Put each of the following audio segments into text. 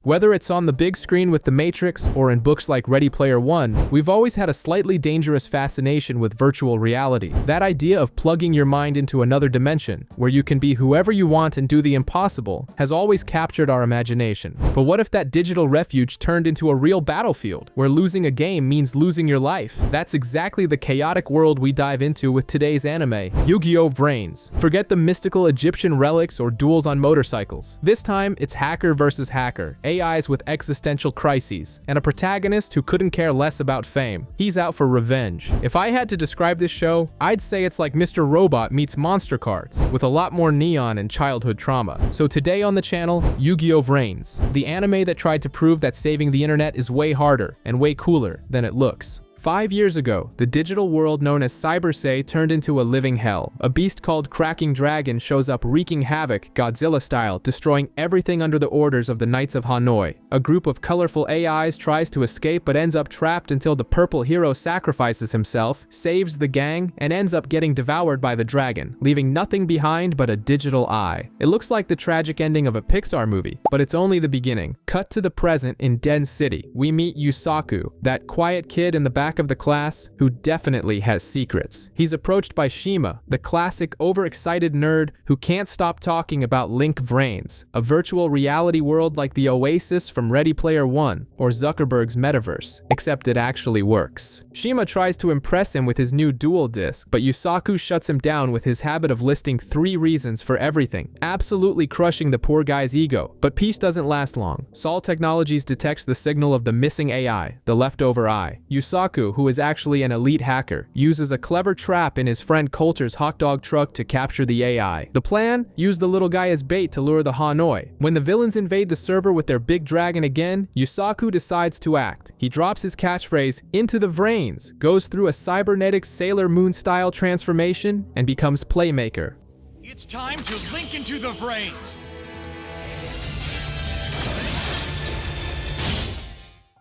Whether it's on the big screen with The Matrix or in books like Ready Player One, we've always had a slightly dangerous fascination with virtual reality. That idea of plugging your mind into another dimension, where you can be whoever you want and do the impossible, has always captured our imagination. But what if that digital refuge turned into a real battlefield, where losing a game means losing your life? That's exactly the chaotic world we dive into with today's anime, Yu-Gi-Oh! VRAINS. Forget the mystical Egyptian relics or duels on motorcycles. This time, it's hacker versus hacker, AIs with existential crises, and a protagonist who couldn't care less about fame. He's out for revenge. If I had to describe this show, I'd say it's like Mr. Robot meets Monster Cards, with a lot more neon and childhood trauma. So today on the channel, Yu-Gi-Oh! VRAINS, the anime that tried to prove that saving the internet is way harder and way cooler than it looks. 5 years ago, the digital world known as Cybersay turned into a living hell. A beast called Cracking Dragon shows up wreaking havoc, Godzilla-style, destroying everything under the orders of the Knights of Hanoi. A group of colorful AIs tries to escape but ends up trapped until the purple hero sacrifices himself, saves the gang, and ends up getting devoured by the dragon, leaving nothing behind but a digital eye. It looks like the tragic ending of a Pixar movie, but it's only the beginning. Cut to the present in Den City. We meet Yusaku, that quiet kid in the back of the class who definitely has secrets. He's approached by Shima, the classic overexcited nerd who can't stop talking about Link VRAINS, a virtual reality world like the Oasis from Ready Player One or Zuckerberg's metaverse, except it actually works. Shima tries to impress him with his new dual disc, but Yusaku shuts him down with his habit of listing 3 reasons for everything, absolutely crushing the poor guy's ego. But peace doesn't last long. Sol Technologies detects the signal of the missing AI, the leftover eye. Yusaku, who is actually an elite hacker, uses a clever trap in his friend Coulter's hot dog truck to capture the AI. The plan? Use the little guy as bait to lure the Hanoi. When the villains invade the server with their big dragon again, Yusaku decides to act. He drops his catchphrase, "Into the VRAINS," goes through a cybernetic Sailor Moon-style transformation, and becomes Playmaker. It's time to link into the VRAINS!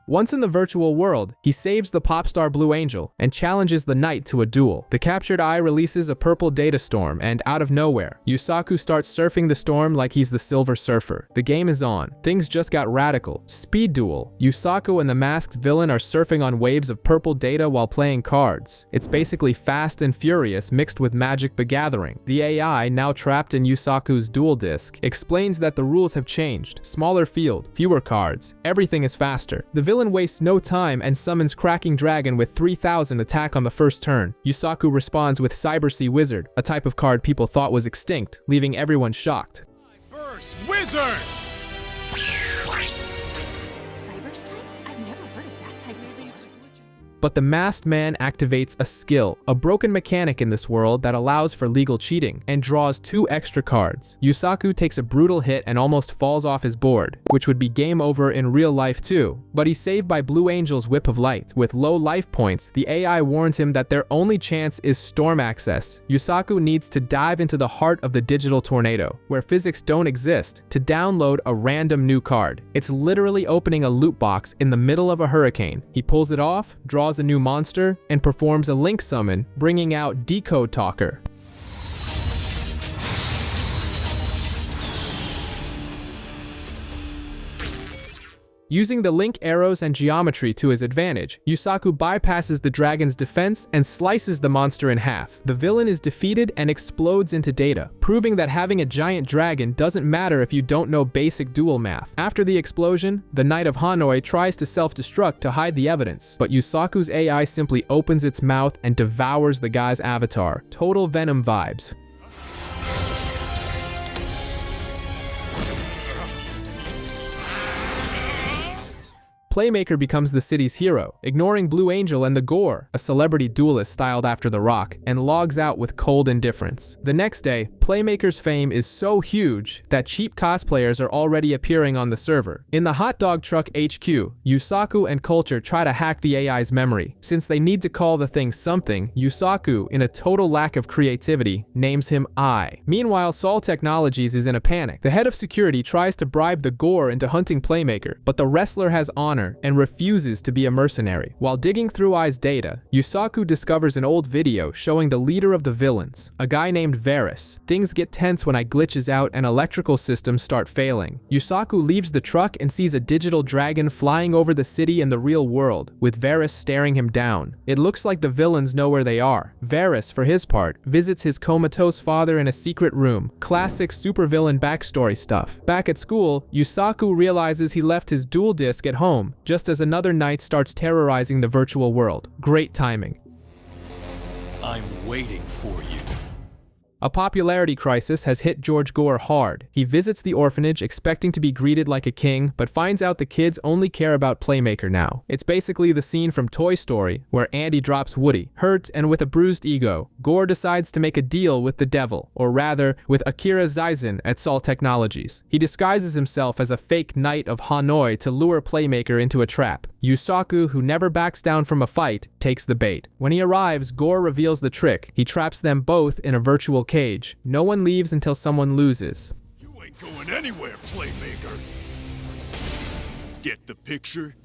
Once in the virtual world, he saves the pop star Blue Angel and challenges the knight to a duel. The captured eye releases a purple data storm, and out of nowhere, Yusaku starts surfing the storm like he's the Silver Surfer. The game is on. Things just got radical. Speed duel. Yusaku and the masked villain are surfing on waves of purple data while playing cards. It's basically Fast and Furious mixed with Magic the Gathering. The AI, now trapped in Yusaku's dual disc, explains that the rules have changed. Smaller field, fewer cards, everything is faster. The villain wastes no time and summons Cracking Dragon with 3000 attack on the first turn. Yusaku responds with Cyber Sea Wizard, a type of card people thought was extinct, leaving everyone shocked. Burst Wizard! Cyber's type? I've never heard of that type of wizard. But the masked man activates a skill, a broken mechanic in this world that allows for legal cheating, and draws 2 extra cards. Yusaku takes a brutal hit and almost falls off his board, which would be game over in real life too. But he's saved by Blue Angel's Whip of Light. With low life points, the AI warns him that their only chance is storm access. Yusaku needs to dive into the heart of the digital tornado, where physics don't exist, to download a random new card. It's literally opening a loot box in the middle of a hurricane. He pulls it off, draws a new monster, and performs a link summon, bringing out Decode Talker. Using the link arrows and geometry to his advantage, Yusaku bypasses the dragon's defense and slices the monster in half. The villain is defeated and explodes into data, proving that having a giant dragon doesn't matter if you don't know basic duel math. After the explosion, the Knight of Hanoi tries to self-destruct to hide the evidence, but Yusaku's AI simply opens its mouth and devours the guy's avatar. Total Venom vibes. Playmaker becomes the city's hero, ignoring Blue Angel and the Gore, a celebrity duelist styled after The Rock, and logs out with cold indifference. The next day, Playmaker's fame is so huge that cheap cosplayers are already appearing on the server. In the hot dog truck HQ, Yusaku and Culture try to hack the AI's memory. Since they need to call the thing something, Yusaku, in a total lack of creativity, names him I. Meanwhile, Sol Technologies is in a panic. The head of security tries to bribe the Gore into hunting Playmaker, but the wrestler has honor honor and refuses to be a mercenary. While digging through Ai's data, Yusaku discovers an old video showing the leader of the villains, a guy named VRAINS. Things get tense when Ai glitches out and electrical systems start failing. Yusaku leaves the truck and sees a digital dragon flying over the city in the real world, with VRAINS staring him down. It looks like the villains know where they are. VRAINS, for his part, visits his comatose father in a secret room. Classic supervillain backstory stuff. Back at school, Yusaku realizes he left his dual disc at home, just as another knight starts terrorizing the virtual world. Great timing. I'm waiting for you. A popularity crisis has hit George Gore hard. He visits the orphanage expecting to be greeted like a king, but finds out the kids only care about Playmaker now. It's basically the scene from Toy Story, where Andy drops Woody. Hurt and with a bruised ego, Gore decides to make a deal with the devil, or rather, with Akira Zaizen at Sol Technologies. He disguises himself as a fake knight of Hanoi to lure Playmaker into a trap. Yusaku, who never backs down from a fight, takes the bait. When he arrives, Gore reveals the trick. He traps them both in a virtual cage. No one leaves until someone loses. You ain't going anywhere, Playmaker. Get the picture?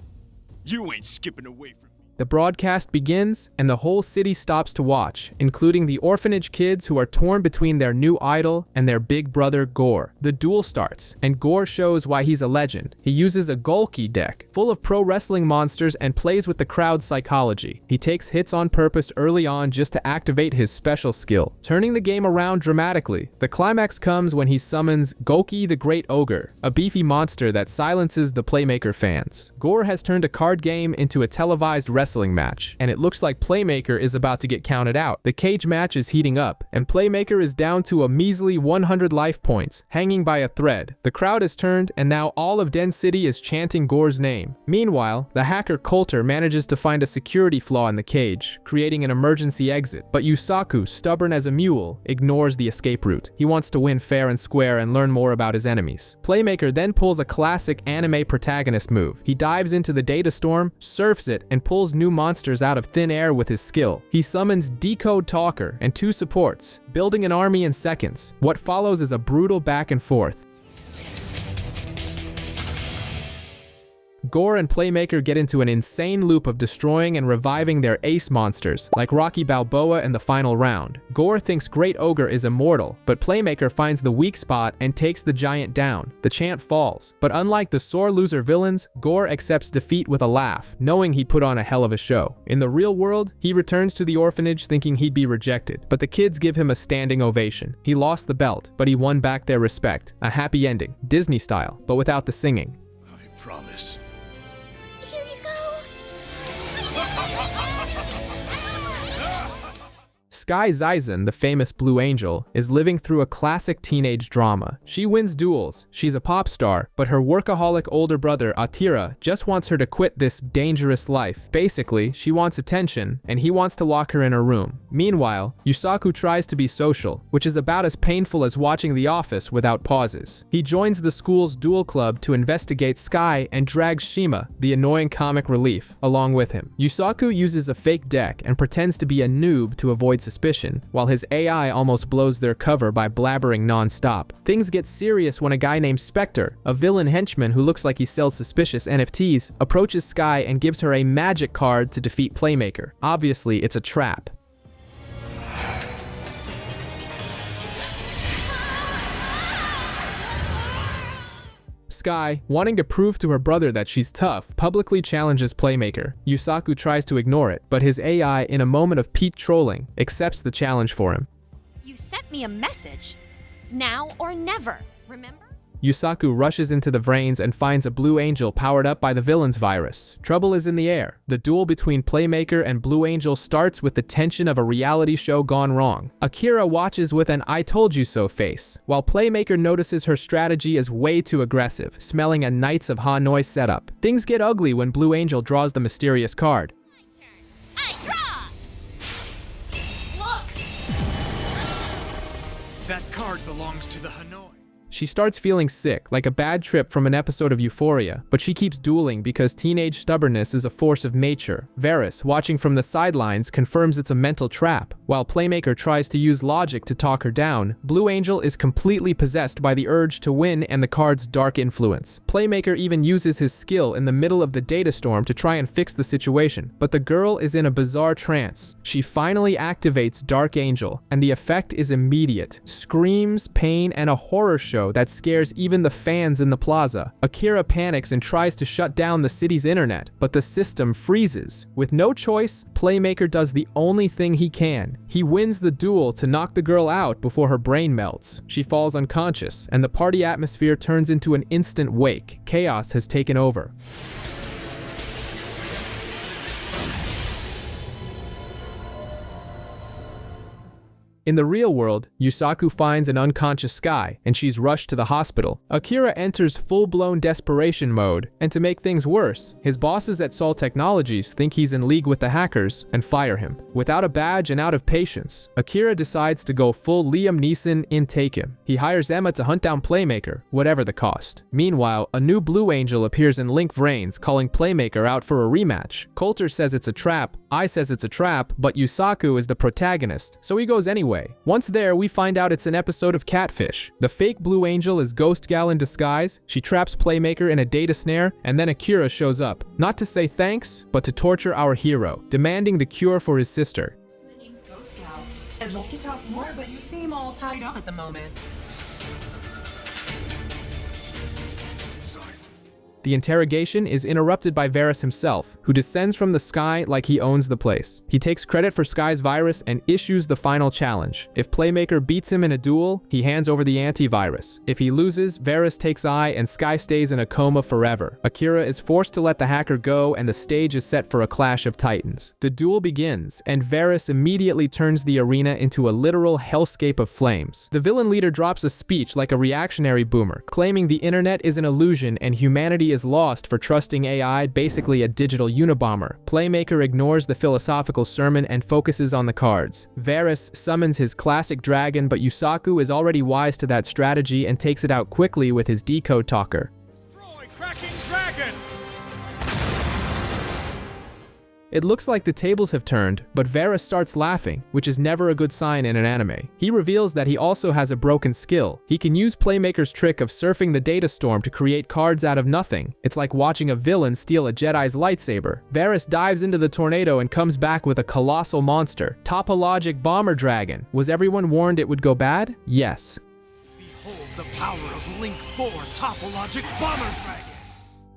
You ain't skipping away from me. The broadcast begins, and the whole city stops to watch, including the orphanage kids who are torn between their new idol and their big brother Gore. The duel starts, and Gore shows why he's a legend. He uses a Golki deck, full of pro wrestling monsters, and plays with the crowd's psychology. He takes hits on purpose early on just to activate his special skill, turning the game around dramatically. The climax comes when he summons Golki the Great Ogre, a beefy monster that silences the Playmaker fans. Gore has turned a card game into a televised wrestling match, and it looks like Playmaker is about to get counted out. The cage match is heating up, and Playmaker is down to a measly 100 life points, hanging by a thread. The crowd is turned, and now all of Den City is chanting Gore's name. Meanwhile, the hacker Coulter manages to find a security flaw in the cage, creating an emergency exit. But Yusaku, stubborn as a mule, ignores the escape route. He wants to win fair and square and learn more about his enemies. Playmaker then pulls a classic anime protagonist move. He dives into the data storm, surfs it, and pulls new monsters out of thin air with his skill. He summons Decode Talker and 2 supports, building an army in seconds. What follows is a brutal back and forth. Gore and Playmaker get into an insane loop of destroying and reviving their ace monsters, like Rocky Balboa in the final round. Gore thinks Great Ogre is immortal, but Playmaker finds the weak spot and takes the giant down. The chant falls, but unlike the sore loser villains, Gore accepts defeat with a laugh, knowing he put on a hell of a show. In the real world, he returns to the orphanage thinking he'd be rejected, but the kids give him a standing ovation. He lost the belt, but he won back their respect. A happy ending, Disney style, but without the singing. I promise. Here you go. Sky Zaizen, the famous Blue Angel, is living through a classic teenage drama. She wins duels, she's a pop star, but her workaholic older brother, Atira, just wants her to quit this dangerous life. Basically, she wants attention, and he wants to lock her in a room. Meanwhile, Yusaku tries to be social, which is about as painful as watching The Office without pauses. He joins the school's duel club to investigate Sky and drags Shima, the annoying comic relief, along with him. Yusaku uses a fake deck and pretends to be a noob to avoid suspicion, while his AI almost blows their cover by blabbering non-stop. Things get serious when a guy named Spectre, a villain henchman who looks like he sells suspicious NFTs, approaches Sky and gives her a magic card to defeat Playmaker. Obviously, it's a trap. Sky, wanting to prove to her brother that she's tough, publicly challenges Playmaker. Yusaku tries to ignore it, but his AI, in a moment of peak trolling, accepts the challenge for him. You sent me a message. Now or never, remember? Yusaku rushes into the VRAINS and finds a Blue Angel powered up by the villain's virus. Trouble is in the air. The duel between Playmaker and Blue Angel starts with the tension of a reality show gone wrong. Akira watches with an "I told you so" face, while Playmaker notices her strategy is way too aggressive, smelling a Knights of Hanoi setup. Things get ugly when Blue Angel draws the mysterious card. My turn. I draw! Look! That card belongs to the Hanoi. She starts feeling sick, like a bad trip from an episode of Euphoria, but she keeps dueling because teenage stubbornness is a force of nature. Varys, watching from the sidelines, confirms it's a mental trap. While Playmaker tries to use logic to talk her down, Blue Angel is completely possessed by the urge to win and the card's dark influence. Playmaker even uses his skill in the middle of the data storm to try and fix the situation, but the girl is in a bizarre trance. She finally activates Dark Angel, and the effect is immediate. Screams, pain, and a horror show that scares even the fans in the plaza. Akira panics and tries to shut down the city's internet, but the system freezes. With no choice, Playmaker does the only thing he can. He wins the duel to knock the girl out before her brain melts. She falls unconscious, and the party atmosphere turns into an instant wake. Chaos has taken over. In the real world, Yusaku finds an unconscious Sky, and she's rushed to the hospital. Akira enters full-blown desperation mode, and to make things worse, his bosses at Sol Technologies think he's in league with the hackers and fire him. Without a badge and out of patience, Akira decides to go full Liam Neeson and take him. He hires Emma to hunt down Playmaker, whatever the cost. Meanwhile, a new Blue Angel appears in Link VRAINS, calling Playmaker out for a rematch. Coulter says it's a trap, I says it's a trap, but Yusaku is the protagonist, so he goes anyway. Once there, we find out it's an episode of Catfish. The fake Blue Angel is Ghost Gal in disguise, she traps Playmaker in a data snare, and then Akira shows up. Not to say thanks, but to torture our hero, demanding the cure for his sister. My name's Ghost Gal. I'd love to talk more, but you seem all tied up at the moment. The interrogation is interrupted by Varys himself, who descends from the sky like he owns the place. He takes credit for Sky's virus and issues the final challenge. If Playmaker beats him in a duel, he hands over the antivirus. If he loses, Varys takes Eye and Sky stays in a coma forever. Akira is forced to let the hacker go, and the stage is set for a clash of titans. The duel begins, and Varys immediately turns the arena into a literal hellscape of flames. The villain leader drops a speech like a reactionary boomer, claiming the internet is an illusion and humanity is lost for trusting AI, basically a digital Unabomber. Playmaker ignores the philosophical sermon and focuses on the cards. Varys summons his classic dragon, but Yusaku is already wise to that strategy and takes it out quickly with his decode talker. Destroy Cracking Dragon! It looks like the tables have turned, but Varys starts laughing, which is never a good sign in an anime. He reveals that he also has a broken skill. He can use Playmaker's trick of surfing the data storm to create cards out of nothing. It's like watching a villain steal a Jedi's lightsaber. Varys dives into the tornado and comes back with a colossal monster. Topologic Bomber Dragon. Was everyone warned it would go bad? Yes. Behold the power of Link 4 Topologic Bomber Dragon!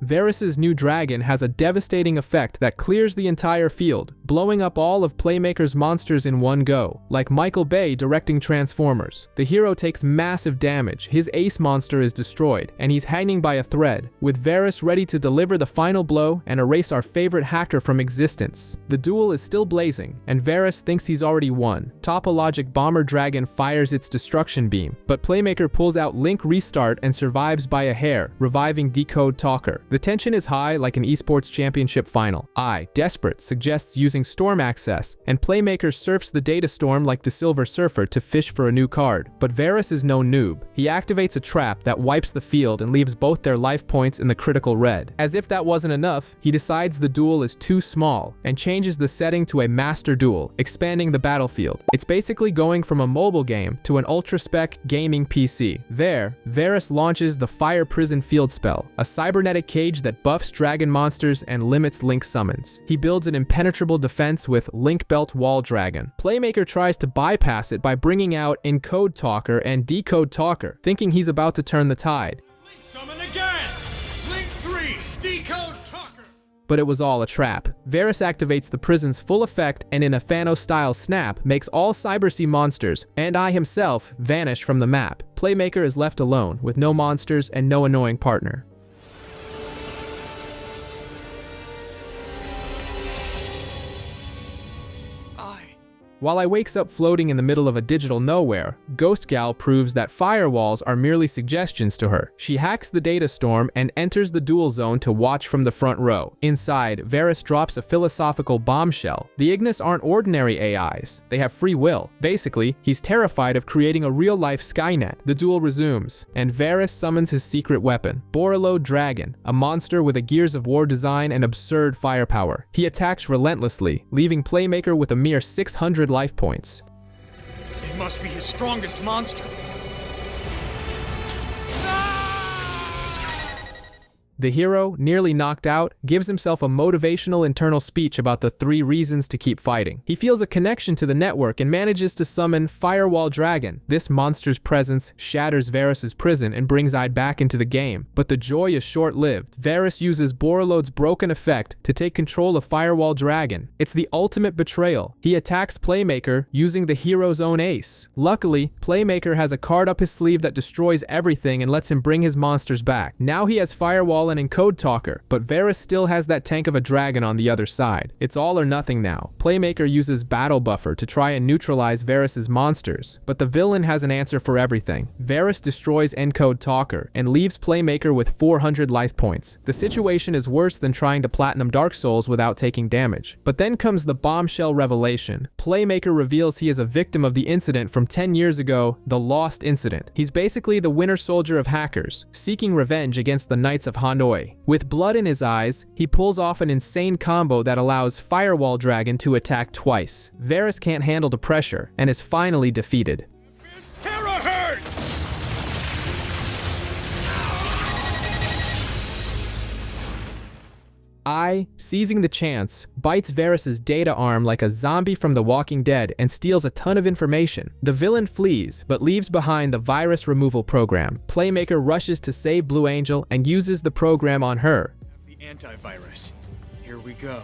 Varys' new dragon has a devastating effect that clears the entire field, blowing up all of Playmaker's monsters in one go, like Michael Bay directing Transformers. The hero takes massive damage, his ace monster is destroyed, and he's hanging by a thread, with Varys ready to deliver the final blow and erase our favorite hacker from existence. The duel is still blazing, and Varys thinks he's already won. Topologic Bomber Dragon fires its destruction beam, but Playmaker pulls out Link Restart and survives by a hair, reviving Decode Talker. The tension is high like an esports championship final. I, desperate, suggests using storm access, and Playmaker surfs the data storm like the Silver Surfer to fish for a new card. But Varys is no noob. He activates a trap that wipes the field and leaves both their life points in the critical red. As if that wasn't enough, he decides the duel is too small and changes the setting to a master duel, expanding the battlefield. It's basically going from a mobile game to an ultra-spec gaming PC. There, Varys launches the Fire Prison Field spell, a cybernetic cage that buffs dragon monsters and limits Link summons. He builds an impenetrable defense with Link Belt Wall Dragon. Playmaker tries to bypass it by bringing out Encode Talker and Decode Talker, thinking he's about to turn the tide. Link summon again! Link 3 Decode Talker! But it was all a trap. Varys activates the prison's full effect and in a Thanos-style snap makes all Cybersea monsters, and I himself, vanish from the map. Playmaker is left alone, with no monsters and no annoying partner. While I wakes up floating in the middle of a digital nowhere, Ghost Gal proves that firewalls are merely suggestions to her. She hacks the data storm and enters the duel zone to watch from the front row. Inside, VRAINS drops a philosophical bombshell. The Ignis aren't ordinary AIs. They have free will. Basically, he's terrified of creating a real-life Skynet. The duel resumes, and VRAINS summons his secret weapon, Borrello Dragon, a monster with a Gears of War design and absurd firepower. He attacks relentlessly, leaving Playmaker with a mere 600 life points. It must be his strongest monster. The hero, nearly knocked out, gives himself a motivational internal speech about the 3 reasons to keep fighting. He feels a connection to the network and manages to summon Firewall Dragon. This monster's presence shatters Varys' prison and brings Ide back into the game. But the joy is short-lived. Varys uses Borreload's broken effect to take control of Firewall Dragon. It's the ultimate betrayal. He attacks Playmaker using the hero's own ace. Luckily, Playmaker has a card up his sleeve that destroys everything and lets him bring his monsters back. Now he has Firewall and Encode Talker, but Varys still has that tank of a dragon on the other side. It's all or nothing now. Playmaker uses Battle Buffer to try and neutralize Varys' monsters, but the villain has an answer for everything. Varys destroys Encode Talker and leaves Playmaker with 400 life points. The situation is worse than trying to platinum Dark Souls without taking damage. But then comes the bombshell revelation. Playmaker reveals he is a victim of the incident from 10 years ago, the Lost Incident. He's basically the Winter Soldier of hackers, seeking revenge against the Knights of Hanoi. With blood in his eyes, he pulls off an insane combo that allows Firewall Dragon to attack twice. Varys can't handle the pressure and is finally defeated. His terahertz! I, seizing the chance, bites Varys' data arm like a zombie from The Walking Dead and steals a ton of information. The villain flees, but leaves behind the virus removal program. Playmaker rushes to save Blue Angel and uses the program on her. The antivirus. Here we go.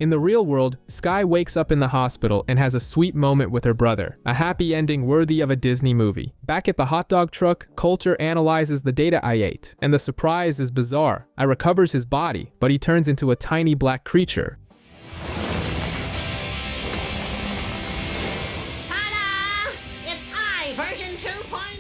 In the real world, Skye wakes up in the hospital and has a sweet moment with her brother, a happy ending worthy of a Disney movie. Back at the hot dog truck, Coulter analyzes the data I ate, and the surprise is bizarre. I recovers his body, but he turns into a tiny black creature. Ta-da! It's I, version 2.0!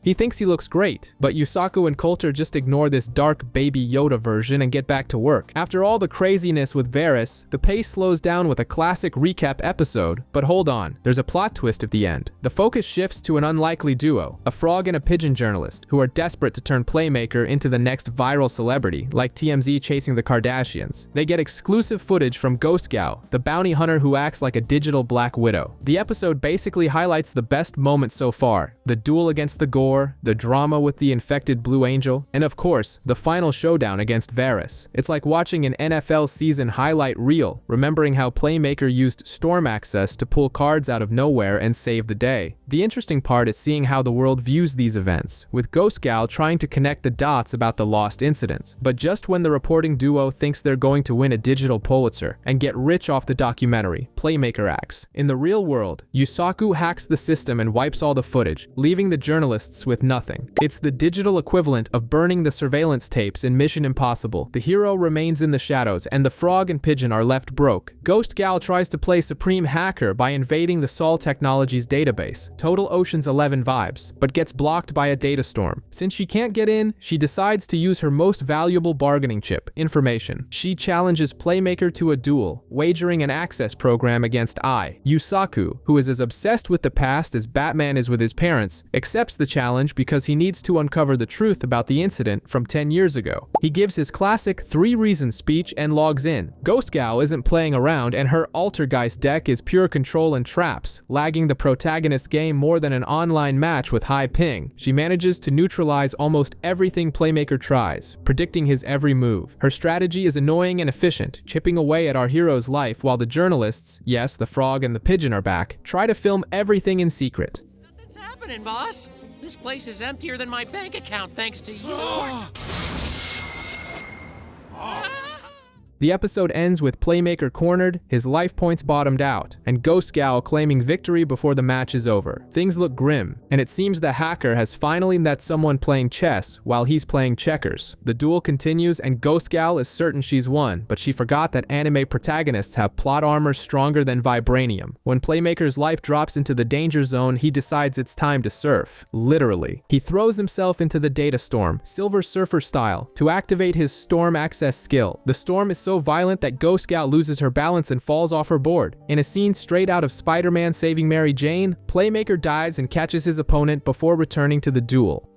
He thinks he looks great, but Yusaku and Coulter just ignore this dark baby Yoda version and get back to work. After all the craziness with Varys, the pace slows down with a classic recap episode, but hold on, there's a plot twist at the end. The focus shifts to an unlikely duo, a frog and a pigeon journalist, who are desperate to turn Playmaker into the next viral celebrity, like TMZ chasing the Kardashians. They get exclusive footage from Ghost Gal, the bounty hunter who acts like a digital Black Widow. The episode basically highlights the best moments so far, the duel against the Gore, the drama with the infected Blue Angel, and of course, the final showdown against Varys. It's like watching an NFL season highlight reel, remembering how Playmaker used Storm Access to pull cards out of nowhere and save the day. The interesting part is seeing how the world views these events, with Ghost Gal trying to connect the dots about the Lost Incident. But just when the reporting duo thinks they're going to win a digital Pulitzer and get rich off the documentary, Playmaker acts. In the real world, Yusaku hacks the system and wipes all the footage, leaving the journalists with nothing. It's the digital equivalent of burning the surveillance tapes in Mission Impossible. The hero remains in the shadows, and the frog and pigeon are left broke. Ghost Gal tries to play supreme hacker by invading the Sol Technologies database, total Ocean's 11 vibes, but gets blocked by a data storm. Since she can't get in, she decides to use her most valuable bargaining chip, information. She challenges Playmaker to a duel, wagering an access program against I. Yusaku, who is as obsessed with the past as Batman is with his parents, accepts the challenge because he needs to uncover the truth about the incident from 10 years ago. He gives his classic 3 reasons speech and logs in. Ghost Gal isn't playing around, and her Altergeist deck is pure control and traps, lagging the protagonist's game more than an online match with high ping. She manages to neutralize almost everything Playmaker tries, predicting his every move. Her strategy is annoying and efficient, chipping away at our hero's life while the journalists, yes, the frog and the pigeon are back, try to film everything in secret. Nothing's happening, boss. This place is emptier than my bank account thanks to you. The episode ends with Playmaker cornered, his life points bottomed out, and Ghost Gal claiming victory before the match is over. Things look grim, and it seems the hacker has finally met someone playing chess while he's playing checkers. The duel continues and Ghost Gal is certain she's won, but she forgot that anime protagonists have plot armor stronger than vibranium. When Playmaker's life drops into the danger zone, he decides it's time to surf. Literally. He throws himself into the data storm, Silver Surfer style, to activate his storm access skill. The storm is so violent that Ghost Gal loses her balance and falls off her board. In a scene straight out of Spider-Man Saving Mary Jane, Playmaker dives and catches his opponent before returning to the duel.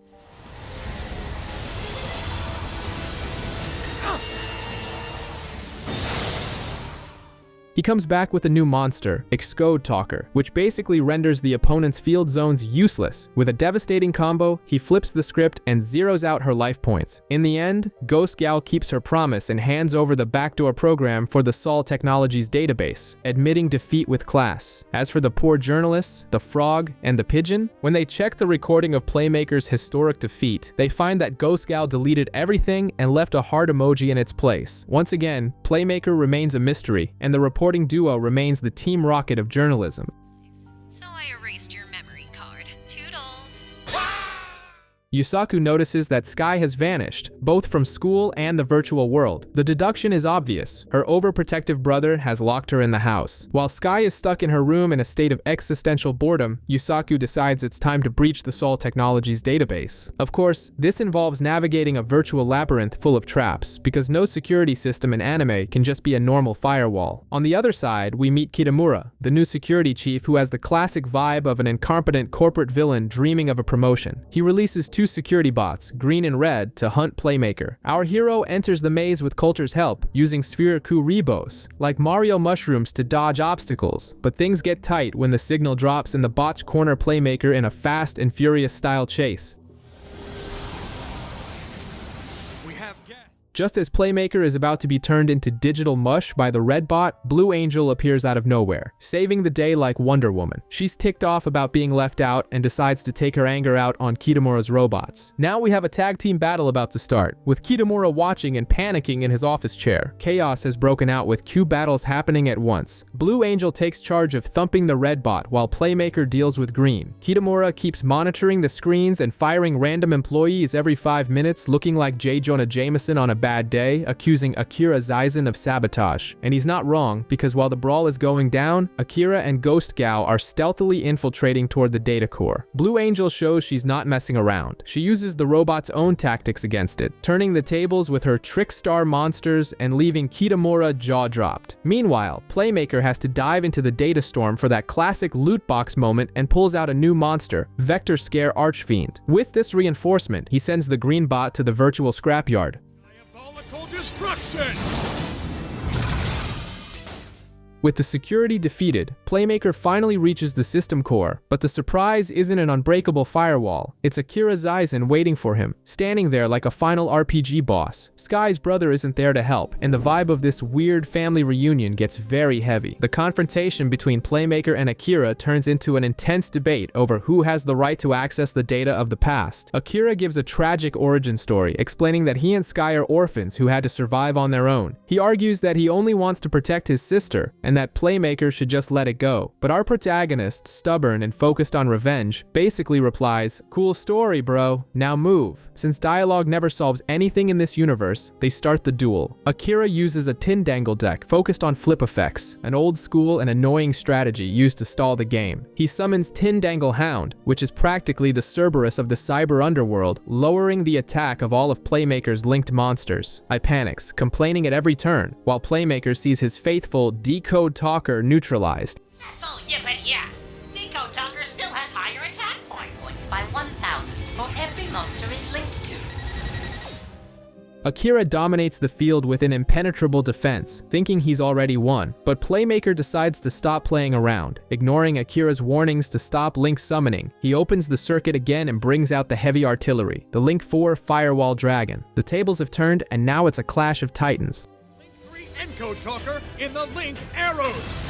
He comes back with a new monster, Excode Talker, which basically renders the opponent's field zones useless. With a devastating combo, he flips the script and zeroes out her life points. In the end, Ghost Gal keeps her promise and hands over the backdoor program for the Sol Technologies database, admitting defeat with class. As for the poor journalists, the frog, and the pigeon, when they check the recording of Playmaker's historic defeat, they find that Ghost Gal deleted everything and left a heart emoji in its place. Once again, Playmaker remains a mystery, and the reporting duo remains the Team Rocket of journalism. So I erased your memory card. Toodles. Yusaku notices that Sky has vanished, both from school and the virtual world. The deduction is obvious. Her overprotective brother has locked her in the house. While Sky is stuck in her room in a state of existential boredom, Yusaku decides it's time to breach the Sol Technologies database. Of course, this involves navigating a virtual labyrinth full of traps, because no security system in anime can just be a normal firewall. On the other side, we meet Kitamura, the new security chief who has the classic vibe of an incompetent corporate villain dreaming of a promotion. He releases two security bots, green and red, to hunt Playmaker. Our hero enters the maze with Coulter's help, using Spherical Rebos, like Mario mushrooms to dodge obstacles, but things get tight when the signal drops and the bots corner Playmaker in a Fast and Furious style chase. Just as Playmaker is about to be turned into digital mush by the red bot, Blue Angel appears out of nowhere, saving the day like Wonder Woman. She's ticked off about being left out and decides to take her anger out on Kitamura's robots. Now we have a tag team battle about to start, with Kitamura watching and panicking in his office chair. Chaos has broken out with 2 battles happening at once. Blue Angel takes charge of thumping the red bot while Playmaker deals with green. Kitamura keeps monitoring the screens and firing random employees every 5 minutes, looking like J. Jonah Jameson on a bad day, accusing Akira Zaizen of sabotage. And he's not wrong, because while the brawl is going down, Akira and Ghost Gal are stealthily infiltrating toward the data core. Blue Angel shows she's not messing around. She uses the robot's own tactics against it, turning the tables with her trick star monsters and leaving Kitamura jaw-dropped. Meanwhile, Playmaker has to dive into the data storm for that classic loot box moment and pulls out a new monster, Vector Scare Archfiend. With this reinforcement, he sends the green bot to the virtual scrapyard. Destruction! With the security defeated, Playmaker finally reaches the system core, but the surprise isn't an unbreakable firewall. It's Akira Zaizen waiting for him, standing there like a final RPG boss. Sky's brother isn't there to help, and the vibe of this weird family reunion gets very heavy. The confrontation between Playmaker and Akira turns into an intense debate over who has the right to access the data of the past. Akira gives a tragic origin story, explaining that he and Sky are orphans who had to survive on their own. He argues that he only wants to protect his sister, and that Playmaker should just let it go. But our protagonist, stubborn and focused on revenge, basically replies, "Cool story, bro. Now move." Since dialogue never solves anything in this universe, they start the duel. Akira uses a Tindangle deck focused on flip effects, an old school and annoying strategy used to stall the game. He summons Tindangle Hound, which is practically the Cerberus of the cyber underworld, lowering the attack of all of Playmaker's linked monsters. I panics, complaining at every turn, while Playmaker sees his faithful Decode Talker neutralized. That's all yip and yeah. Decode Talker still has higher attack points by 1,000 for every monster it's linked to. Akira dominates the field with an impenetrable defense, thinking he's already won, but Playmaker decides to stop playing around. Ignoring Akira's warnings to stop Link summoning, he opens the circuit again and brings out the heavy artillery, the Link 4 Firewall Dragon. The tables have turned and now it's a clash of titans. Link 3 Encode Talker in the Link Arrows!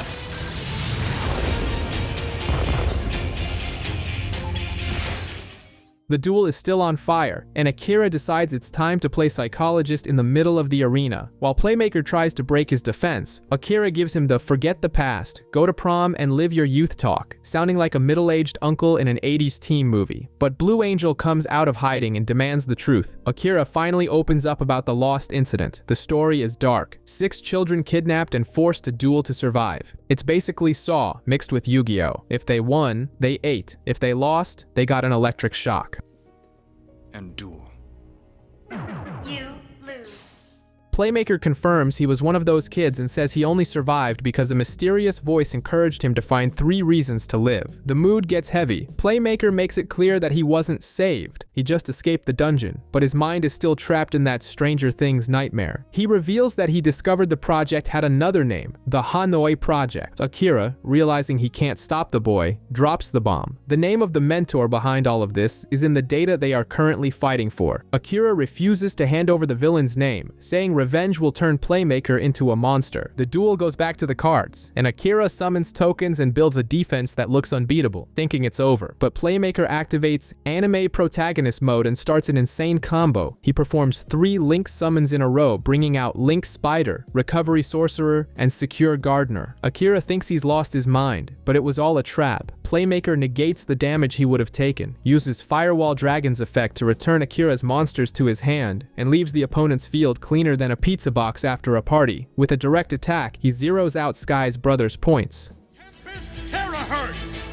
The duel is still on fire, and Akira decides it's time to play psychologist in the middle of the arena. While Playmaker tries to break his defense, Akira gives him the forget the past, go to prom and live your youth talk, sounding like a middle-aged uncle in an 80s teen movie. But Blue Angel comes out of hiding and demands the truth. Akira finally opens up about the lost incident. The story is dark. 6 children kidnapped and forced to duel to survive. It's basically Saw mixed with Yu-Gi-Oh! If they won, they ate. If they lost, they got an electric shock. And duel. You lose. Playmaker confirms he was one of those kids and says he only survived because a mysterious voice encouraged him to find 3 reasons to live. The mood gets heavy. Playmaker makes it clear that he wasn't saved. He just escaped the dungeon, but his mind is still trapped in that Stranger Things nightmare. He reveals that he discovered the project had another name, the Hanoi Project. Akira, realizing he can't stop the boy, drops the bomb. The name of the mentor behind all of this is in the data they are currently fighting for. Akira refuses to hand over the villain's name, saying revenge will turn Playmaker into a monster. The duel goes back to the cards, and Akira summons tokens and builds a defense that looks unbeatable, thinking it's over. But Playmaker activates anime protagonist mode and starts an insane combo. He performs 3 Link summons in a row, bringing out Link Spider, Recovery Sorcerer, and Secure Gardener. Akira thinks he's lost his mind, but it was all a trap. Playmaker negates the damage he would have taken, uses Firewall Dragon's effect to return Akira's monsters to his hand, and leaves the opponent's field cleaner than a pizza box after a party. With a direct attack, he zeroes out Sky's brother's points. Tempest Terahertz!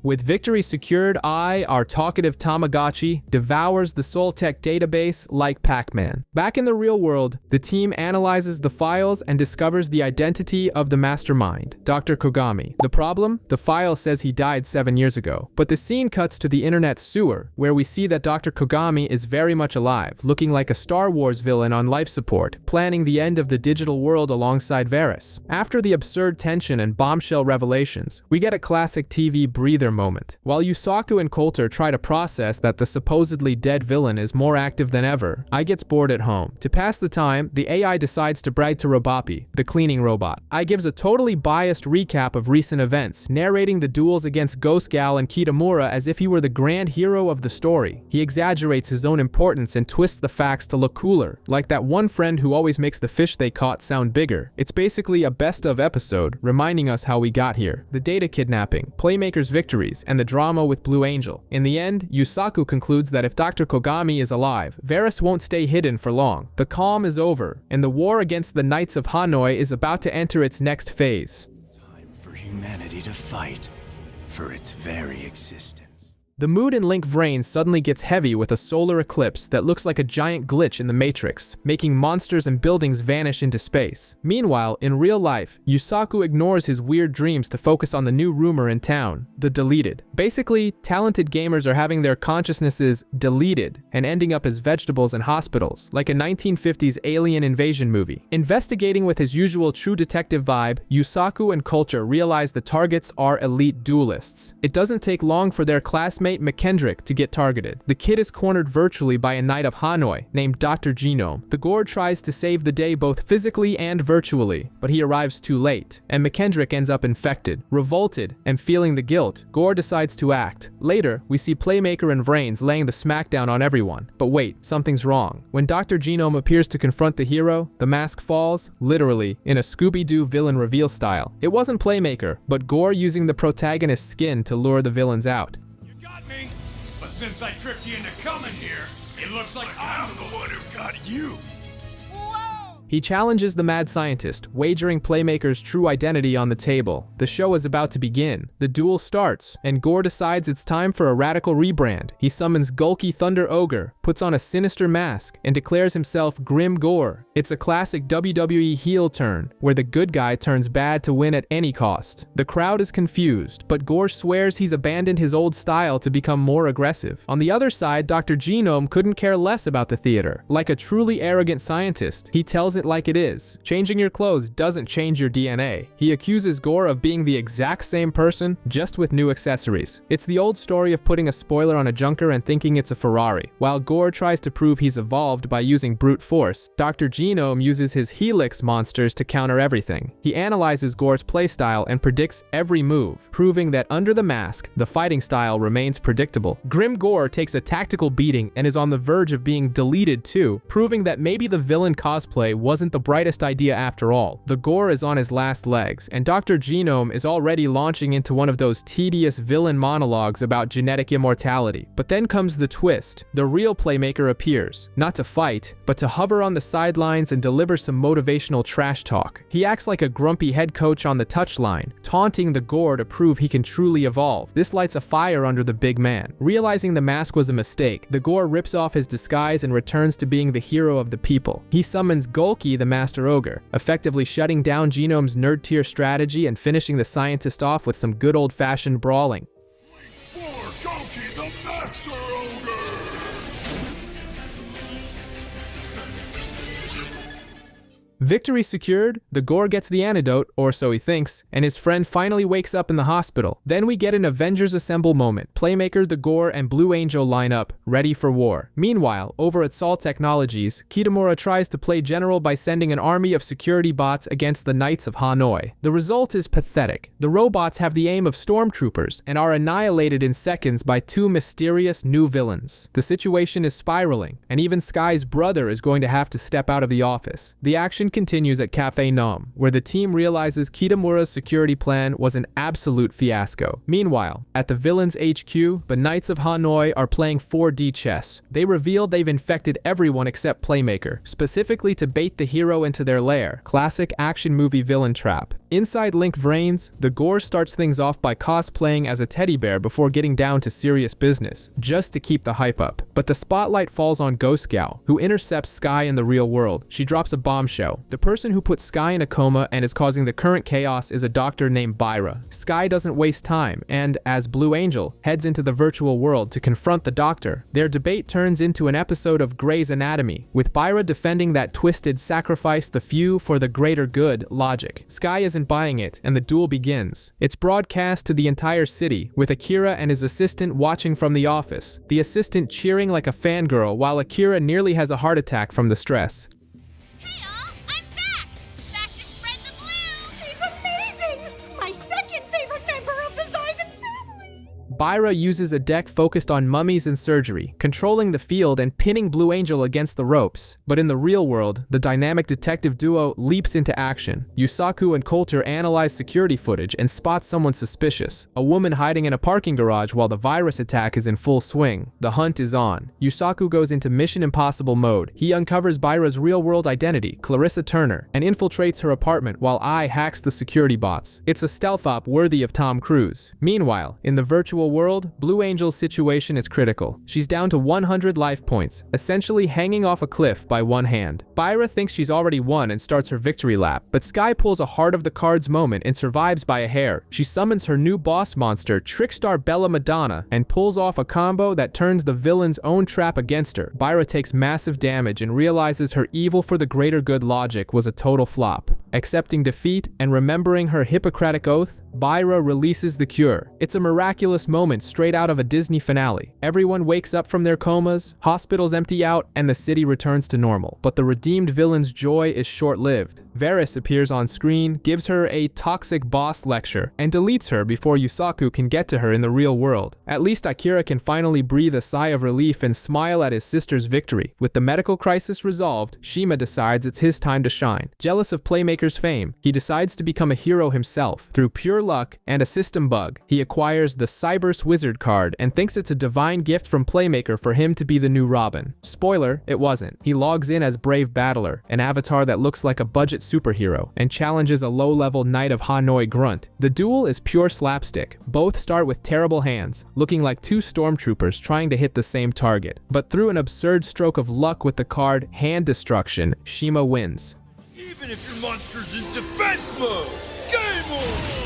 With victory secured, our talkative Tamagotchi, devours the Soltech database like Pac-Man. Back in the real world, the team analyzes the files and discovers the identity of the mastermind, Dr. Kogami. The problem? The file says he died 7 years ago. But the scene cuts to the internet sewer, where we see that Dr. Kogami is very much alive, looking like a Star Wars villain on life support, planning the end of the digital world alongside VRAINS. After the absurd tension and bombshell revelations, we get a classic TV breather moment. While Yusaku and Coulter try to process that the supposedly dead villain is more active than ever, I gets bored at home. To pass the time, the AI decides to brag to Robopi, the cleaning robot. I gives a totally biased recap of recent events, narrating the duels against Ghost Gal and Kitamura as if he were the grand hero of the story. He exaggerates his own importance and twists the facts to look cooler, like that one friend who always makes the fish they caught sound bigger. It's basically a best of episode, reminding us how we got here. The data kidnapping, Playmaker's victories, and the drama with Blue Angel. In the end, Yusaku concludes that if Dr. Kogami is alive, VRAINS won't stay hidden for long. The calm is over, and the war against the Knights of Hanoi is about to enter its next phase. Time for humanity to fight for its very existence. The mood in Link VRAINS suddenly gets heavy with a solar eclipse that looks like a giant glitch in the Matrix, making monsters and buildings vanish into space. Meanwhile, in real life, Yusaku ignores his weird dreams to focus on the new rumor in town, the deleted. Basically, talented gamers are having their consciousnesses deleted and ending up as vegetables in hospitals, like a 1950s alien invasion movie. Investigating with his usual true detective vibe, Yusaku and Coulter realize the targets are elite duelists. It doesn't take long for their classmate McKendrick to get targeted. The kid is cornered virtually by a knight of Hanoi named Dr. Genome. The Gore tries to save the day both physically and virtually, but he arrives too late, and McKendrick ends up infected. Revolted and feeling the guilt, Gore decides to act. Later, we see Playmaker and VRAINS laying the smackdown on everyone. But wait, something's wrong. When Dr. Genome appears to confront the hero, the mask falls, literally, in a Scooby-Doo villain reveal style. It wasn't Playmaker, but Gore using the protagonist's skin to lure the villains out. Me, but since I tricked you into coming here, it looks like I'm the one who got you. He challenges the mad scientist, wagering Playmaker's true identity on the table. The show is about to begin. The duel starts, and Gore decides it's time for a radical rebrand. He summons Gulky Thunder Ogre, puts on a sinister mask, and declares himself Grim Gore. It's a classic WWE heel turn, where the good guy turns bad to win at any cost. The crowd is confused, but Gore swears he's abandoned his old style to become more aggressive. On the other side, Dr. Genome couldn't care less about the theater. Like a truly arrogant scientist, he tells it like it is. Changing your clothes doesn't change your DNA. He accuses Gore of being the exact same person, just with new accessories. It's the old story of putting a spoiler on a junker and thinking it's a Ferrari. While Gore tries to prove he's evolved by using brute force, Dr. Genome uses his Helix monsters to counter everything. He analyzes Gore's playstyle and predicts every move, proving that under the mask, the fighting style remains predictable. Grim Gore takes a tactical beating and is on the verge of being deleted too, proving that maybe the villain cosplay wasn't the brightest idea after all. The Gore is on his last legs, and Dr. Genome is already launching into one of those tedious villain monologues about genetic immortality. But then comes the twist. The real Playmaker appears, not to fight, but to hover on the sidelines and deliver some motivational trash talk. He acts like a grumpy head coach on the touchline, taunting the Gore to prove he can truly evolve. This lights a fire under the big man. Realizing the mask was a mistake, the Gore rips off his disguise and returns to being the hero of the people. He summons Golki, the Master Ogre, effectively shutting down Genome's nerd tier strategy and finishing the scientist off with some good old-fashioned brawling. For Goki, the Master Ogre! Victory secured, the Gore gets the antidote, or so he thinks, and his friend finally wakes up in the hospital. Then we get an Avengers Assemble moment. Playmaker, the Gore, and Blue Angel line up, ready for war. Meanwhile, over at Sol Technologies, Kitamura tries to play general by sending an army of security bots against the Knights of Hanoi. The result is pathetic. The robots have the aim of stormtroopers and are annihilated in seconds by two mysterious new villains. The situation is spiraling, and even Sky's brother is going to have to step out of the office. The action continues at Cafe Nom, where the team realizes Kitamura's security plan was an absolute fiasco. Meanwhile, at the villains HQ, the Knights of Hanoi are playing 4D chess. They reveal they've infected everyone except Playmaker, specifically to bait the hero into their lair. Classic action movie villain trap. Inside Link VRAINS, the Gore starts things off by cosplaying as a teddy bear before getting down to serious business, just to keep the hype up. But the spotlight falls on Ghost Gal, who intercepts Sky in the real world. She drops a bombshell. The person who put Sky in a coma and is causing the current chaos is a doctor named Byra. Sky doesn't waste time, and, as Blue Angel, heads into the virtual world to confront the doctor. Their debate turns into an episode of Grey's Anatomy, with Byra defending that twisted sacrifice the few for the greater good logic. Sky isn't buying it, and the duel begins. It's broadcast to the entire city, with Akira and his assistant watching from the office, the assistant cheering like a fangirl while Akira nearly has a heart attack from the stress. Hey all, I'm back! Back to spread the blue! She's amazing! My second favorite member of the Zaizen family! Byra uses a deck focused on mummies and surgery, controlling the field and pinning Blue Angel against the ropes. But in the real world, the dynamic detective duo leaps into action. Yusaku and Coulter analyze security footage and spot someone suspicious, a woman hiding in a parking garage while the virus attack is in full swing. The hunt is on. Yusaku goes into Mission Impossible mode. He uncovers Byra's real-world identity, Clarissa Turner, and infiltrates her apartment while I hacks the security bots. It's a stealth op worthy of Tom Cruise. Meanwhile, in the virtual world, Blue Angel's situation is critical. She's down to 100 life points, essentially hanging off a cliff by one hand. Byra thinks she's already won and starts her victory lap, but Sky pulls a heart of the cards moment and survives by a hair. She summons her new boss monster, Trickstar Bella Madonna, and pulls off a combo that turns the villain's own trap against her. Byra takes massive damage and realizes her evil for the greater good logic was a total flop. Accepting defeat and remembering her Hippocratic oath, Byra releases the cure. It's a miraculous moment straight out of a Disney finale. Everyone wakes up from their comas, hospitals empty out, and the city returns to normal. But the redeemed villain's joy is short-lived. Varys appears on screen, gives her a toxic boss lecture, and deletes her before Yusaku can get to her in the real world. At least Akira can finally breathe a sigh of relief and smile at his sister's victory. With the medical crisis resolved, Shima decides it's his time to shine. Jealous of Playmaker's fame, he decides to become a hero himself. Through pure luck and a system bug, he acquires the Cyberse Wizard card and thinks it's a divine gift from Playmaker for him to be the new Robin. Spoiler, it wasn't. He logs in as Brave Battler, an avatar that looks like a budget superhero, and challenges a low-level Knight of Hanoi grunt. The duel is pure slapstick. Both start with terrible hands, looking like two stormtroopers trying to hit the same target. But through an absurd stroke of luck with the card Hand Destruction, Shima wins. Even if your monster's in defense mode, game over!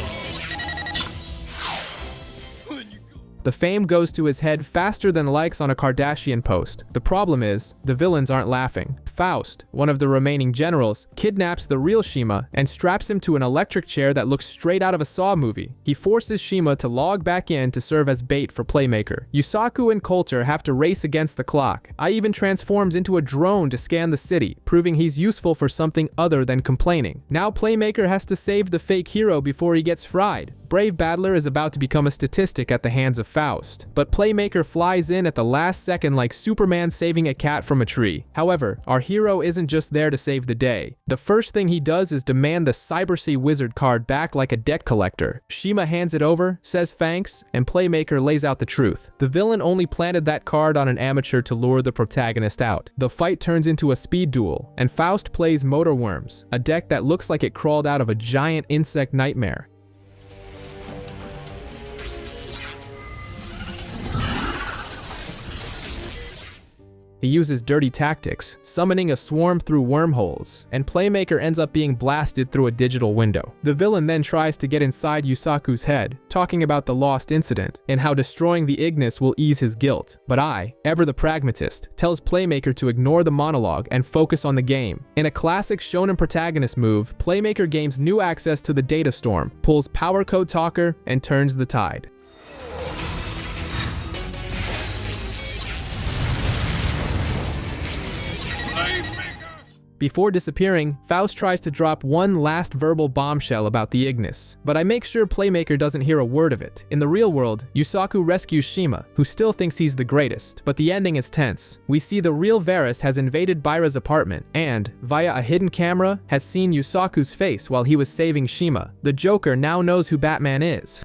The fame goes to his head faster than likes on a Kardashian post. The problem is, the villains aren't laughing. Faust, one of the remaining generals, kidnaps the real Shima and straps him to an electric chair that looks straight out of a Saw movie. He forces Shima to log back in to serve as bait for Playmaker. Yusaku and Coulter have to race against the clock. Ai even transforms into a drone to scan the city, proving he's useful for something other than complaining. Now Playmaker has to save the fake hero before he gets fried. Brave Battler is about to become a statistic at the hands of Faust, but Playmaker flies in at the last second like Superman saving a cat from a tree. However, our hero isn't just there to save the day. The first thing he does is demand the Cybersea Wizard card back like a debt collector. Shima hands it over, says thanks, and Playmaker lays out the truth. The villain only planted that card on an amateur to lure the protagonist out. The fight turns into a speed duel, and Faust plays Motor Worms, a deck that looks like it crawled out of a giant insect nightmare. He uses dirty tactics, summoning a swarm through wormholes, and Playmaker ends up being blasted through a digital window. The villain then tries to get inside Yusaku's head, talking about the lost incident, and how destroying the Ignis will ease his guilt. But Ai, ever the pragmatist, tells Playmaker to ignore the monologue and focus on the game. In a classic shonen protagonist move, Playmaker gains new access to the data storm, pulls Power Code Talker, and turns the tide. Before disappearing, Faust tries to drop one last verbal bombshell about the Ignis, but I make sure Playmaker doesn't hear a word of it. In the real world, Yusaku rescues Shima, who still thinks he's the greatest, but the ending is tense. We see the real Varus has invaded Baira's apartment, and, via a hidden camera, has seen Yusaku's face while he was saving Shima. The Joker now knows who Batman is.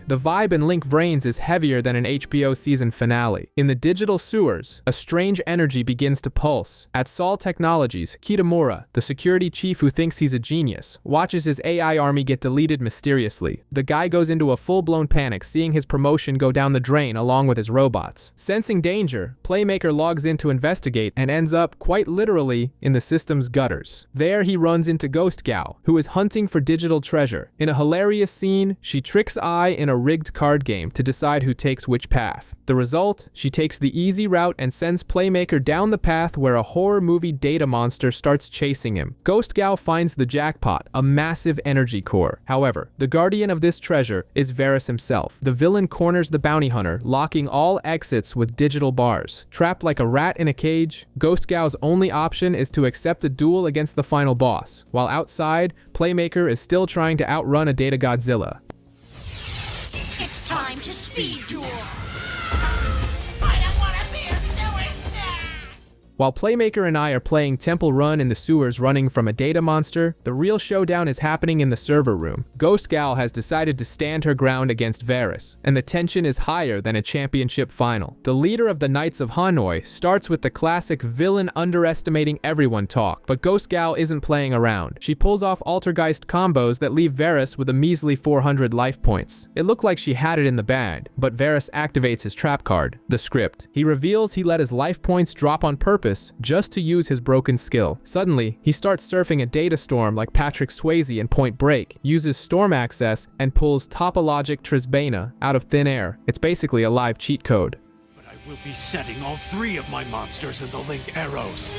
The vibe in Link VRAINS is heavier than an HBO season finale. In the digital sewers, a strange energy begins to pulse. At Sol Technologies, Kitamura, the security chief who thinks he's a genius, watches his AI army get deleted mysteriously. The guy goes into a full-blown panic, seeing his promotion go down the drain along with his robots. Sensing danger, Playmaker logs in to investigate and ends up, quite literally, in the system's gutters. There he runs into Ghost Gal, who is hunting for digital treasure. In a hilarious scene, she tricks Ai in a rigged card game to decide who takes which path. The result? She takes the easy route and sends Playmaker down the path where a horror movie data monster starts chasing him. Ghost Gal finds the jackpot, a massive energy core. However, the guardian of this treasure is Varus himself. The villain corners the bounty hunter, locking all exits with digital bars. Trapped like a rat in a cage, Ghost Gal's only option is to accept a duel against the final boss, while outside, Playmaker is still trying to outrun a data Godzilla. It's time to speed duel. I don't want to be a sewer snack! While Playmaker and I are playing Temple Run in the sewers running from a data monster, the real showdown is happening in the server room. Ghost Gal has decided to stand her ground against Varus, and the tension is higher than a championship final. The leader of the Knights of Hanoi starts with the classic villain underestimating everyone talk, but Ghost Gal isn't playing around. She pulls off Altergeist combos that leave Varus with a measly 400 life points. It looked like she had it in the bag, but Varus activates his trap card, the script. He reveals he let his life points drop on purpose just to use his broken skill. Suddenly, he starts surfing a data storm like Patrick Swayze in Point Break, uses storm access, and pulls topologic Trisbana out of thin air. It's basically a live cheat code. But I will be setting all three of my monsters in the Link arrows.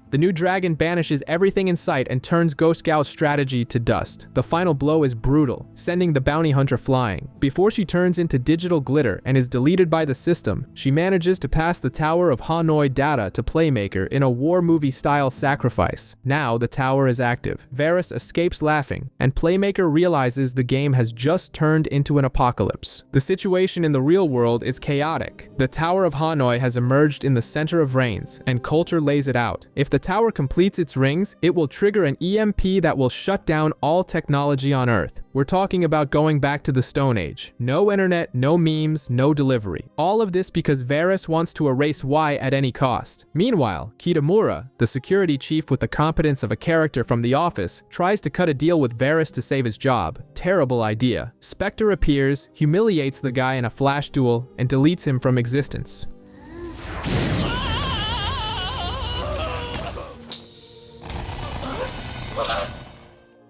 The new dragon banishes everything in sight and turns Ghost Gal's strategy to dust. The final blow is brutal, sending the bounty hunter flying. Before she turns into digital glitter and is deleted by the system, she manages to pass the Tower of Hanoi data to Playmaker in a war movie style sacrifice. Now the tower is active. Varus escapes laughing, and Playmaker realizes the game has just turned into an apocalypse. The situation in the real world is chaotic. The Tower of Hanoi has emerged in the center of VRAINS, and Coulter lays it out. If the tower completes its rings, it will trigger an EMP that will shut down all technology on Earth. We're talking about going back to the Stone Age. No internet, no memes, no delivery. All of this because Varus wants to erase Y at any cost. Meanwhile, Kitamura, the security chief with the competence of a character from The Office, tries to cut a deal with Varus to save his job. Terrible idea. Spectre appears, humiliates the guy in a flash duel, and deletes him from existence.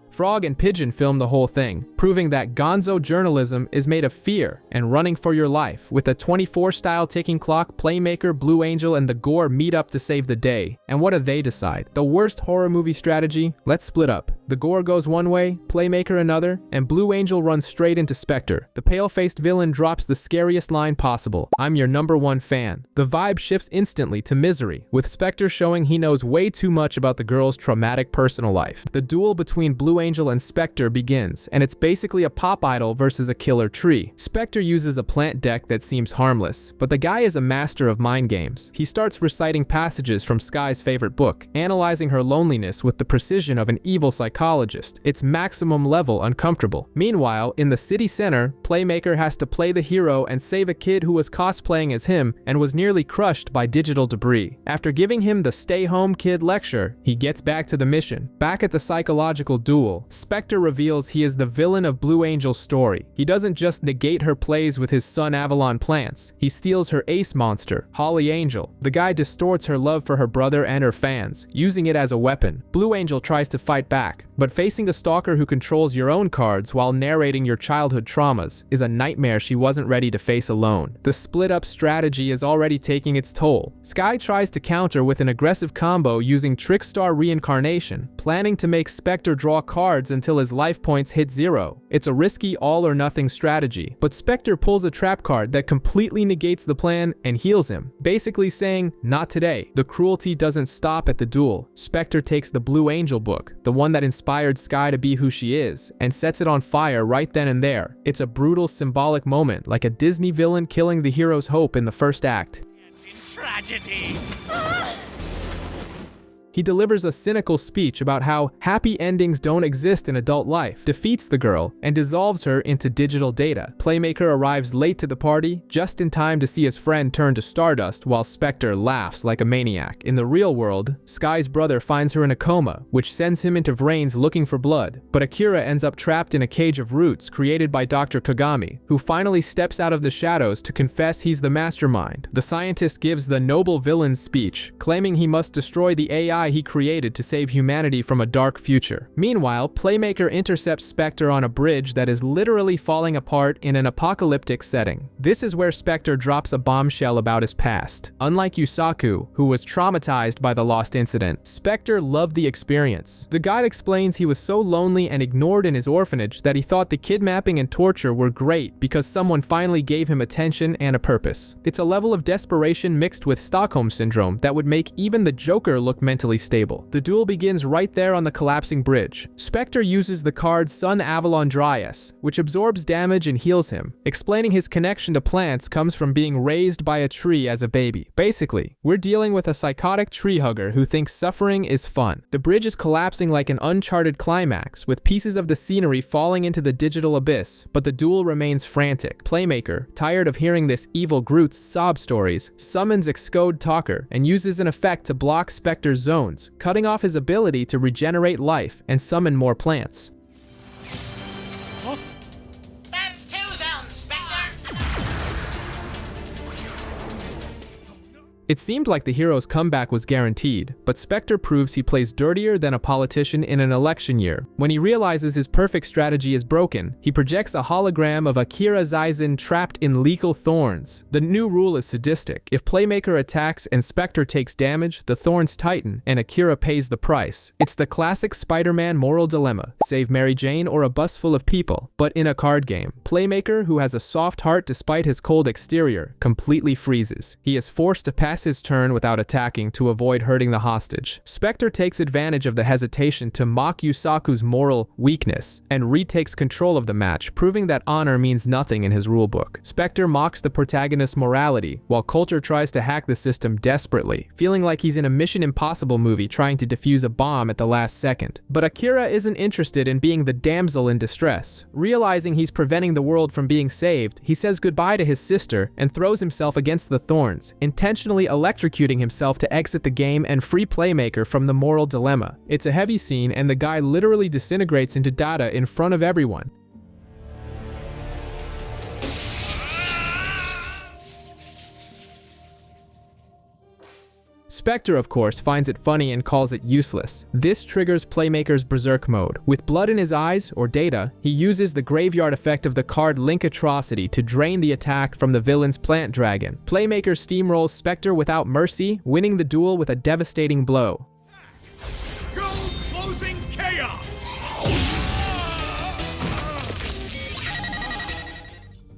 Frog and Pigeon film the whole thing, proving that gonzo journalism is made of fear and running for your life. With a 24-style ticking clock, Playmaker, Blue Angel, and the Gore meet up to save the day. And what do they decide? The worst horror movie strategy? Let's split up. The Gore goes one way, Playmaker another, and Blue Angel runs straight into Spectre. The pale-faced villain drops the scariest line possible: "I'm your #1 fan." The vibe shifts instantly to misery, with Spectre showing he knows way too much about the girl's traumatic personal life. The duel between Blue Angel and Spectre begins, and it's basically a pop idol versus a killer tree. Spectre uses a plant deck that seems harmless, but the guy is a master of mind games. He starts reciting passages from Sky's favorite book, analyzing her loneliness with the precision of an evil psychologist. It's maximum level uncomfortable. Meanwhile, in the city center, Playmaker has to play the hero and save a kid who was cosplaying as him and was nearly crushed by digital debris. After giving him the stay home kid lecture, he gets back to the mission. Back at the psychological duel, Spectre reveals he is the villain of Blue Angel's story. He doesn't just negate her plays with his Sun Avalon plants, he steals her ace monster, Holly Angel. The guy distorts her love for her brother and her fans, using it as a weapon. Blue Angel tries to fight back, but facing a stalker who controls your own cards while narrating your childhood traumas is a nightmare she wasn't ready to face alone. The split-up strategy is already taking its toll. Sky tries to counter with an aggressive combo using Trickstar Reincarnation, planning to make Spectre draw cards until his life points hit 0. It's a risky all-or-nothing strategy, but Spectre pulls a trap card that completely negates the plan and heals him, basically saying, "Not today." The cruelty doesn't stop at the duel. Spectre takes the Blue Angel book, the one that inspired Sky to be who she is, and sets it on fire right then and there. It's a brutal symbolic moment, like a Disney villain killing the hero's hope in the first act. Tragedy! He delivers a cynical speech about how happy endings don't exist in adult life, defeats the girl, and dissolves her into digital data. Playmaker arrives late to the party, just in time to see his friend turn to stardust while Spectre laughs like a maniac. In the real world, Sky's brother finds her in a coma, which sends him into VRAINS looking for blood, but Akira ends up trapped in a cage of roots created by Dr. Kagami, who finally steps out of the shadows to confess he's the mastermind. The scientist gives the noble villain's speech, claiming he must destroy the AI he created to save humanity from a dark future. Meanwhile, Playmaker intercepts Spectre on a bridge that is literally falling apart in an apocalyptic setting. This is where Spectre drops a bombshell about his past. Unlike Yusaku, who was traumatized by the lost incident, Spectre loved the experience. The guide explains he was so lonely and ignored in his orphanage that he thought the kidnapping and torture were great because someone finally gave him attention and a purpose. It's a level of desperation mixed with Stockholm Syndrome that would make even the Joker look mentally stable. The duel begins right there on the collapsing bridge. Spectre uses the card Sun Avalon Dryas, which absorbs damage and heals him, explaining his connection to plants comes from being raised by a tree as a baby. Basically, we're dealing with a psychotic tree hugger who thinks suffering is fun. The bridge is collapsing like an uncharted climax, with pieces of the scenery falling into the digital abyss, but the duel remains frantic. Playmaker, tired of hearing this evil Groot's sob stories, summons Excode Talker and uses an effect to block Spectre's zones, cutting off his ability to regenerate life and summon more plants. That's 2 zones, Spectre! It seemed like the hero's comeback was guaranteed, but Spectre proves he plays dirtier than a politician in an election year. When he realizes his perfect strategy is broken, he projects a hologram of Akira Zaisen trapped in lethal thorns. The new rule is sadistic. If Playmaker attacks and Spectre takes damage, the thorns tighten and Akira pays the price. It's the classic Spider-Man moral dilemma: save Mary Jane or a bus full of people, but in a card game. Playmaker, who has a soft heart despite his cold exterior, completely freezes. He is forced to pass his turn without attacking to avoid hurting the hostage. Spectre takes advantage of the hesitation to mock Yusaku's moral weakness and retakes control of the match, proving that honor means nothing in his rulebook. Spectre mocks the protagonist's morality, while Coulter tries to hack the system desperately, feeling like he's in a Mission Impossible movie trying to defuse a bomb at the last second. But Akira isn't interested in being the damsel in distress. Realizing he's preventing the world from being saved, he says goodbye to his sister and throws himself against the thorns, intentionally electrocuting himself to exit the game and free Playmaker from the moral dilemma. It's a heavy scene, and the guy literally disintegrates into data in front of everyone. Spectre, of course, finds it funny and calls it useless. This triggers Playmaker's Berserk mode. With blood in his eyes, or data, he uses the graveyard effect of the card Link Atrocity to drain the attack from the villain's Plant Dragon. Playmaker steamrolls Spectre without mercy, winning the duel with a devastating blow. Go closing chaos!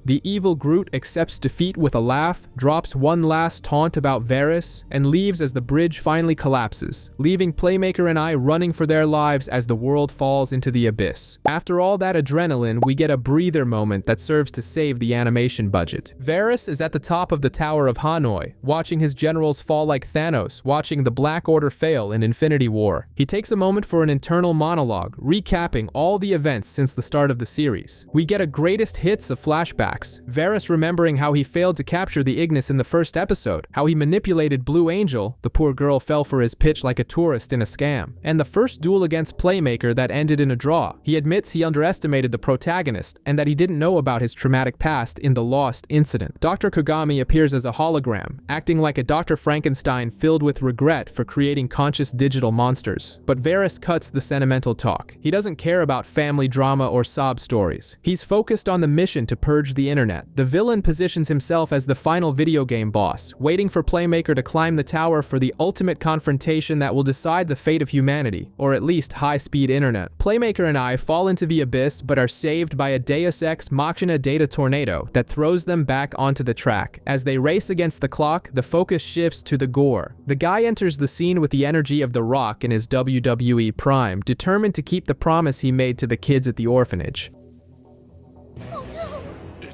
The evil Groot accepts defeat with a laugh, drops one last taunt about Varys, and leaves as the bridge finally collapses, leaving Playmaker and I running for their lives as the world falls into the abyss. After all that adrenaline, we get a breather moment that serves to save the animation budget. Varys is at the top of the Tower of Hanoi, watching his generals fall like Thanos, watching the Black Order fail in Infinity War. He takes a moment for an internal monologue, recapping all the events since the start of the series. We get a greatest hits of flashbacks. Varys remembering how he failed to capture the Ignis in the first episode, how he manipulated Blue Angel, the poor girl fell for his pitch like a tourist in a scam, and the first duel against Playmaker that ended in a draw. He admits he underestimated the protagonist and that he didn't know about his traumatic past in the Lost incident. Dr. Kogami appears as a hologram, acting like a Dr. Frankenstein filled with regret for creating conscious digital monsters. But Varys cuts the sentimental talk. He doesn't care about family drama or sob stories. He's focused on the mission to purge the internet. The villain positions himself as the final video game boss, waiting for Playmaker to climb the tower for the ultimate confrontation that will decide the fate of humanity, or at least high-speed internet. Playmaker and I fall into the abyss but are saved by a Deus Ex Machina data tornado that throws them back onto the track. As they race against the clock, the focus shifts to the gore. The guy enters the scene with the energy of The Rock in his WWE prime, determined to keep the promise he made to the kids at the orphanage.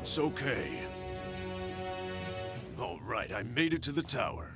It's okay. All right, I made it to the tower.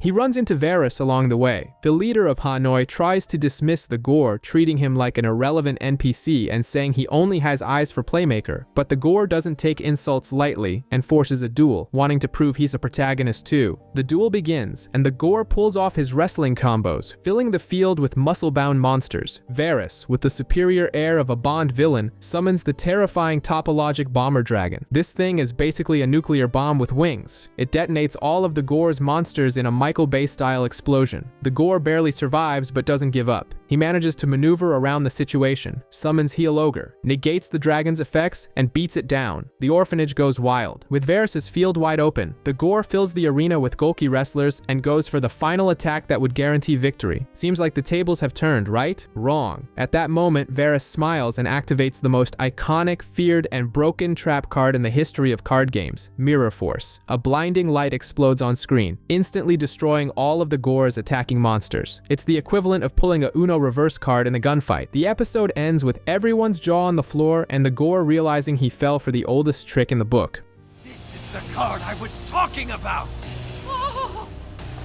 He runs into Varys along the way. The leader of Hanoi tries to dismiss the Gore, treating him like an irrelevant NPC and saying he only has eyes for Playmaker. But the Gore doesn't take insults lightly and forces a duel, wanting to prove he's a protagonist too. The duel begins, and the Gore pulls off his wrestling combos, filling the field with muscle-bound monsters. Varys, with the superior air of a Bond villain, summons the terrifying topologic bomber dragon. This thing is basically a nuclear bomb with wings. It detonates all of the Gore's monsters in a Michael Bay-style explosion. The Gore barely survives but doesn't give up. He manages to maneuver around the situation, summons Heel Ogre, negates the dragon's effects, and beats it down. The orphanage goes wild. With Varys' field wide open, the Gore fills the arena with Golki wrestlers and goes for the final attack that would guarantee victory. Seems like the tables have turned, right? Wrong. At that moment, Varys smiles and activates the most iconic, feared, and broken trap card in the history of card games, Mirror Force. A blinding light explodes on screen, instantly destroying all of the Gore's attacking monsters. It's the equivalent of pulling a Uno reverse card in a gunfight. The episode ends with everyone's jaw on the floor and the Gore realizing he fell for the oldest trick in the book. This is the card I was talking about!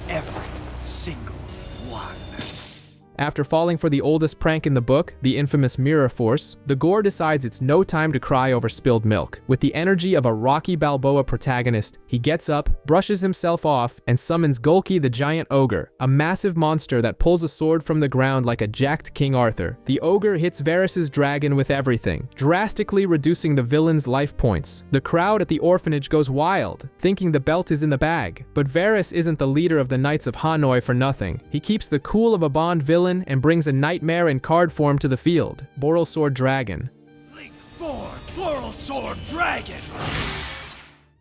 Every single one. After falling for the oldest prank in the book, the infamous Mirror Force, the Gore decides it's no time to cry over spilled milk. With the energy of a Rocky Balboa protagonist, he gets up, brushes himself off, and summons Golki the Giant Ogre, a massive monster that pulls a sword from the ground like a jacked King Arthur. The ogre hits Varys' dragon with everything, drastically reducing the villain's life points. The crowd at the orphanage goes wild, thinking the belt is in the bag. But Varys isn't the leader of the Knights of Hanoi for nothing. He keeps the cool of a Bond villain and brings a nightmare in card form to the field, Boral Sword Dragon. Link 4, Plural Sword Dragon!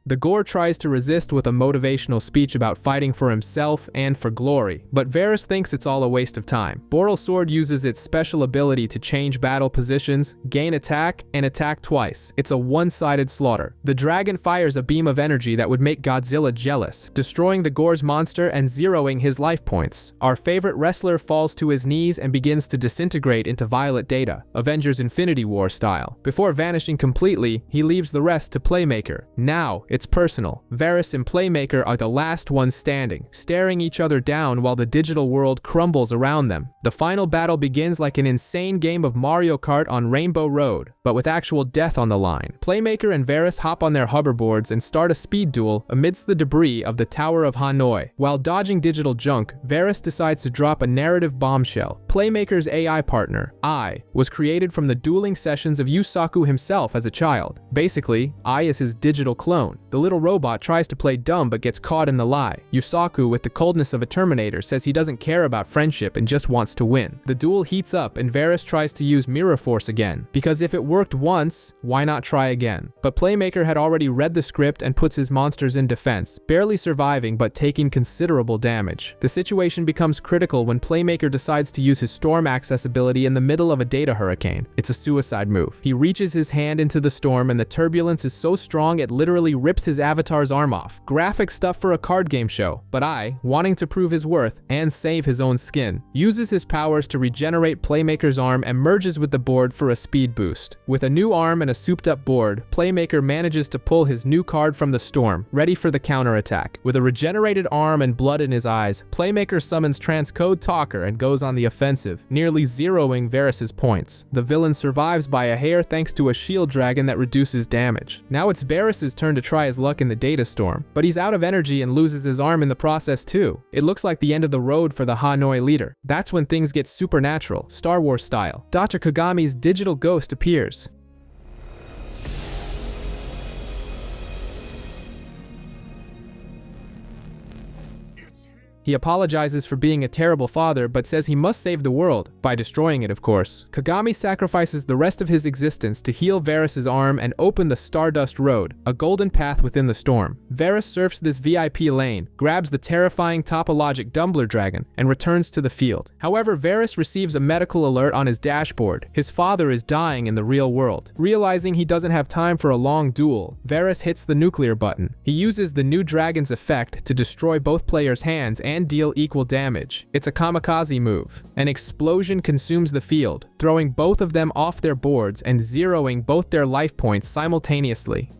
The Gore tries to resist with a motivational speech about fighting for himself and for glory, but Varys thinks it's all a waste of time. Boral Sword uses its special ability to change battle positions, gain attack, and attack twice. It's a one-sided slaughter. The dragon fires a beam of energy that would make Godzilla jealous, destroying the Gore's monster and zeroing his life points. Our favorite wrestler falls to his knees and begins to disintegrate into violet data, Avengers Infinity War style. Before vanishing completely, he leaves the rest to Playmaker. Now, it's personal. Varys and Playmaker are the last ones standing, staring each other down while the digital world crumbles around them. The final battle begins like an insane game of Mario Kart on Rainbow Road, but with actual death on the line. Playmaker and Varys hop on their hoverboards and start a speed duel amidst the debris of the Tower of Hanoi. While dodging digital junk, Varys decides to drop a narrative bombshell. Playmaker's AI partner, I, was created from the dueling sessions of Yusaku himself as a child. Basically, I is his digital clone. The little robot tries to play dumb but gets caught in the lie. Yusaku, with the coldness of a Terminator, says he doesn't care about friendship and just wants to win. The duel heats up and Varys tries to use Mirror Force again, because if it worked once, why not try again? But Playmaker had already read the script and puts his monsters in defense, barely surviving but taking considerable damage. The situation becomes critical when Playmaker decides to use his storm accessibility in the middle of a data hurricane. It's a suicide move. He reaches his hand into the storm and the turbulence is so strong it literally rips his avatar's arm off. Graphic stuff for a card game show, but wanting to prove his worth and save his own skin, uses his powers to regenerate Playmaker's arm and merges with the board for a speed boost. With a new arm and a souped-up board, Playmaker manages to pull his new card from the storm, ready for the counterattack. With a regenerated arm and blood in his eyes, Playmaker summons Transcode Talker and goes on the offensive, nearly zeroing Varys' points. The villain survives by a hair thanks to a shield dragon that reduces damage. Now it's Varys' turn to try his luck in the data storm, but he's out of energy and loses his arm in the process too. It looks like the end of the road for the Hanoi leader. That's when things get supernatural, Star Wars style. Dr. Kagami's digital ghost appears. He apologizes for being a terrible father, but says he must save the world, by destroying it of course. Kagami sacrifices the rest of his existence to heal Varys' arm and open the Stardust Road, a golden path within the storm. Varys surfs this VIP lane, grabs the terrifying topologic Dumbler Dragon, and returns to the field. However, Varys receives a medical alert on his dashboard. His father is dying in the real world. Realizing he doesn't have time for a long duel, Varys hits the nuclear button. He uses the new dragon's effect to destroy both players' hands and deal equal damage. It's a kamikaze move. An explosion consumes the field, throwing both of them off their boards and zeroing both their life points simultaneously.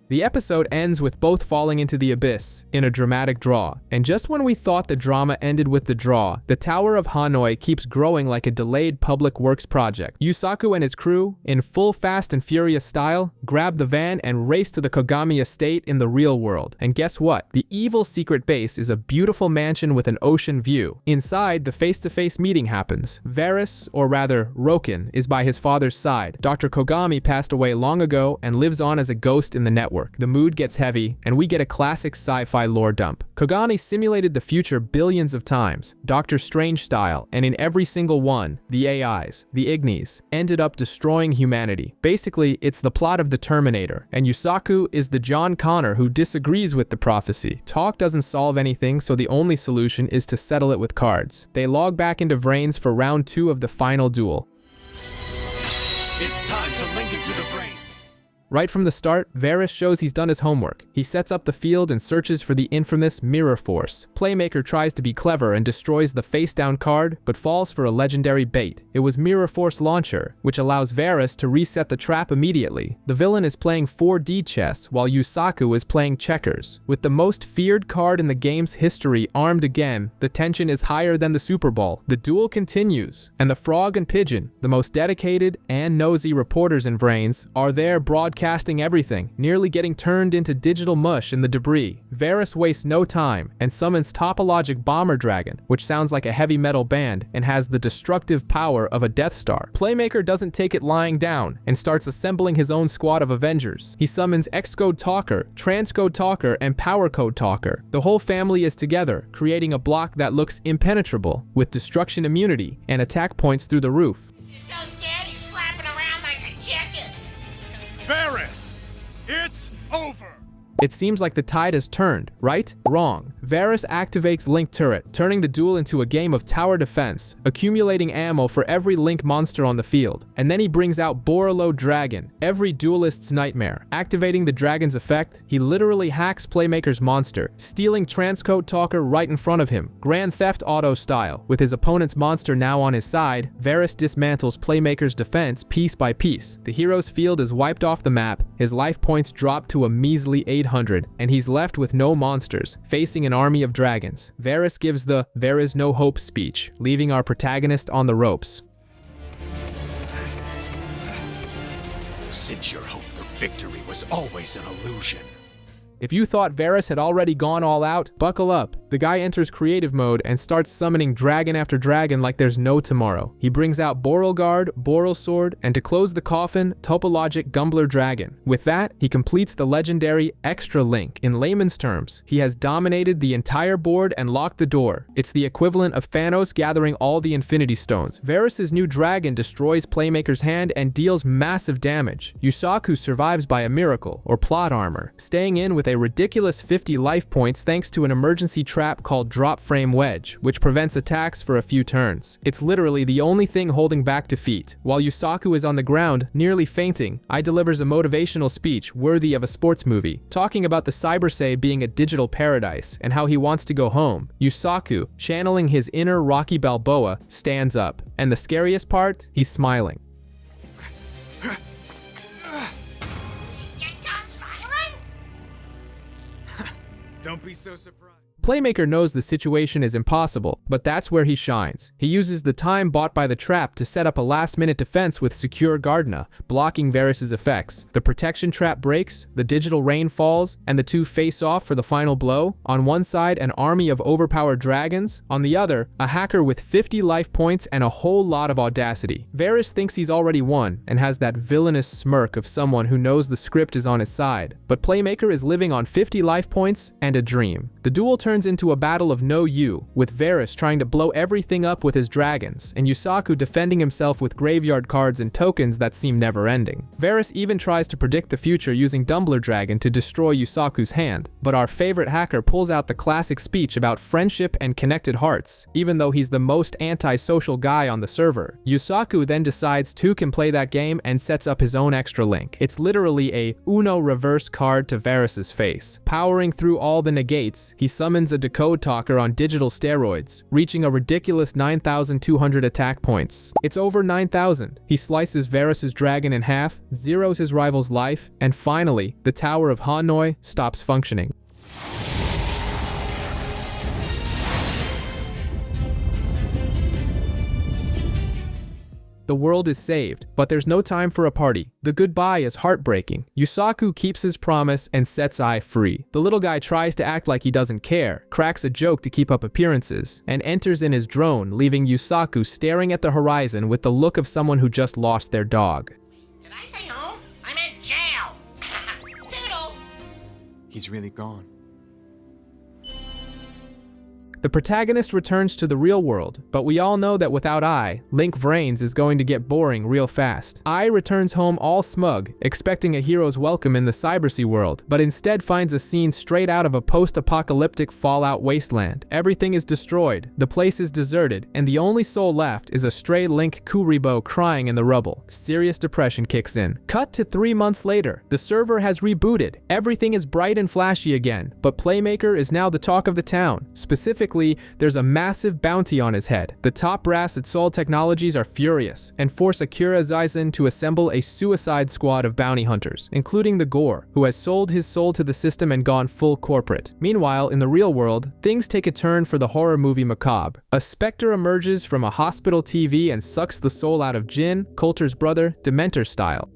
The episode ends with both falling into the abyss in a dramatic draw, and just when we thought the drama ended with the draw, the Tower of Hanoi keeps growing like a delayed public works project. Yusaku and his crew, in full Fast and Furious style, grab the van and race to the Kogami estate in the real world. And guess what? The evil secret base is a beautiful mansion with an ocean view. Inside, the face-to-face meeting happens. Varys, or rather Roken, is by his father's side. Dr. Kogami passed away long ago and lives on as a ghost in the network. The mood gets heavy, and we get a classic sci-fi lore dump. Kogami simulated the future billions of times, Doctor Strange style, and in every single one, the AIs, the Ignis, ended up destroying humanity. Basically, it's the plot of the Terminator, and Yusaku is the John Connor who disagrees with the prophecy. Talk doesn't solve anything, so the only solution is to settle it with cards. They log back into VRAINS for round 2 of the final duel. It's time to link into the VRAINS. Right from the start, Varys shows he's done his homework. He sets up the field and searches for the infamous Mirror Force. Playmaker tries to be clever and destroys the face-down card, but falls for a legendary bait. It was Mirror Force Launcher, which allows Varys to reset the trap immediately. The villain is playing 4D chess, while Yusaku is playing checkers. With the most feared card in the game's history armed again, the tension is higher than the Super Bowl. The duel continues, and the Frog and Pigeon, the most dedicated and nosy reporters in VRAINS, are there broadcasting everything, nearly getting turned into digital mush in the debris. Varys wastes no time and summons Topologic Bomber Dragon, which sounds like a heavy metal band and has the destructive power of a Death Star. Playmaker doesn't take it lying down and starts assembling his own squad of Avengers. He summons Xcode Talker, Transcode Talker, and Power Code Talker. The whole family is together, creating a block that looks impenetrable, with destruction immunity and attack points through the roof. You're so scared he's flapping around like a chicken. Varys, it's over. It seems like the tide has turned, right? Wrong. Varys activates Link Turret, turning the duel into a game of tower defense, accumulating ammo for every Link monster on the field. And then he brings out Borolo Dragon, every duelist's nightmare. Activating the dragon's effect, he literally hacks Playmaker's monster, stealing Transcode Talker right in front of him, Grand Theft Auto style. With his opponent's monster now on his side, Varys dismantles Playmaker's defense piece by piece. The hero's field is wiped off the map, his life points drop to a measly 800, and he's left with no monsters, facing an army of dragons. Varys gives the "there is no hope" speech, leaving our protagonist on the ropes. Since your hope for victory was always an illusion. If you thought Varys had already gone all out, buckle up. The guy enters creative mode and starts summoning dragon after dragon like there's no tomorrow. He brings out Borrelguard, Borrelsword, and to close the coffin, Topologic Gumbler Dragon. With that, he completes the legendary Extra Link. In layman's terms, he has dominated the entire board and locked the door. It's the equivalent of Thanos gathering all the Infinity Stones. Varys' new dragon destroys Playmaker's hand and deals massive damage. Yusaku survives by a miracle, or plot armor, staying in with a ridiculous 50 life points thanks to an emergency trap called Drop Frame Wedge, which prevents attacks for a few turns. It's literally the only thing holding back defeat. While Yusaku is on the ground, nearly fainting, Ai delivers a motivational speech worthy of a sports movie, talking about the Cybersay being a digital paradise and how he wants to go home. Yusaku, channeling his inner Rocky Balboa, stands up. And the scariest part, he's smiling. You're not smiling? Don't be so surprised. Playmaker knows the situation is impossible, but that's where he shines. He uses the time bought by the trap to set up a last-minute defense with Secure Gardna, blocking Varys' effects. The protection trap breaks, the digital rain falls, and the two face off for the final blow. On one side, an army of overpowered dragons. On the other, a hacker with 50 life points and a whole lot of audacity. Varys thinks he's already won, and has that villainous smirk of someone who knows the script is on his side. But Playmaker is living on 50 life points and a dream. The duel turns into a battle of no you, with Varys trying to blow everything up with his dragons, and Yusaku defending himself with graveyard cards and tokens that seem never-ending. Varys even tries to predict the future using Dumbler Dragon to destroy Yusaku's hand, but our favorite hacker pulls out the classic speech about friendship and connected hearts, even though he's the most anti-social guy on the server. Yusaku then decides two can play that game and sets up his own extra link. It's literally a Uno reverse card to Varys' face. Powering through all the negates, he summons a Decode Talker on digital steroids, reaching a ridiculous 9,200 attack points. It's over 9,000. He slices Varys' dragon in half, zeroes his rival's life, and finally, the Tower of Hanoi stops functioning. The world is saved, but there's no time for a party. The goodbye is heartbreaking. Yusaku keeps his promise and sets Ai free. The little guy tries to act like he doesn't care, cracks a joke to keep up appearances, and enters in his drone, leaving Yusaku staring at the horizon with the look of someone who just lost their dog. Did I say home? I'm in jail. Toodles. He's really gone. The protagonist returns to the real world, but we all know that without Ai, Link VRAINS is going to get boring real fast. Ai returns home all smug, expecting a hero's welcome in the Cybersea world, but instead finds a scene straight out of a post-apocalyptic Fallout wasteland. Everything is destroyed, the place is deserted, and the only soul left is a stray Link Kuriboh crying in the rubble. Serious depression kicks in. Cut to 3 months later. The server has rebooted. Everything is bright and flashy again, but Playmaker is now the talk of the town. Specifically, there's a massive bounty on his head. The top brass at Sol Technologies are furious and force Akira Zaizen to assemble a suicide squad of bounty hunters, including the Gore, who has sold his soul to the system and gone full corporate. Meanwhile, in the real world, things take a turn for the horror movie macabre. A specter emerges from a hospital TV and sucks the soul out of Jin, Coulter's brother, Dementor style.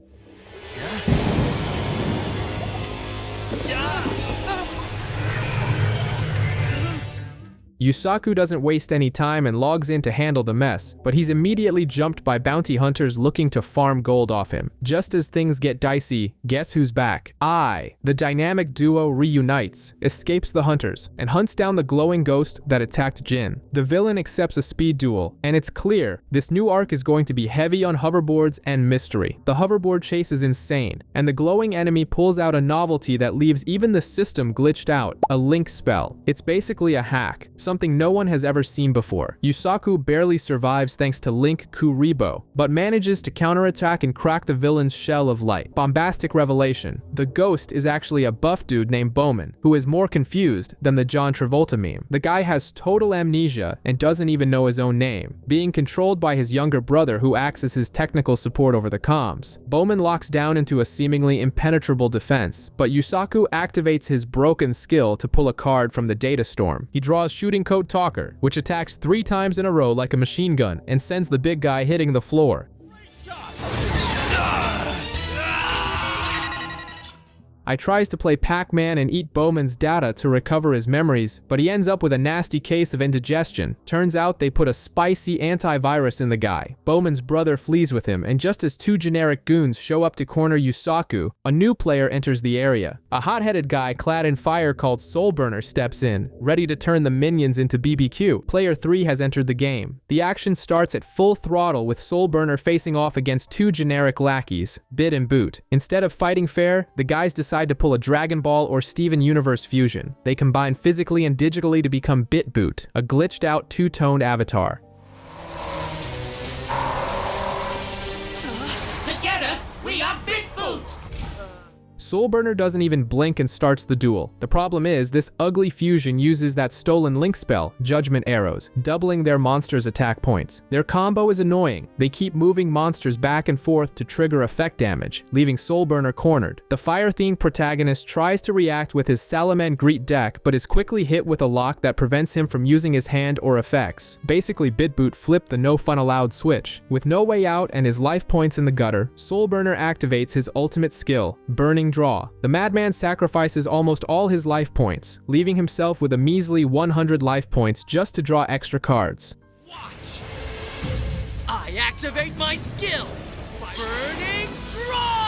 Yusaku doesn't waste any time and logs in to handle the mess, but he's immediately jumped by bounty hunters looking to farm gold off him. Just as things get dicey, guess who's back? Ai. The dynamic duo reunites, escapes the hunters, and hunts down the glowing ghost that attacked Jin. The villain accepts a speed duel, and it's clear this new arc is going to be heavy on hoverboards and mystery. The hoverboard chase is insane, and the glowing enemy pulls out a novelty that leaves even the system glitched out, a link spell. It's basically a hack, something no one has ever seen before. Yusaku barely survives thanks to Link Kuriboh, but manages to counterattack and crack the villain's shell of light. Bombastic revelation. The ghost is actually a buff dude named Bowman, who is more confused than the John Travolta meme. The guy has total amnesia and doesn't even know his own name, being controlled by his younger brother who acts as his technical support over the comms. Bowman locks down into a seemingly impenetrable defense, but Yusaku activates his broken skill to pull a card from the data storm. He draws Shooting Code Talker, which attacks 3 times in a row like a machine gun and sends the big guy hitting the floor. I tries to play Pac-Man and eat Bowman's data to recover his memories, but he ends up with a nasty case of indigestion. Turns out they put a spicy antivirus in the guy. Bowman's brother flees with him, and just as two generic goons show up to corner Yusaku, a new player enters the area. A hot-headed guy clad in fire called Soulburner steps in, ready to turn the minions into BBQ. Player 3 has entered the game. The action starts at full throttle with Soulburner facing off against two generic lackeys, Bit and Boot. Instead of fighting fair, the guys decide to pull a Dragon Ball or Steven Universe fusion. They combine physically and digitally to become Bit Boot, a glitched out two-toned avatar. Together, we are Big Boot! Soulburner doesn't even blink and starts the duel. The problem is, this ugly fusion uses that stolen Link spell, Judgment Arrows, doubling their monsters' attack points. Their combo is annoying. They keep moving monsters back and forth to trigger effect damage, leaving Soulburner cornered. The fire-themed protagonist tries to react with his Salamangreat deck, but is quickly hit with a lock that prevents him from using his hand or effects. Basically, BitBoot flipped the no fun allowed switch. With no way out and his life points in the gutter, Soulburner activates his ultimate skill, Burning Draw. The madman sacrifices almost all his life points, leaving himself with a measly 100 life points just to draw extra cards. Watch! I activate my skill! Burning Draw!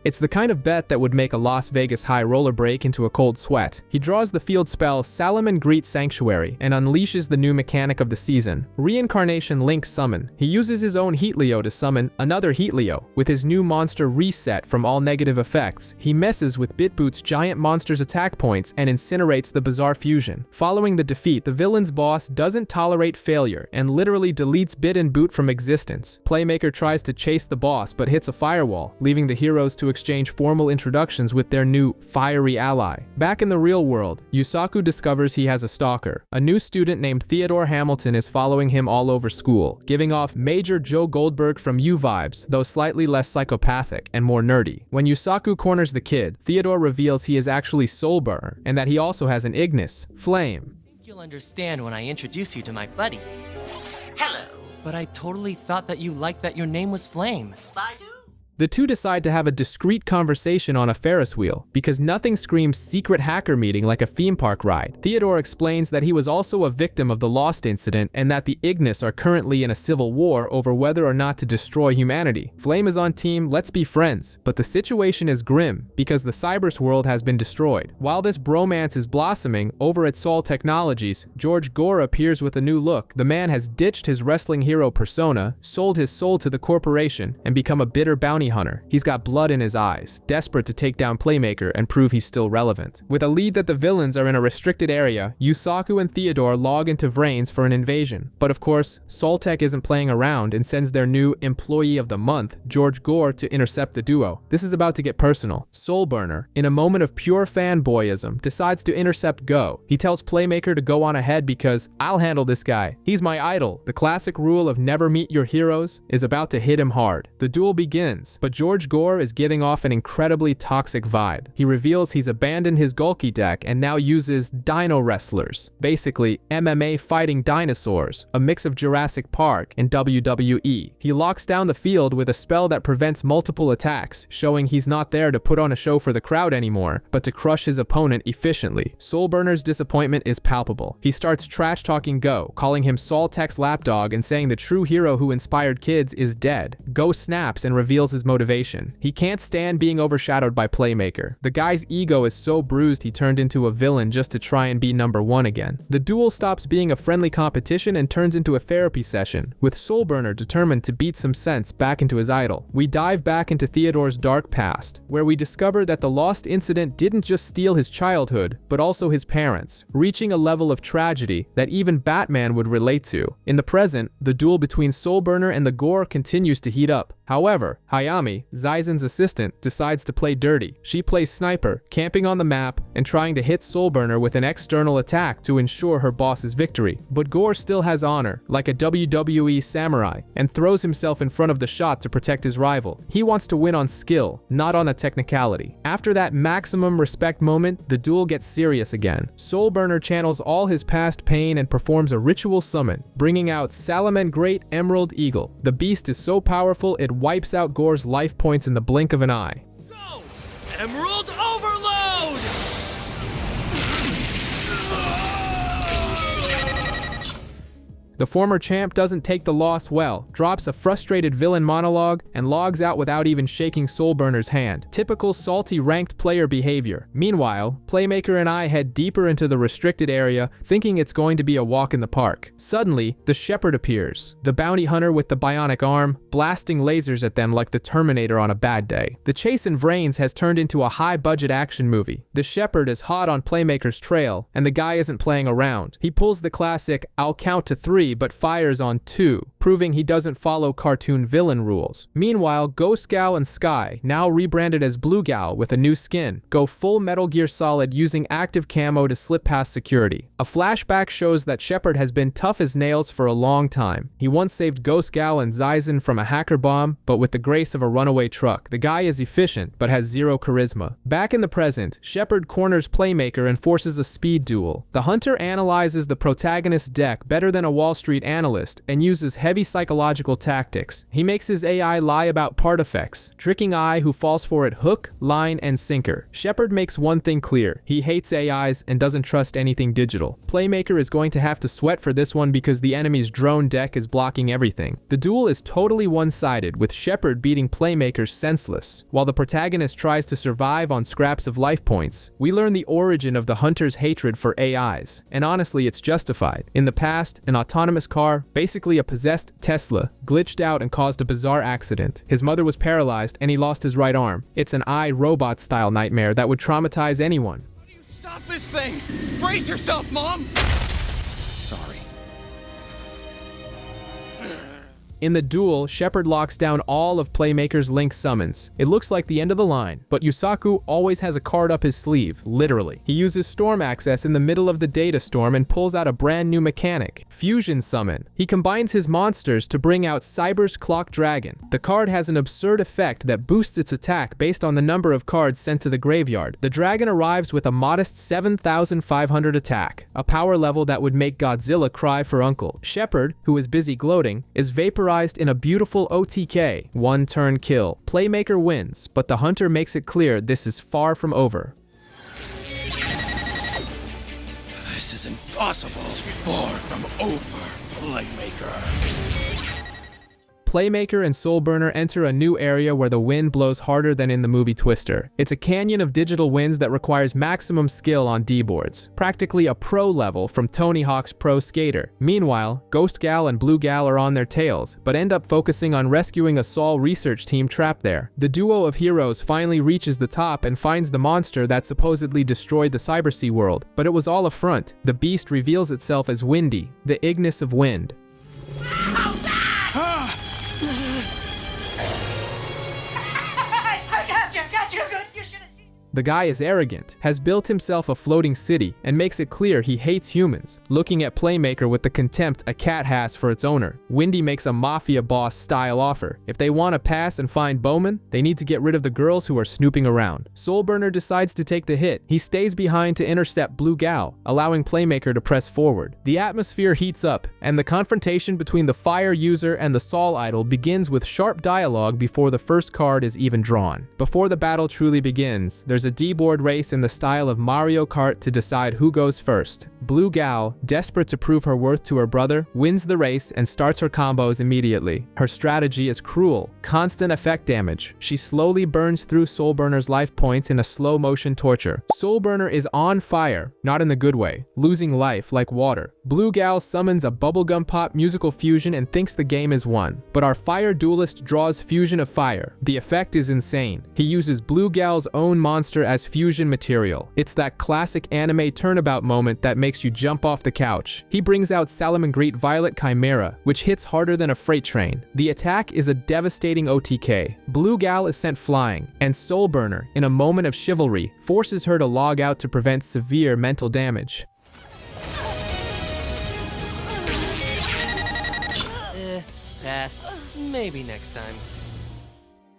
It's the kind of bet that would make a Las Vegas high roller break into a cold sweat. He draws the field spell Salamangreat Sanctuary and unleashes the new mechanic of the season, Reincarnation Link Summon. He uses his own Heatleo to summon another Heatleo. With his new monster reset from all negative effects, he messes with BitBoot's giant monster's attack points and incinerates the bizarre fusion. Following the defeat, the villain's boss doesn't tolerate failure and literally deletes Bit and Boot from existence. Playmaker tries to chase the boss but hits a firewall, leaving the heroes to exchange formal introductions with their new fiery ally. Back in the real world, Yusaku discovers he has a stalker. A new student named Theodore Hamilton is following him all over school, giving off Major Joe Goldberg from You vibes, though slightly less psychopathic and more nerdy. When Yusaku corners the kid, Theodore reveals he is actually Soulburner and that he also has an Ignis, Flame. I think you'll understand when I introduce you to my buddy. Hello. But I totally thought that you liked that your name was Flame. I do. The two decide to have a discreet conversation on a Ferris wheel, because nothing screams secret hacker meeting like a theme park ride. Theodore explains that he was also a victim of the Lost incident and that the Ignis are currently in a civil war over whether or not to destroy humanity. Flame is on team let's be friends, but the situation is grim because the Cyberse world has been destroyed. While this bromance is blossoming, over at Sol Technologies, George Gore appears with a new look. The man has ditched his wrestling hero persona, sold his soul to the corporation, and become a bitter bounty hunter. He's got blood in his eyes, desperate to take down Playmaker and prove he's still relevant. With a lead that the villains are in a restricted area, Yusaku and Theodore log into VRAINS for an invasion. But of course, Soltech isn't playing around and sends their new Employee of the Month, George Gore, to intercept the duo. This is about to get personal. Soulburner, in a moment of pure fanboyism, decides to intercept Go. He tells Playmaker to go on ahead because, I'll handle this guy. He's my idol. The classic rule of never meet your heroes is about to hit him hard. The duel begins, but George Gore is giving off an incredibly toxic vibe. He reveals he's abandoned his Gulky deck and now uses Dino Wrestlers, basically MMA fighting dinosaurs, a mix of Jurassic Park and WWE. He locks down the field with a spell that prevents multiple attacks, showing he's not there to put on a show for the crowd anymore, but to crush his opponent efficiently. Soulburner's disappointment is palpable. He starts trash-talking Go, calling him Soltech's lapdog and saying the true hero who inspired kids is dead. Go snaps and reveals his motivation. He can't stand being overshadowed by Playmaker. The guy's ego is so bruised he turned into a villain just to try and be number one again. The duel stops being a friendly competition and turns into a therapy session, with Soulburner determined to beat some sense back into his idol. We dive back into Theodore's dark past, where we discover that the Lost incident didn't just steal his childhood, but also his parents, reaching a level of tragedy that even Batman would relate to. In the present, the duel between Soulburner and the Gore continues to heat up. However, Hayami, Zaizen's assistant, decides to play dirty. She plays sniper, camping on the map and trying to hit Soulburner with an external attack to ensure her boss's victory. But Gore still has honor, like a WWE samurai, and throws himself in front of the shot to protect his rival. He wants to win on skill, not on a technicality. After that maximum respect moment, the duel gets serious again. Soulburner channels all his past pain and performs a ritual summon, bringing out Salamangreat Emerald Eagle. The beast is so powerful it wipes out Gore's life points in the blink of an eye. Go! Emerald Overload! The former champ doesn't take the loss well, drops a frustrated villain monologue, and logs out without even shaking Soulburner's hand. Typical salty ranked player behavior. Meanwhile, Playmaker and I head deeper into the restricted area, thinking it's going to be a walk in the park. Suddenly, the Shepherd appears, the bounty hunter with the bionic arm, blasting lasers at them like the Terminator on a bad day. The chase in VRAINS has turned into a high-budget action movie. The Shepherd is hot on Playmaker's trail, and the guy isn't playing around. He pulls the classic, "I'll count to 3, but fires on 2, proving he doesn't follow cartoon villain rules. Meanwhile, Ghost Gal and Sky, now rebranded as Blue Gal with a new skin, go full Metal Gear Solid using active camo to slip past security. A flashback shows that Shepard has been tough as nails for a long time. He once saved Ghost Gal and Zyzen from a hacker bomb, but with the grace of a runaway truck. The guy is efficient, but has zero charisma. Back in the present, Shepard corners Playmaker and forces a speed duel. The hunter analyzes the protagonist's deck better than a Wall Street analyst and uses heavy psychological tactics. He makes his AI lie about part effects, tricking I who falls for it hook, line, and sinker. Shepard makes one thing clear: he hates AIs and doesn't trust anything digital. Playmaker is going to have to sweat for this one because the enemy's drone deck is blocking everything. The duel is totally one-sided, with Shepard beating Playmaker senseless. While the protagonist tries to survive on scraps of life points, we learn the origin of the hunter's hatred for AIs, and honestly it's justified. In the past, an autonomous car, basically a possessed Tesla, glitched out and caused a bizarre accident. His mother was paralyzed and he lost his right arm. It's an iRobot style nightmare that would traumatize anyone. How do you stop this thing? Brace yourself, Mom! Sorry. In the duel, Shepard locks down all of Playmaker's Link summons. It looks like the end of the line, but Yusaku always has a card up his sleeve, literally. He uses Storm Access in the middle of the data storm and pulls out a brand new mechanic, Fusion Summon. He combines his monsters to bring out Cyber's Clock Dragon. The card has an absurd effect that boosts its attack based on the number of cards sent to the graveyard. The dragon arrives with a modest 7,500 attack, a power level that would make Godzilla cry for uncle. Shepard, who is busy gloating, is vaporized in a beautiful OTK, one-turn kill. Playmaker wins, but the hunter makes it clear this is far from over. This is impossible. This is far from over, Playmaker. Playmaker and Soulburner enter a new area where the wind blows harder than in the movie Twister. It's a canyon of digital winds that requires maximum skill on D-boards, practically a pro level from Tony Hawk's Pro Skater. Meanwhile, Ghost Gal and Blue Gal are on their tails, but end up focusing on rescuing a Sol research team trapped there. The duo of heroes finally reaches the top and finds the monster that supposedly destroyed the Cybersea world, but it was all a front. The beast reveals itself as Windy, the Ignis of Wind. The guy is arrogant, has built himself a floating city, and makes it clear he hates humans, looking at Playmaker with the contempt a cat has for its owner. Windy makes a mafia boss style offer. If they want to pass and find Bowman, they need to get rid of the girls who are snooping around. Soulburner decides to take the hit. He stays behind to intercept Blue Gal, allowing Playmaker to press forward. The atmosphere heats up, and the confrontation between the fire user and the Sol idol begins with sharp dialogue before the first card is even drawn. Before the battle truly begins, there's a D-board race in the style of Mario Kart to decide who goes first. Blue Gal, desperate to prove her worth to her brother, wins the race and starts her combos immediately. Her strategy is cruel, constant effect damage. She slowly burns through Soulburner's life points in a slow-motion torture. Soulburner is on fire, not in the good way, losing life like water. Blue Gal summons a bubblegum pop musical fusion and thinks the game is won. But our fire duelist draws Fusion of Fire. The effect is insane. He uses Blue Gal's own monster as fusion material. It's that classic anime turnabout moment that makes you jump off the couch. He brings out Salamangreat Violet Chimera, which hits harder than a freight train. The attack is a devastating OTK. Blue Gal is sent flying, and Soulburner, in a moment of chivalry, forces her to log out to prevent severe mental damage. Pass. Maybe next time.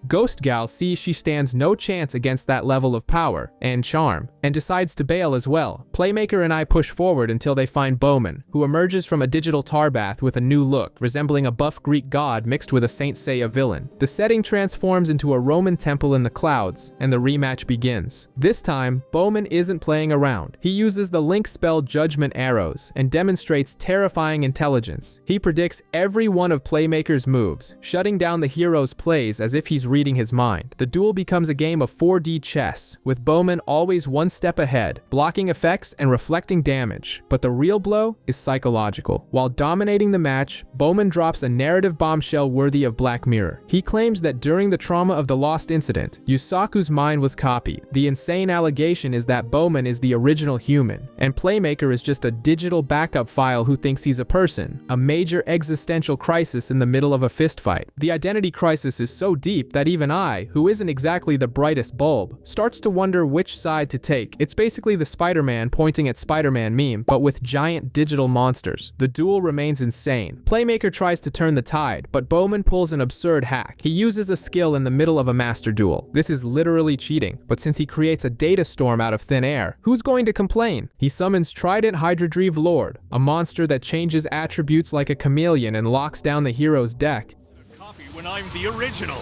Ghost Gal sees she stands no chance against that level of power and charm, and decides to bail as well. Playmaker and I push forward until they find Bowman, who emerges from a digital tar bath with a new look, resembling a buff Greek god mixed with a Saint Seiya villain. The setting transforms into a Roman temple in the clouds, and the rematch begins. This time, Bowman isn't playing around. He uses the Link spell Judgment Arrows and demonstrates terrifying intelligence. He predicts every one of Playmaker's moves, shutting down the hero's plays as if he's reading his mind. The duel becomes a game of 4D chess, with Bowman always one step ahead, blocking effects and reflecting damage. But the real blow is psychological. While dominating the match, Bowman drops a narrative bombshell worthy of Black Mirror. He claims that during the trauma of the Lost incident, Yusaku's mind was copied. The insane allegation is that Bowman is the original human, and Playmaker is just a digital backup file who thinks he's a person, a major existential crisis in the middle of a fistfight. The identity crisis is so deep that even I, who isn't exactly the brightest bulb, starts to wonder which side to take. It's basically the Spider-Man pointing at Spider-Man meme, but with giant digital monsters. The duel remains insane. Playmaker tries to turn the tide, but Bowman pulls an absurd hack. He uses a skill in the middle of a master duel. This is literally cheating, but since he creates a data storm out of thin air, who's going to complain? He summons Trident Hydrodrive Lord, a monster that changes attributes like a chameleon and locks down the hero's deck. Copy when I'm the original.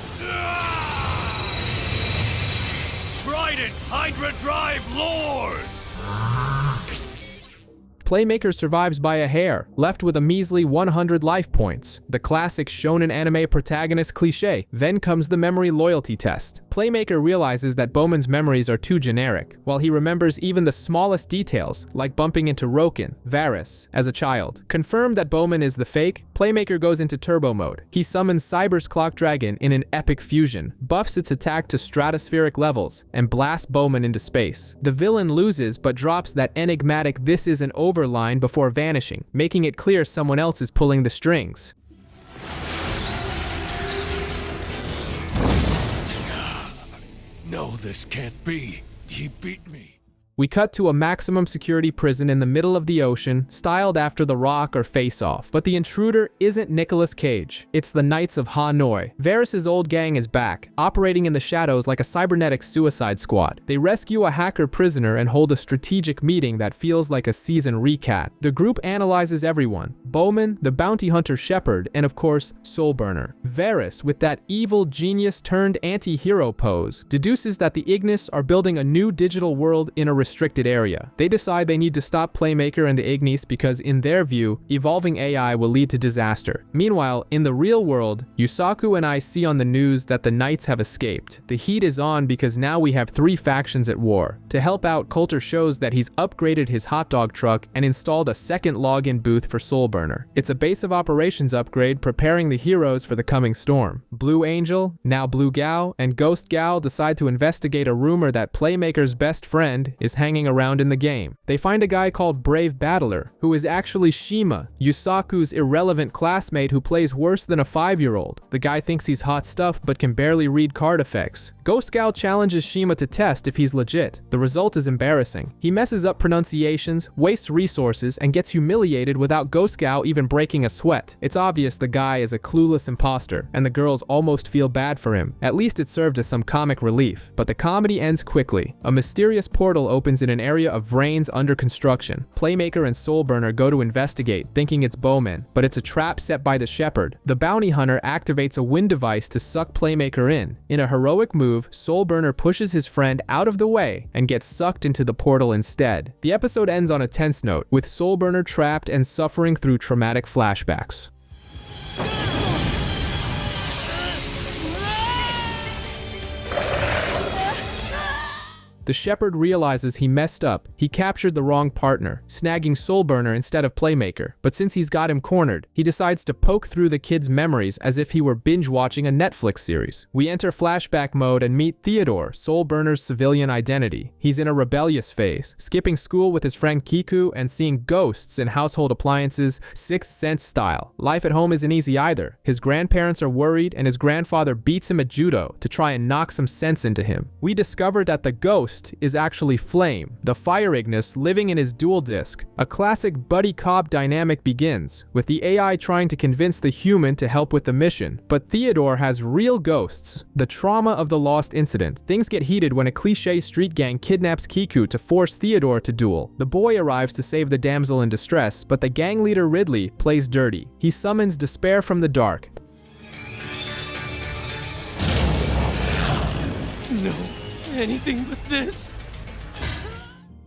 Trident Hydra Drive Lord! Playmaker survives by a hair, left with a measly 100 life points. The classic shonen anime protagonist cliche. Then comes the memory loyalty test. Playmaker realizes that Bowman's memories are too generic, while he remembers even the smallest details, like bumping into Roken, Varys, as a child. Confirmed that Bowman is the fake, Playmaker goes into turbo mode. He summons Cyber's Clock Dragon in an epic fusion, buffs its attack to stratospheric levels, and blasts Bowman into space. The villain loses but drops that enigmatic "this is an over" line before vanishing, making it clear someone else is pulling the strings. No, this can't be. He beat me. We cut to a maximum security prison in the middle of the ocean, styled after The Rock or Face Off. But the intruder isn't Nicolas Cage. It's the Knights of Hanoi. Varys' old gang is back, operating in the shadows like a cybernetic suicide squad. They rescue a hacker prisoner and hold a strategic meeting that feels like a season recap. The group analyzes everyone: Bowman, the bounty hunter Shepard, and of course, Soulburner. Varys, with that evil genius turned anti-hero pose, deduces that the Ignis are building a new digital world in a restricted area. They decide they need to stop Playmaker and the Ignis because, in their view, evolving AI will lead to disaster. Meanwhile, in the real world, Yusaku and I see on the news that the Knights have escaped. The heat is on because now we have 3 factions at war. To help out, Coulter shows that he's upgraded his hot dog truck and installed a second login booth for Soulburner. It's a base of operations upgrade preparing the heroes for the coming storm. Blue Angel, now Blue Gal, and Ghost Gal decide to investigate a rumor that Playmaker's best friend is hanging around in the game. They find a guy called Brave Battler, who is actually Shima, Yusaku's irrelevant classmate who plays worse than a 5-year-old. The guy thinks he's hot stuff but can barely read card effects. Ghost Gal challenges Shima to test if he's legit. The result is embarrassing. He messes up pronunciations, wastes resources, and gets humiliated without Ghost Gal even breaking a sweat. It's obvious the guy is a clueless imposter, and the girls almost feel bad for him. At least it served as some comic relief. But the comedy ends quickly. A mysterious portal opens in an area of VRAINS under construction. Playmaker and Soulburner go to investigate, thinking it's Bowman, but it's a trap set by the Shepherd. The bounty hunter activates a wind device to suck Playmaker in. In a heroic move, Soulburner pushes his friend out of the way and gets sucked into the portal instead. The episode ends on a tense note, with Soulburner trapped and suffering through traumatic flashbacks. The Shepherd realizes he messed up. He captured the wrong partner, snagging Soulburner instead of Playmaker. But since he's got him cornered, he decides to poke through the kid's memories as if he were binge-watching a Netflix series. We enter flashback mode and meet Theodore, Soulburner's civilian identity. He's in a rebellious phase, skipping school with his friend Kiku and seeing ghosts in household appliances, Sixth Sense style. Life at home isn't easy either. His grandparents are worried and his grandfather beats him at judo to try and knock some sense into him. We discover that the ghosts twist is actually Flame, the Fire Ignis living in his dual disc. A classic buddy cop dynamic begins, with the AI trying to convince the human to help with the mission, but Theodore has real ghosts. The trauma of the Lost incident. Things get heated when a cliché street gang kidnaps Kiku to force Theodore to duel. The boy arrives to save the damsel in distress, but the gang leader Ridley plays dirty. He summons despair from the dark. No, anything but this.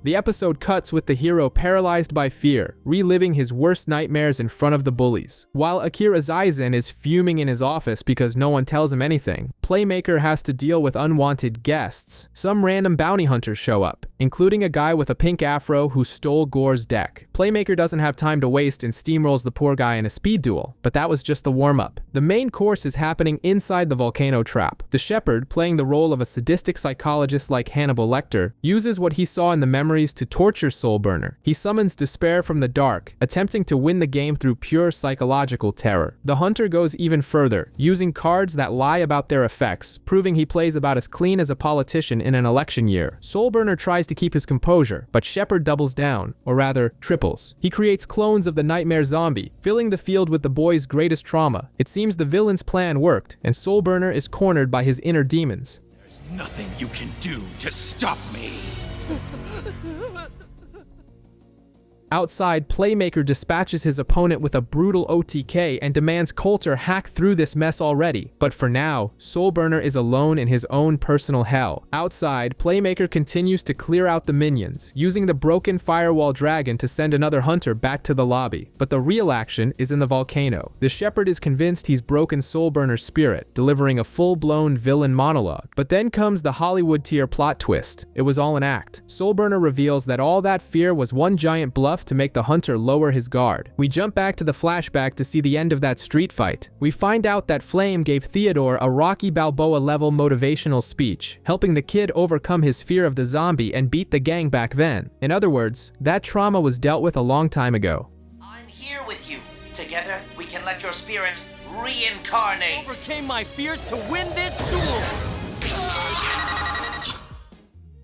The episode cuts with the hero paralyzed by fear, reliving his worst nightmares in front of the bullies. While Akira Zaizen is fuming in his office because no one tells him anything, Playmaker has to deal with unwanted guests. Some random bounty hunters show up, including a guy with a pink afro who stole Gore's deck. Playmaker doesn't have time to waste and steamrolls the poor guy in a speed duel, but that was just the warm-up. The main course is happening inside the volcano trap. The Shepherd, playing the role of a sadistic psychologist like Hannibal Lecter, uses what he saw in the memories to torture Soulburner. He summons despair from the dark, attempting to win the game through pure psychological terror. The Hunter goes even further, using cards that lie about their effects, proving he plays about as clean as a politician in an election year. Soulburner tries to keep his composure, but Shepherd doubles down, or rather, triples. He creates clones of the Nightmare Zombie, filling the field with the boy's greatest trauma. It seems the villain's plan worked, and Soulburner is cornered by his inner demons. There's nothing you can do to stop me. Outside, Playmaker dispatches his opponent with a brutal OTK and demands Coulter hack through this mess already. But for now, Soulburner is alone in his own personal hell. Outside, Playmaker continues to clear out the minions, using the broken Firewall Dragon to send another hunter back to the lobby. But the real action is in the volcano. The Shepherd is convinced he's broken Soulburner's spirit, delivering a full-blown villain monologue. But then comes the Hollywood tier plot twist. It was all an act. Soulburner reveals that all that fear was one giant bluff to make the hunter lower his guard. We jump back to the flashback to see the end of that street fight. We find out that Flame gave Theodore a Rocky Balboa level motivational speech, helping the kid overcome his fear of the zombie and beat the gang back then. In other words, that trauma was dealt with a long time ago. I'm here with you. Together, we can let your spirit reincarnate. Overcame my fears to win this duel.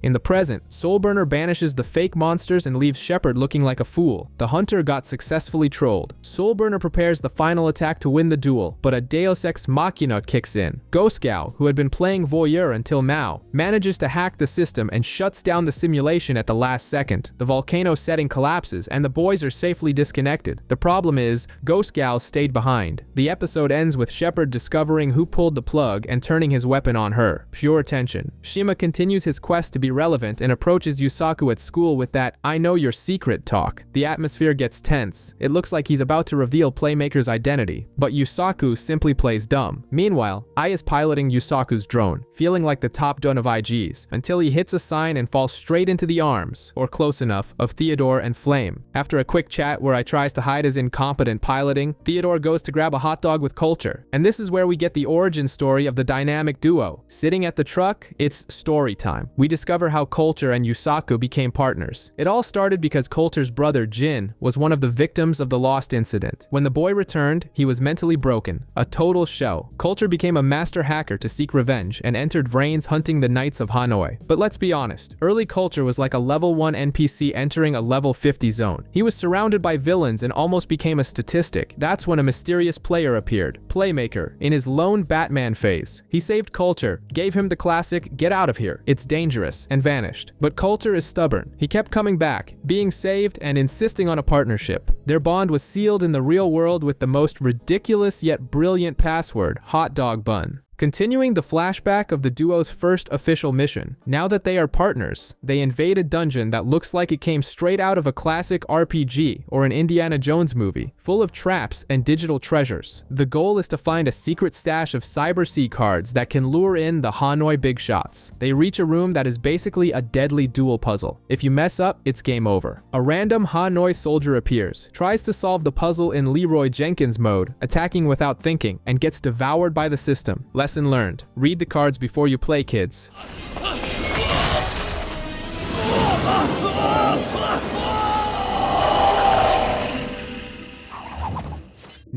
In the present, Soulburner banishes the fake monsters and leaves Shepherd looking like a fool. The hunter got successfully trolled. Soulburner prepares the final attack to win the duel, but a Deus Ex Machina kicks in. Ghost Gal, who had been playing voyeur until now, manages to hack the system and shuts down the simulation at the last second. The volcano setting collapses and the boys are safely disconnected. The problem is, Ghost Gal stayed behind. The episode ends with Shepherd discovering who pulled the plug and turning his weapon on her. Pure tension. Shima continues his quest to be relevant and approaches Yusaku at school with that "I know your secret" talk. The atmosphere gets tense. It looks like he's about to reveal Playmaker's identity, but Yusaku simply plays dumb. Meanwhile, Ai is piloting Yusaku's drone, feeling like the top dun of IGs, until he hits a sign and falls straight into the arms, or close enough, of Theodore and Flame. After a quick chat where I tries to hide his incompetent piloting, Theodore goes to grab a hot dog with Coulter. And this is where we get the origin story of the dynamic duo. Sitting at the truck, it's story time. We discover how Coulter and Yusaku became partners. It all started because Coulter's brother, Jin, was one of the victims of the Lost incident. When the boy returned, he was mentally broken, a total shell. Coulter became a master hacker to seek revenge and entered VRAINS hunting the Knights of Hanoi. But let's be honest, early Coulter was like a level 1 NPC entering a level 50 zone. He was surrounded by villains and almost became a statistic. That's when a mysterious player appeared, Playmaker, in his lone Batman phase. He saved Coulter, gave him the classic "get out of here, it's dangerous," and vanished. But Coulter is stubborn. He kept coming back, being saved and insisting on a partnership. Their bond was sealed in the real world with the most ridiculous yet brilliant password, hot dog bun. Continuing the flashback of the duo's first official mission, now that they are partners, they invade a dungeon that looks like it came straight out of a classic RPG or an Indiana Jones movie, full of traps and digital treasures. The goal is to find a secret stash of Cyber C cards that can lure in the Hanoi big shots. They reach a room that is basically a deadly duel puzzle. If you mess up, it's game over. A random Hanoi soldier appears, tries to solve the puzzle in Leroy Jenkins mode, attacking without thinking, and gets devoured by the system. Lesson learned. Read the cards before you play, kids.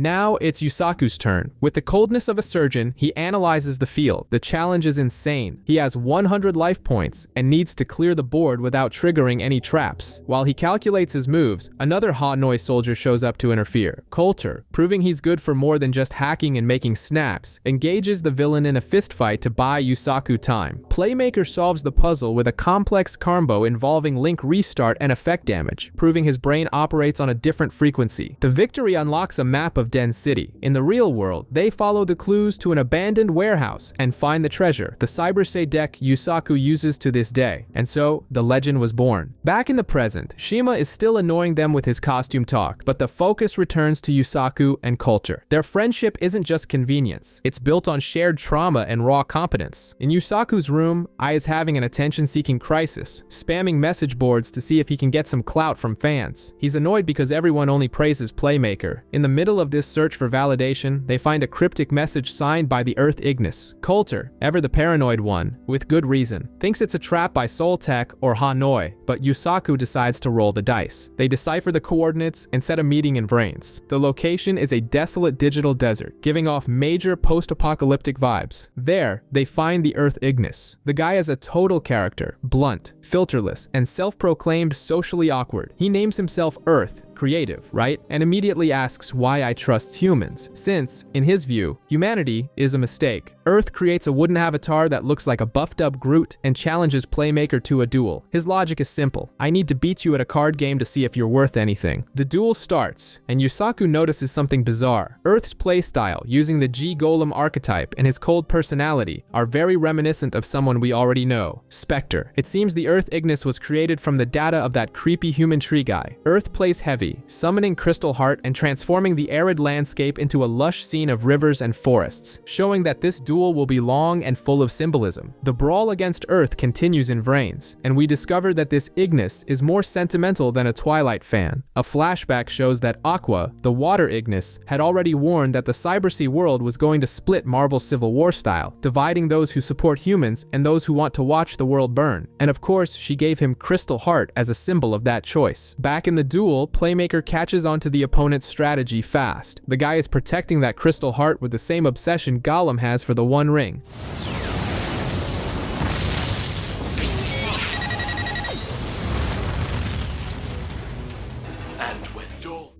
Now it's Yusaku's turn. With the coldness of a surgeon, he analyzes the field. The challenge is insane. He has 100 life points and needs to clear the board without triggering any traps. While he calculates his moves, another Hanoi soldier shows up to interfere. Coulter, proving he's good for more than just hacking and making snaps, engages the villain in a fistfight to buy Yusaku time. Playmaker solves the puzzle with a complex combo involving link restart and effect damage, proving his brain operates on a different frequency. The victory unlocks a map of Den City. In the real world, they follow the clues to an abandoned warehouse and find the treasure, the Cybersay deck Yusaku uses to this day. And so, the legend was born. Back in the present, Shima is still annoying them with his costume talk, but the focus returns to Yusaku and Coulter. Their friendship isn't just convenience. It's built on shared trauma and raw competence. In Yusaku's room, Ai is having an attention-seeking crisis, spamming message boards to see if he can get some clout from fans. He's annoyed because everyone only praises Playmaker. In the middle of this search for validation, they find a cryptic message signed by the Earth Ignis. Coulter, ever the paranoid one, with good reason, thinks it's a trap by Soul Tech or Hanoi, but Yusaku decides to roll the dice. They decipher the coordinates and set a meeting in VRAINS. The location is a desolate digital desert, giving off major post-apocalyptic vibes. There, they find the Earth Ignis. The guy is a total character, blunt, filterless, and self-proclaimed socially awkward. He names himself Earth, creative, right? And immediately asks why I trust humans, since, in his view, humanity is a mistake. Earth creates a wooden avatar that looks like a buffed-up Groot and challenges Playmaker to a duel. His logic is simple. I need to beat you at a card game to see if you're worth anything. The duel starts, and Yusaku notices something bizarre. Earth's playstyle, using the G-Golem archetype and his cold personality, are very reminiscent of someone we already know, Spectre. It seems the Earth Ignis was created from the data of that creepy human tree guy. Earth plays heavy, summoning Crystal Heart and transforming the arid landscape into a lush scene of rivers and forests, showing that this duel will be long and full of symbolism. The brawl against Earth continues in VRAINS, and we discover that this Ignis is more sentimental than a Twilight fan. A flashback shows that Aqua, the water Ignis, had already warned that the Cybersea world was going to split Marvel Civil War style, dividing those who support humans and those who want to watch the world burn. And of course, she gave him Crystal Heart as a symbol of that choice. Back in the duel, Playmaker catches onto the opponent's strategy fast. The guy is protecting that Crystal Heart with the same obsession Gollum has for the One Ring.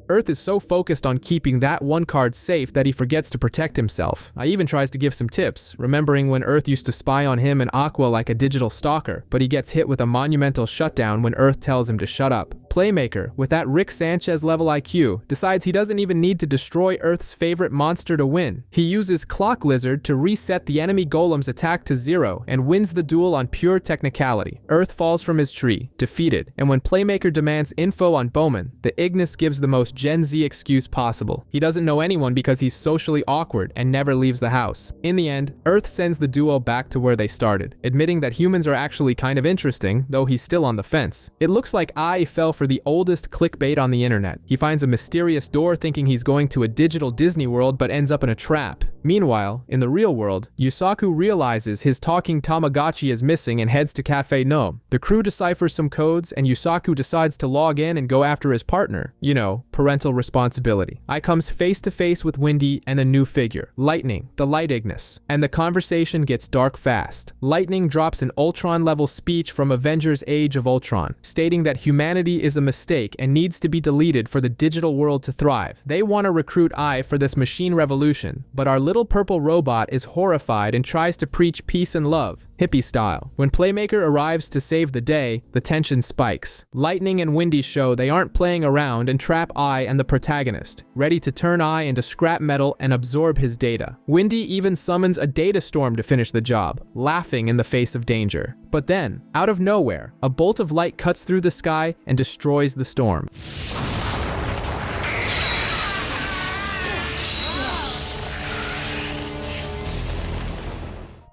Earth is so focused on keeping that one card safe that he forgets to protect himself. I even tries to give some tips, remembering when Earth used to spy on him and Aqua like a digital stalker, but he gets hit with a monumental shutdown when Earth tells him to shut up. Playmaker, with that Rick Sanchez level IQ, decides he doesn't even need to destroy Earth's favorite monster to win. He uses Clock Lizard to reset the enemy golem's attack to 0 and wins the duel on pure technicality. Earth falls from his tree, defeated, and when Playmaker demands info on Bowman, the Ignis gives the most Gen Z excuse possible. He doesn't know anyone because he's socially awkward and never leaves the house. In the end, Earth sends the duo back to where they started, admitting that humans are actually kind of interesting, though he's still on the fence. It looks like Ai fell for the oldest clickbait on the internet. He finds a mysterious door thinking he's going to a digital Disney World but ends up in a trap. Meanwhile, in the real world, Yusaku realizes his talking Tamagotchi is missing and heads to Cafe Gnome. The crew deciphers some codes and Yusaku decides to log in and go after his partner. You know, parental responsibility. Ai comes face to face with Windy and a new figure, Lightning, the Light Ignis, and the conversation gets dark fast. Lightning drops an Ultron-level speech from Avengers Age of Ultron, stating that humanity is a mistake and needs to be deleted for the digital world to thrive. They want to recruit Ai for this machine revolution, but our little purple robot is horrified and tries to preach peace and love, hippie style. When Playmaker arrives to save the day, the tension spikes. Lightning and Windy show they aren't playing around and trap Ai and the protagonist, ready to turn Ai into scrap metal and absorb his data. Windy even summons a data storm to finish the job, laughing in the face of danger. But then, out of nowhere, a bolt of light cuts through the sky and destroys the storm.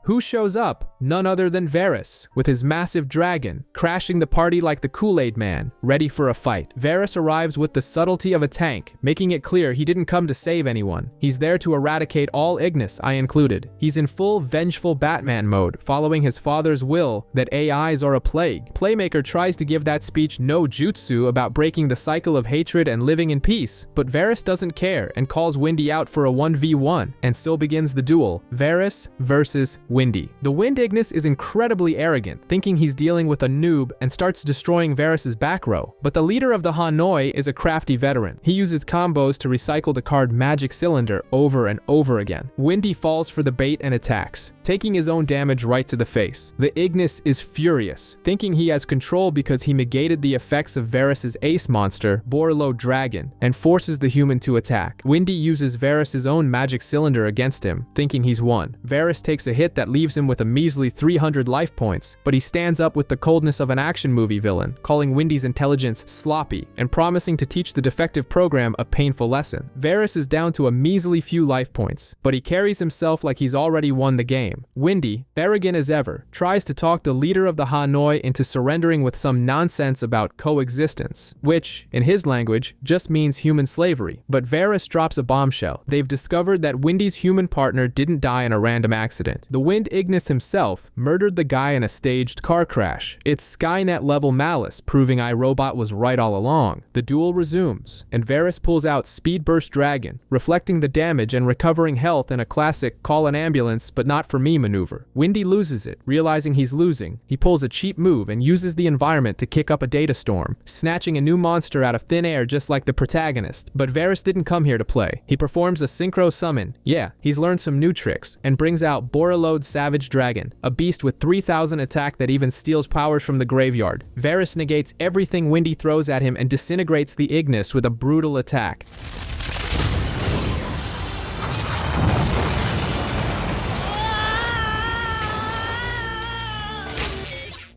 Who shows up? None other than Varys, with his massive dragon, crashing the party like the Kool-Aid Man, ready for a fight. Varys arrives with the subtlety of a tank, making it clear he didn't come to save anyone. He's there to eradicate all Ignis, I included. He's in full vengeful Batman mode, following his father's will that AIs are a plague. Playmaker tries to give that speech no jutsu about breaking the cycle of hatred and living in peace, but Varys doesn't care and calls Windy out for a 1v1, and so begins the duel. Varys versus Windy. The Wind Ignis is incredibly arrogant, thinking he's dealing with a noob, and starts destroying Varys' back row. But the leader of the Hanoi is a crafty veteran. He uses combos to recycle the card Magic Cylinder over and over again. Windy falls for the bait and attacks, taking his own damage right to the face. The Ignis is furious, thinking he has control because he negated the effects of Varys' ace monster, Borlo Dragon, and forces the human to attack. Windy uses Varys' own Magic Cylinder against him, thinking he's won. Varys takes a hit that leaves him with a measly 300 life points, but he stands up with the coldness of an action movie villain, calling Windy's intelligence sloppy and promising to teach the defective program a painful lesson. Varys is down to a measly few life points, but he carries himself like he's already won the game. Windy, arrogant as ever, tries to talk the leader of the Hanoi into surrendering with some nonsense about coexistence, which, in his language, just means human slavery. But Varys drops a bombshell. They've discovered that Windy's human partner didn't die in a random accident. The Wind Ignis himself murdered the guy in a staged car crash. It's Skynet-level malice, proving iRobot was right all along. The duel resumes, and Varys pulls out Speed Burst Dragon, reflecting the damage and recovering health in a classic call an ambulance but not for me maneuver. Windy loses it. Realizing he's losing, he pulls a cheap move and uses the environment to kick up a data storm, snatching a new monster out of thin air just like the protagonist. But Varys didn't come here to play. He performs a synchro summon. Yeah, he's learned some new tricks, and brings out Borreload Savage Dragon, a beast with 3,000 attack that even steals powers from the graveyard. Varys negates everything Windy throws at him and disintegrates the Ignis with a brutal attack.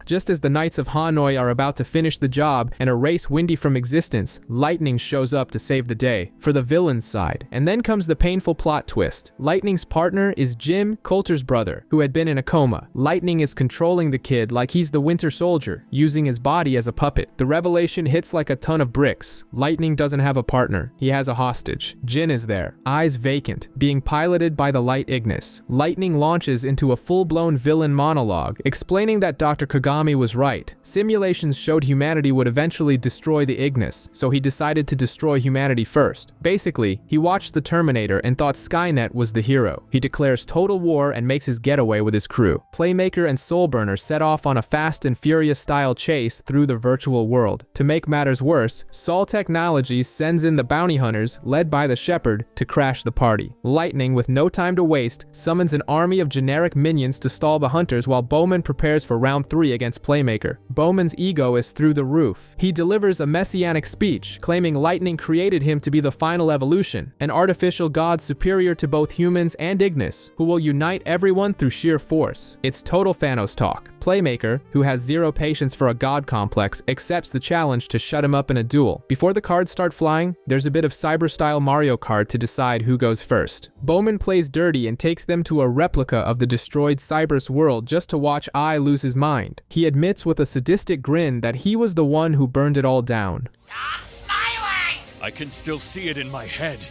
Just as the Knights of Hanoi are about to finish the job and erase Windy from existence, Lightning shows up to save the day, for the villain's side. And then comes the painful plot twist. Lightning's partner is Jim, Coulter's brother, who had been in a coma. Lightning is controlling the kid like he's the Winter Soldier, using his body as a puppet. The revelation hits like a ton of bricks. Lightning doesn't have a partner. He has a hostage. Jin is there, eyes vacant, being piloted by the Light Ignis. Lightning launches into a full-blown villain monologue, explaining that Dr. Kagami was right. Simulations showed humanity would eventually destroy the Ignis, so he decided to destroy humanity first. Basically, he watched the Terminator and thought Skynet was the hero. He declares total war and makes his getaway with his crew. Playmaker and Soulburner set off on a Fast and Furious style chase through the virtual world. To make matters worse, Sol Technologies sends in the bounty hunters, led by the Shepherd, to crash the party. Lightning, with no time to waste, summons an army of generic minions to stall the hunters while Bowman prepares for round 3 against Playmaker. Bowman's ego is through the roof. He delivers a messianic speech, claiming Lightning created him to be the final evolution, an artificial god superior to both humans and Ignis, who will unite everyone through sheer force. It's total Thanos talk. Playmaker, who has zero patience for a god complex, accepts the challenge to shut him up in a duel. Before the cards start flying, there's a bit of cyber-style Mario Kart to decide who goes first. Bowman plays dirty and takes them to a replica of the destroyed Cyberse world just to watch I lose his mind. He admits with a sadistic grin that he was the one who burned it all down. Stop smiling! I can still see it in my head.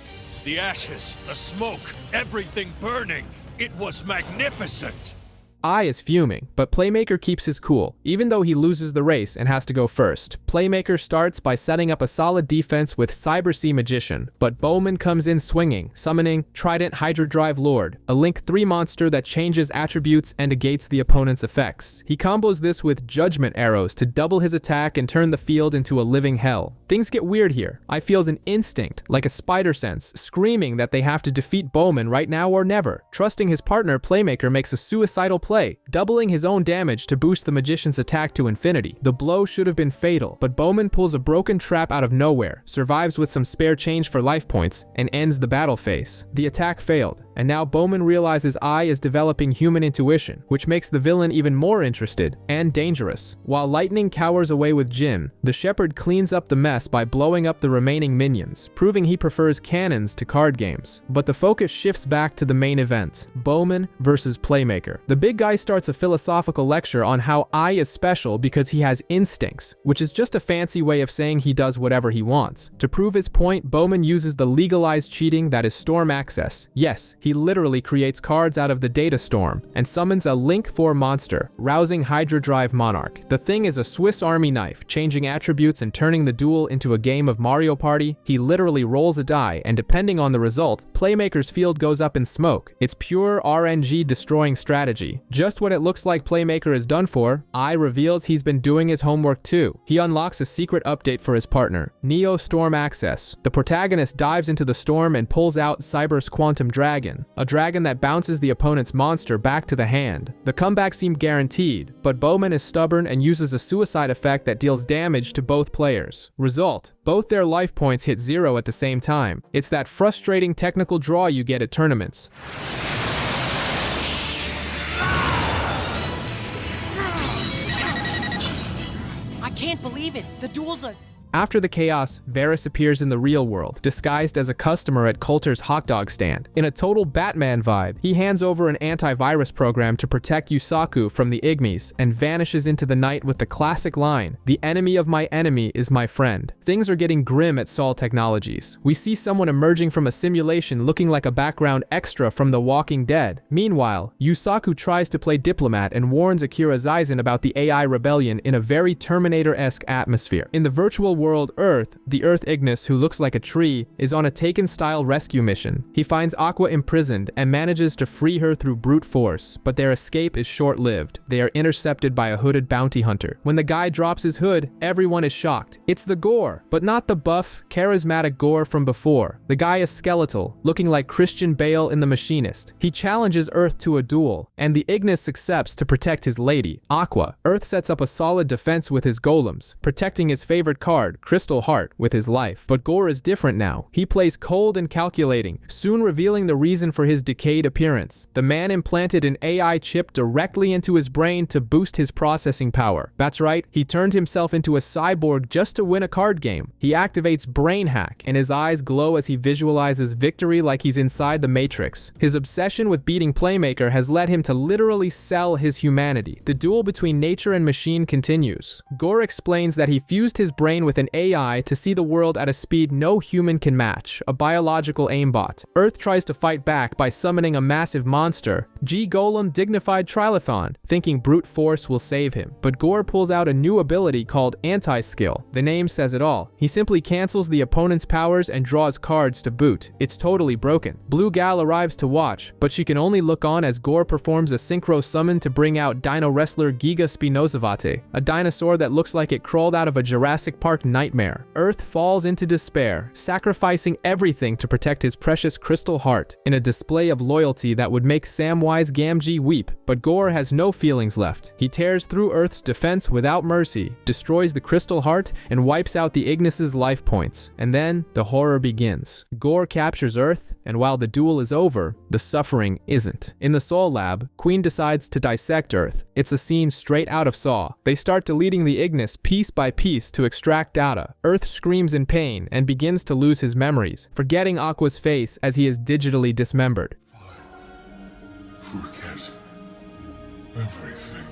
The ashes, the smoke, everything burning. It was magnificent. I is fuming, but Playmaker keeps his cool, even though he loses the race and has to go first. Playmaker starts by setting up a solid defense with Cyber Sea Magician, but Bowman comes in swinging, summoning Trident Hydrodrive Lord, a Link 3 monster that changes attributes and negates the opponent's effects. He combos this with Judgment Arrows to double his attack and turn the field into a living hell. Things get weird here. I feels an instinct, like a spider sense, screaming that they have to defeat Bowman right now or never. Trusting his partner, Playmaker makes a suicidal play, doubling his own damage to boost the magician's attack to infinity. The blow should have been fatal, but Bowman pulls a broken trap out of nowhere, survives with some spare change for life points, and ends the battle phase. The attack failed. And now Bowman realizes Ai is developing human intuition, which makes the villain even more interested and dangerous. While Lightning cowers away with Jin, the Shepherd cleans up the mess by blowing up the remaining minions, proving he prefers cannons to card games. But the focus shifts back to the main event, Bowman versus Playmaker. The big guy starts a philosophical lecture on how Ai is special because he has instincts, which is just a fancy way of saying he does whatever he wants. To prove his point, Bowman uses the legalized cheating that is Storm Access. Yes, he literally creates cards out of the data storm and summons a Link 4 monster, rousing Hydra Drive Monarch. The thing is a Swiss Army knife, changing attributes and turning the duel into a game of Mario Party. He literally rolls a die, and depending on the result, Playmaker's field goes up in smoke. It's pure RNG destroying strategy. Just what it looks like Playmaker is done for, Ai reveals he's been doing his homework too. He unlocks a secret update for his partner, Neo Storm Access. The protagonist dives into the storm and pulls out Cyber's Quantum Dragon, a dragon that bounces the opponent's monster back to the hand. The comeback seemed guaranteed, but Bowman is stubborn and uses a suicide effect that deals damage to both players. Result: both their life points hit 0 at the same time. It's that frustrating technical draw you get at tournaments. I can't believe it. The duel's a... After the chaos, Varys appears in the real world, disguised as a customer at Coulter's hot dog stand. In a total Batman vibe, he hands over an antivirus program to protect Yusaku from the Igmis and vanishes into the night with the classic line, "The enemy of my enemy is my friend." Things are getting grim at Sol Technologies. We see someone emerging from a simulation looking like a background extra from The Walking Dead. Meanwhile, Yusaku tries to play diplomat and warns Akira Zaizen about the AI rebellion in a very Terminator-esque atmosphere. In the virtual world Earth, the Earth Ignis, who looks like a tree, is on a Taken-style rescue mission. He finds Aqua imprisoned and manages to free her through brute force, but their escape is short-lived. They are intercepted by a hooded bounty hunter. When the guy drops his hood, everyone is shocked. It's the Gore, but not the buff, charismatic Gore from before. The guy is skeletal, looking like Christian Bale in The Machinist. He challenges Earth to a duel, and the Ignis accepts to protect his lady, Aqua. Earth sets up a solid defense with his golems, protecting his favorite card, Crystal Heart, with his life. But Gore is different now. He plays cold and calculating, soon revealing the reason for his decayed appearance. The man implanted an AI chip directly into his brain to boost his processing power. That's right, he turned himself into a cyborg just to win a card game. He activates Brain Hack, and his eyes glow as he visualizes victory like he's inside the Matrix. His obsession with beating Playmaker has led him to literally sell his humanity. The duel between nature and machine continues. Gore explains that he fused his brain with an AI to see the world at a speed no human can match, a biological aimbot. Earth tries to fight back by summoning a massive monster, G-Golem Dignified Trilithon, thinking brute force will save him. But Gore pulls out a new ability called Anti-Skill. The name says it all. He simply cancels the opponent's powers and draws cards to boot. It's totally broken. Blue Gal arrives to watch, but she can only look on as Gore performs a synchro summon to bring out Dino Wrestler Giga Spinozavate, a dinosaur that looks like it crawled out of a Jurassic Park nightmare. Earth falls into despair, sacrificing everything to protect his precious Crystal Heart, in a display of loyalty that would make Samwise Gamgee weep. But Gore has no feelings left. He tears through Earth's defense without mercy, destroys the Crystal Heart, and wipes out the Ignis's life points. And then, the horror begins. Gore captures Earth, and while the duel is over, the suffering isn't. In the Soul Lab, Queen decides to dissect Earth. It's a scene straight out of Saw. They start deleting the Ignis piece by piece to extract data. Earth screams in pain and begins to lose his memories, forgetting Aqua's face as he is digitally dismembered. Forget everything.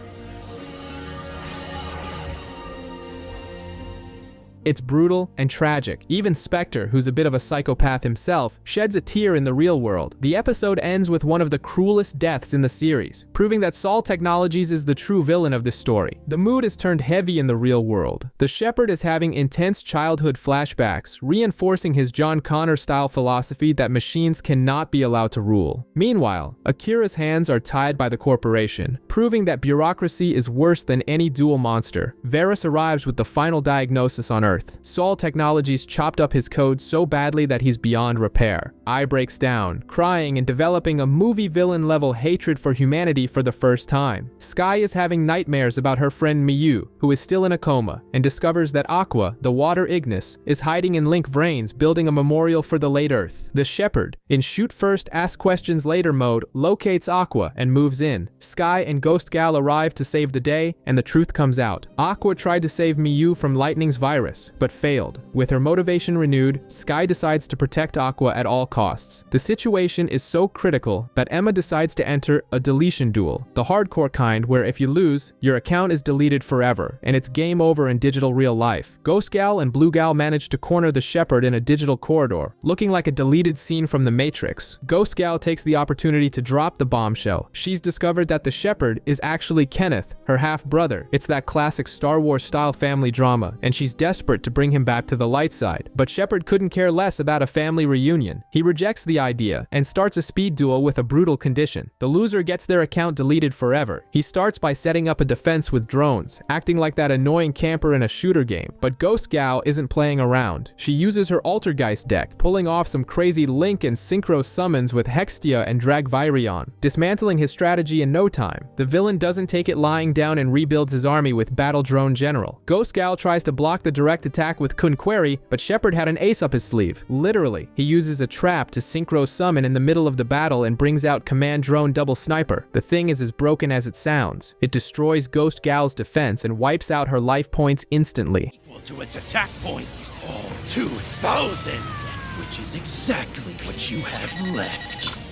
It's brutal and tragic. Even Spectre, who's a bit of a psychopath himself, sheds a tear in the real world. The episode ends with one of the cruelest deaths in the series, proving that Sol Technologies is the true villain of this story. The mood is turned heavy in the real world. The Shepherd is having intense childhood flashbacks, reinforcing his John Connor-style philosophy that machines cannot be allowed to rule. Meanwhile, Akira's hands are tied by the corporation, proving that bureaucracy is worse than any dual monster. Varys arrives with the final diagnosis on Earth. Earth. Sol Technologies chopped up his code so badly that he's beyond repair. I breaks down, crying and developing a movie villain-level hatred for humanity for the first time. Sky is having nightmares about her friend Miyu, who is still in a coma, and discovers that Aqua, the water Ignis, is hiding in Link VRAINS building a memorial for the late Earth. The Shepherd, in shoot first, ask questions later mode, locates Aqua and moves in. Sky and Ghost Gal arrive to save the day, and the truth comes out. Aqua tried to save Miyu from Lightning's virus, but failed. With her motivation renewed, Sky decides to protect Aqua at all costs. The situation is so critical that Emma decides to enter a deletion duel, the hardcore kind where if you lose, your account is deleted forever, and it's game over in digital real life. Ghost Gal and Blue Gal manage to corner the Shepherd in a digital corridor, looking like a deleted scene from The Matrix. Ghost Gal takes the opportunity to drop the bombshell. She's discovered that the Shepherd is actually Kenneth, her half-brother. It's that classic Star Wars-style family drama, and she's desperate to bring him back to the light side. But Shepherd couldn't care less about a family reunion. He rejects the idea and starts a speed duel with a brutal condition. The loser gets their account deleted forever. He starts by setting up a defense with drones, acting like that annoying camper in a shooter game. But Ghost Gal isn't playing around. She uses her Altergeist deck, pulling off some crazy Link and Synchro summons with Hextia and Dragvirion, dismantling his strategy in no time. The villain doesn't take it lying down and rebuilds his army with Battle Drone General. Ghost Gal tries to block the direct attack with Kunqueri, but Shepherd had an ace up his sleeve. Literally, he uses a trap to Synchro summon in the middle of the battle and brings out Command Drone Double Sniper. The thing is as broken as it sounds. It destroys Ghost Gal's defense and wipes out her life points instantly. Equal to its attack points, all 2,000, which is exactly what you have left.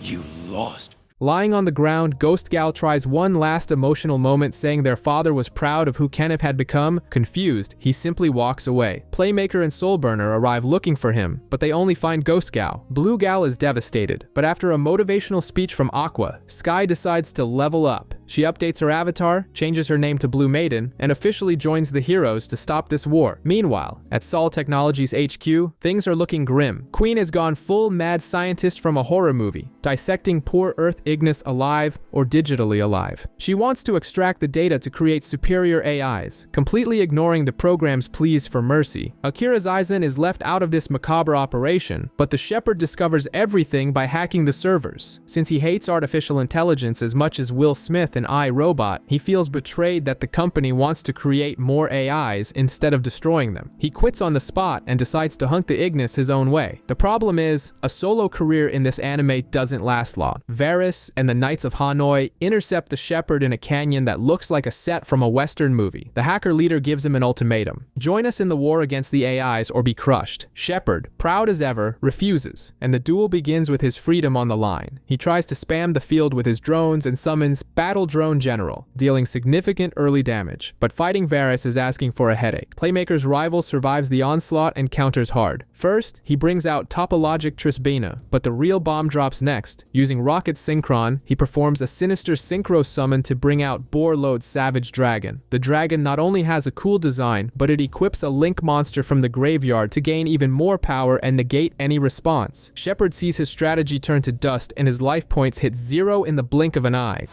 You lost. Lying on the ground, Ghost Gal tries one last emotional moment saying their father was proud of who Kenneth had become. Confused, he simply walks away. Playmaker and Soulburner arrive looking for him, but they only find Ghost Gal. Blue Gal is devastated, but after a motivational speech from Aqua, Sky decides to level up. She updates her avatar, changes her name to Blue Maiden, and officially joins the heroes to stop this war. Meanwhile, at Sol Technologies HQ, things are looking grim. Queen has gone full mad scientist from a horror movie, dissecting poor Earth Ignis alive or digitally alive. She wants to extract the data to create superior AIs, completely ignoring the program's pleas for mercy. Akira Zaizen is left out of this macabre operation, but the Shepherd discovers everything by hacking the servers. Since he hates artificial intelligence as much as Will Smith and iRobot, he feels betrayed that the company wants to create more AIs instead of destroying them. He quits on the spot and decides to hunt the Ignis his own way. The problem is, a solo career in this anime doesn't last long. VRAINS and the Knights of Hanoi intercept the Shepherd in a canyon that looks like a set from a Western movie. The hacker leader gives him an ultimatum. Join us in the war against the AIs or be crushed. Shepherd, proud as ever, refuses, and the duel begins with his freedom on the line. He tries to spam the field with his drones and summons Battle Drone General, dealing significant early damage. But fighting Varys is asking for a headache. Playmaker's rival survives the onslaught and counters hard. First, he brings out Topologic Trisbina, but the real bomb drops next. Using Rocket Synchron, he performs a sinister Synchro summon to bring out Borload's Savage Dragon. The dragon not only has a cool design, but it equips a Link monster from the graveyard to gain even more power and negate any response. Shepherd sees his strategy turn to dust and his life points hit 0 in the blink of an eye.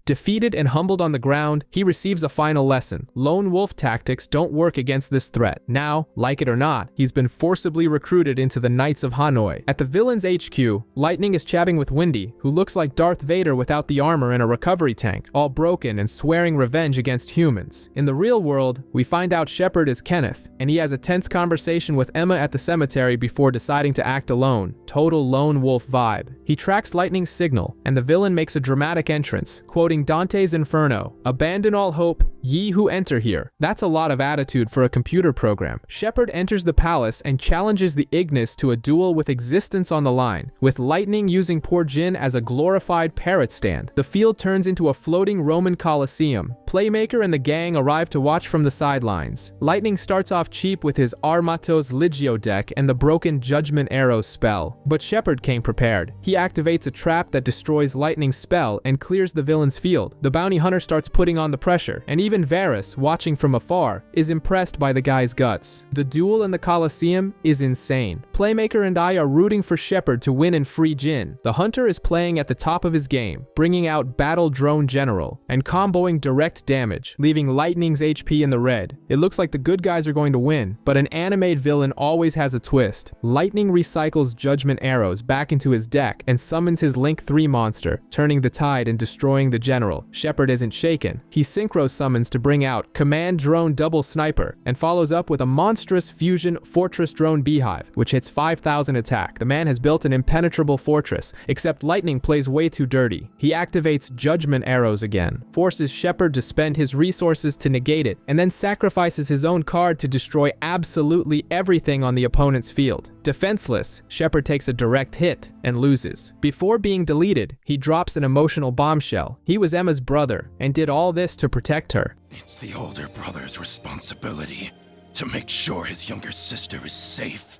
Defeated and humbled on the ground, he receives a final lesson. Lone wolf tactics don't work against this threat. Now, like it or not, he's been forcibly recruited into the Knights of Hanoi. At the villain's HQ, Lightning is chatting with Windy, who looks like Darth Vader without the armor and a recovery tank, all broken and swearing revenge against humans. In the real world, we find out Shepherd is Kenneth, and he has a tense conversation with Emma at the cemetery before deciding to act alone. Total lone wolf vibe. He tracks Lightning's signal, and the villain makes a dramatic entrance, quoting Dante's Inferno, "Abandon all hope, ye who enter here." That's a lot of attitude for a computer program. Shepherd enters the palace and challenges the Ignis to a duel with existence on the line, with Lightning using poor Jin as a glorified parrot stand. The field turns into a floating Roman Colosseum. Playmaker and the gang arrive to watch from the sidelines. Lightning starts off cheap with his Armatos Ligio deck and the broken Judgment Arrow spell, but Shepherd came prepared. He activates a trap that destroys Lightning's spell and clears the villain's field. The bounty hunter starts putting on the pressure, and even Even Varys, watching from afar, is impressed by the guy's guts. The duel in the Colosseum is insane. Playmaker and I are rooting for Shepard to win and free Jyn. The Hunter is playing at the top of his game, bringing out Battle Drone General and comboing direct damage, leaving Lightning's HP in the red. It looks like the good guys are going to win, but an animated villain always has a twist. Lightning recycles Judgment Arrows back into his deck and summons his Link 3 monster, turning the tide and destroying the general. Shepard isn't shaken. He synchro summons to bring out Command Drone Double Sniper and follows up with a monstrous fusion Fortress Drone Beehive, which hits 5,000 attack. The man has built an impenetrable fortress, except Lightning plays way too dirty. He activates Judgment Arrows again, forces Shepard to spend his resources to negate it, and then sacrifices his own card to destroy absolutely everything on the opponent's field. Defenseless, Shepard takes a direct hit and loses. Before being deleted, he drops an emotional bombshell. He was Emma's brother and did all this to protect her. It's the older brother's responsibility to make sure his younger sister is safe.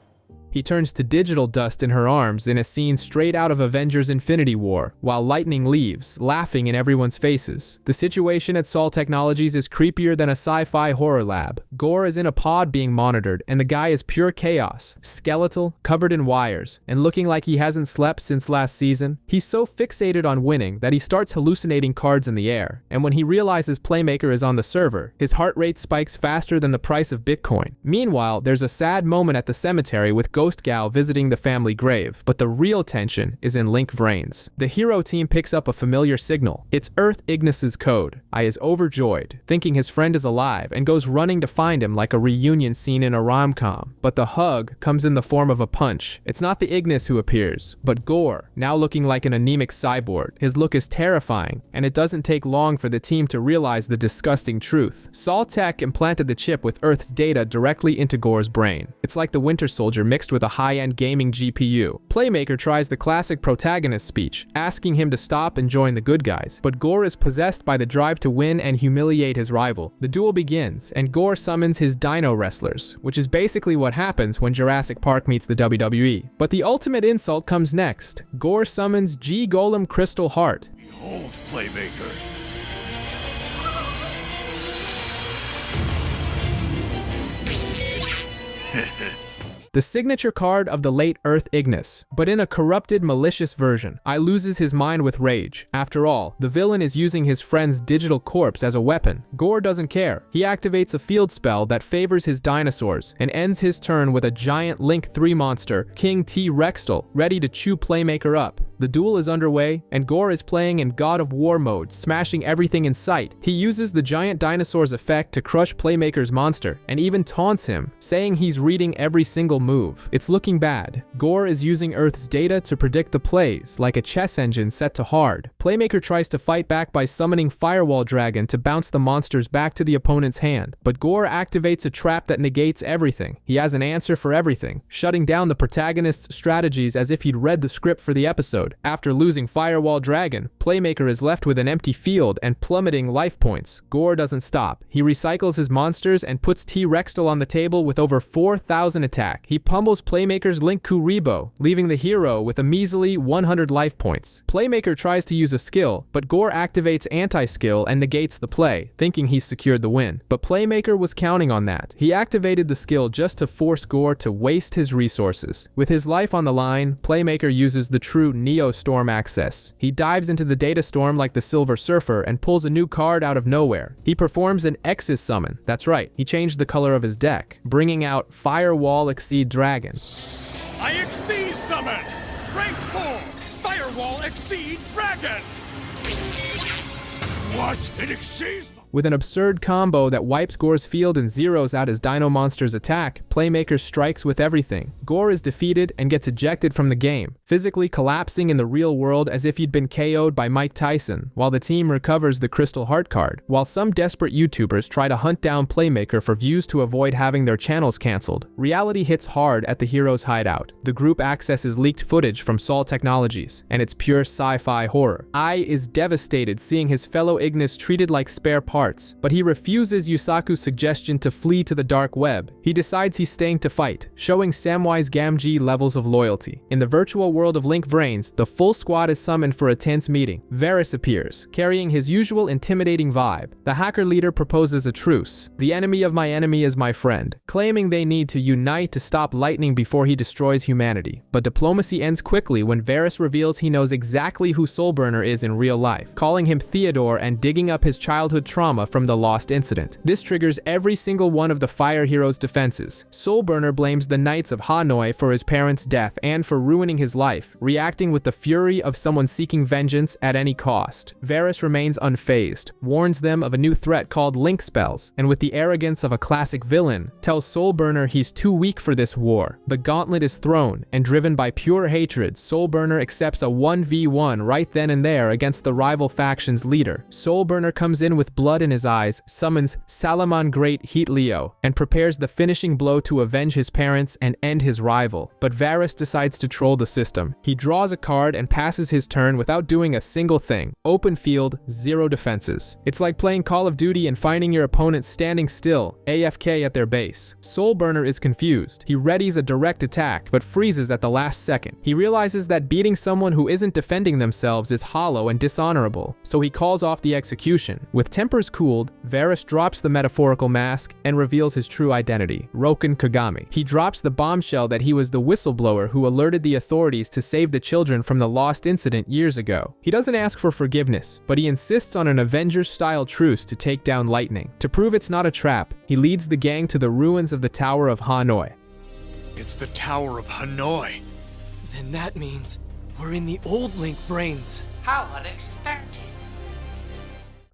He turns to digital dust in her arms in a scene straight out of Avengers Infinity War, while Lightning leaves, laughing in everyone's faces. The situation at Sol Technologies is creepier than a sci-fi horror lab. Gore is in a pod being monitored, and the guy is pure chaos, skeletal, covered in wires, and looking like he hasn't slept since last season. He's so fixated on winning that he starts hallucinating cards in the air, and when he realizes Playmaker is on the server, his heart rate spikes faster than the price of Bitcoin. Meanwhile, there's a sad moment at the cemetery with Ghost Gal visiting the family grave, but the real tension is in Link VRAINS. The hero team picks up a familiar signal. It's Earth Ignis's code. I is overjoyed, thinking his friend is alive, and goes running to find him like a reunion scene in a rom-com. But the hug comes in the form of a punch. It's not the Ignis who appears, but Gore, now looking like an anemic cyborg. His look is terrifying, and it doesn't take long for the team to realize the disgusting truth. Sol Tech implanted the chip with Earth's data directly into Gore's brain. It's like the Winter Soldier mixed with a high-end gaming GPU. Playmaker tries the classic protagonist speech, asking him to stop and join the good guys, but Gore is possessed by the drive to win and humiliate his rival. The duel begins, and Gore summons his Dino Wrestlers, which is basically what happens when Jurassic Park meets the WWE. But the ultimate insult comes next. Gore summons G-Golem Crystal Heart. Behold, Playmaker. The signature card of the late Earth Ignis, but in a corrupted, malicious version. I loses his mind with rage. After all, the villain is using his friend's digital corpse as a weapon. Gore doesn't care. He activates a field spell that favors his dinosaurs and ends his turn with a giant Link 3 monster, King T-Rextal, ready to chew Playmaker up. The duel is underway, and Gore is playing in God of War mode, smashing everything in sight. He uses the giant dinosaur's effect to crush Playmaker's monster, and even taunts him, saying he's reading every single move. It's looking bad. Gore is using Earth's data to predict the plays, like a chess engine set to hard. Playmaker tries to fight back by summoning Firewall Dragon to bounce the monsters back to the opponent's hand, but Gore activates a trap that negates everything. He has an answer for everything, shutting down the protagonist's strategies as if he'd read the script for the episode. After losing Firewall Dragon, Playmaker is left with an empty field and plummeting life points. Gore doesn't stop. He recycles his monsters and puts T-Rextal on the table with over 4,000 attack. He pummels Playmaker's Link Kuriboh, leaving the hero with a measly 100 life points. Playmaker tries to use a skill, but Gore activates anti-skill and negates the play, thinking he's secured the win. But Playmaker was counting on that. He activated the skill just to force Gore to waste his resources. With his life on the line, Playmaker uses the true Neo Storm access. He dives into the data storm like the Silver Surfer and pulls a new card out of nowhere. He performs an Exis summon. That's right, he changed the color of his deck, bringing out Firewall Exceed Dragon. I Exceed Summon! Rank 4! Firewall Exceed Dragon! What? It exceeds... With an absurd combo that wipes Gore's field and zeroes out his Dino Monster's attack, Playmaker strikes with everything. Gore is defeated and gets ejected from the game, physically collapsing in the real world as if he'd been KO'd by Mike Tyson, while the team recovers the Crystal Heart card. While some desperate YouTubers try to hunt down Playmaker for views to avoid having their channels cancelled, reality hits hard at the hero's hideout. The group accesses leaked footage from Sol Technologies, and it's pure sci-fi horror. I is devastated seeing his fellow Ignis treated like spare parts hearts, but he refuses Yusaku's suggestion to flee to the dark web. He decides he's staying to fight, showing Samwise Gamgee levels of loyalty. In the virtual world of Link VRAINS, the full squad is summoned for a tense meeting. Varus appears, carrying his usual intimidating vibe. The hacker leader proposes a truce. The enemy of my enemy is my friend, claiming they need to unite to stop Lightning before he destroys humanity. But diplomacy ends quickly when Varus reveals he knows exactly who Soulburner is in real life, calling him Theodore and digging up his childhood trauma from the Lost incident. This triggers every single one of the Fire Hero's defenses. Soulburner blames the Knights of Hanoi for his parents' death and for ruining his life, reacting with the fury of someone seeking vengeance at any cost. Varus remains unfazed, warns them of a new threat called Link Spells, and with the arrogance of a classic villain, tells Soulburner he's too weak for this war. The gauntlet is thrown, and driven by pure hatred, Soulburner accepts a 1v1 right then and there against the rival faction's leader. Soulburner comes in with blood in his eyes, summons Salamon Great Heat Leo, and prepares the finishing blow to avenge his parents and end his rival. But Varus decides to troll the system. He draws a card and passes his turn without doing a single thing. Open field, zero defenses. It's like playing Call of Duty and finding your opponent standing still, AFK at their base. Soulburner is confused. He readies a direct attack, but freezes at the last second. He realizes that beating someone who isn't defending themselves is hollow and dishonorable, so he calls off the execution. With tempers cooled, Varus drops the metaphorical mask and reveals his true identity, Roken Kagami. He drops the bombshell that he was the whistleblower who alerted the authorities to save the children from the Lost incident years ago. He doesn't ask for forgiveness, but he insists on an Avengers-style truce to take down Lightning. To prove it's not a trap, he leads the gang to the ruins of the Tower of Hanoi. It's the Tower of Hanoi. Then that means we're in the old Link VRAINS. How unexpected.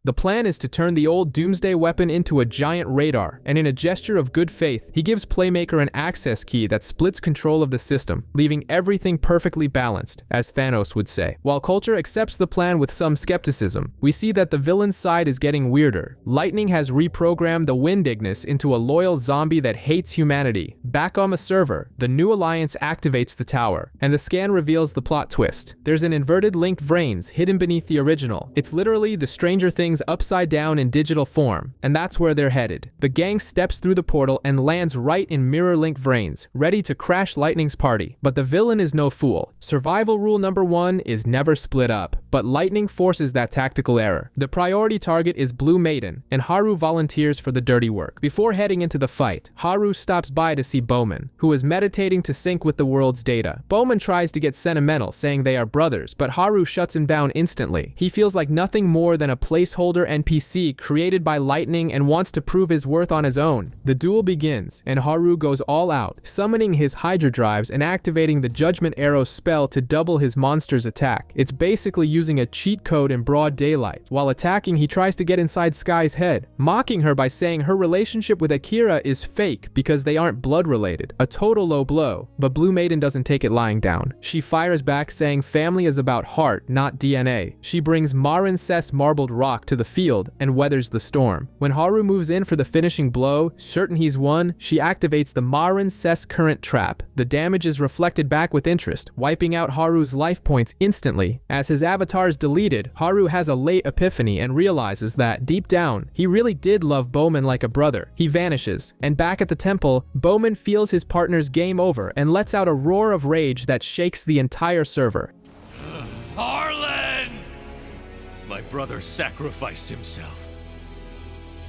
The plan is to turn the old Doomsday weapon into a giant radar, and in a gesture of good faith, he gives Playmaker an access key that splits control of the system, leaving everything perfectly balanced, as Thanos would say. While culture accepts the plan with some skepticism, we see that the villain's side is getting weirder. Lightning has reprogrammed the Wind Ignis into a loyal zombie that hates humanity. Back on the server, the new alliance activates the tower, and the scan reveals the plot twist. There's an inverted Link VRAINS hidden beneath the original. It's literally the Stranger Things upside down in digital form, and that's where they're headed. The gang steps through the portal and lands right in Mirror Link VRAINS, ready to crash Lightning's party. But the villain is no fool. Survival rule number 1 is never split up, but Lightning forces that tactical error. The priority target is Blue Maiden, and Haru volunteers for the dirty work. Before heading into the fight, Haru stops by to see Bowman, who is meditating to sync with the world's data. Bowman tries to get sentimental, saying they are brothers, but Haru shuts him down instantly. He feels like nothing more than a placeholder NPC created by Lightning and wants to prove his worth on his own. The duel begins, and Haru goes all out, summoning his Hydra drives and activating the Judgment Arrow spell to double his monster's attack. It's basically using a cheat code in broad daylight. While attacking, he tries to get inside Sky's head, mocking her by saying her relationship with Akira is fake because they aren't blood related. A total low blow, but Blue Maiden doesn't take it lying down. She fires back, saying family is about heart, not DNA. She brings Marin Cess marbled rock to the field and weathers the storm. When Haru moves in for the finishing blow, certain he's won, she activates the Marin Cess current trap. The damage is reflected back with interest, wiping out Haru's life points instantly. As his avatar is deleted, Haru has a late epiphany and realizes that, deep down, he really did love Bowman like a brother. He vanishes, and back at the temple, Bowman feels his partner's game over and lets out a roar of rage that shakes the entire server. Harlan! My brother sacrificed himself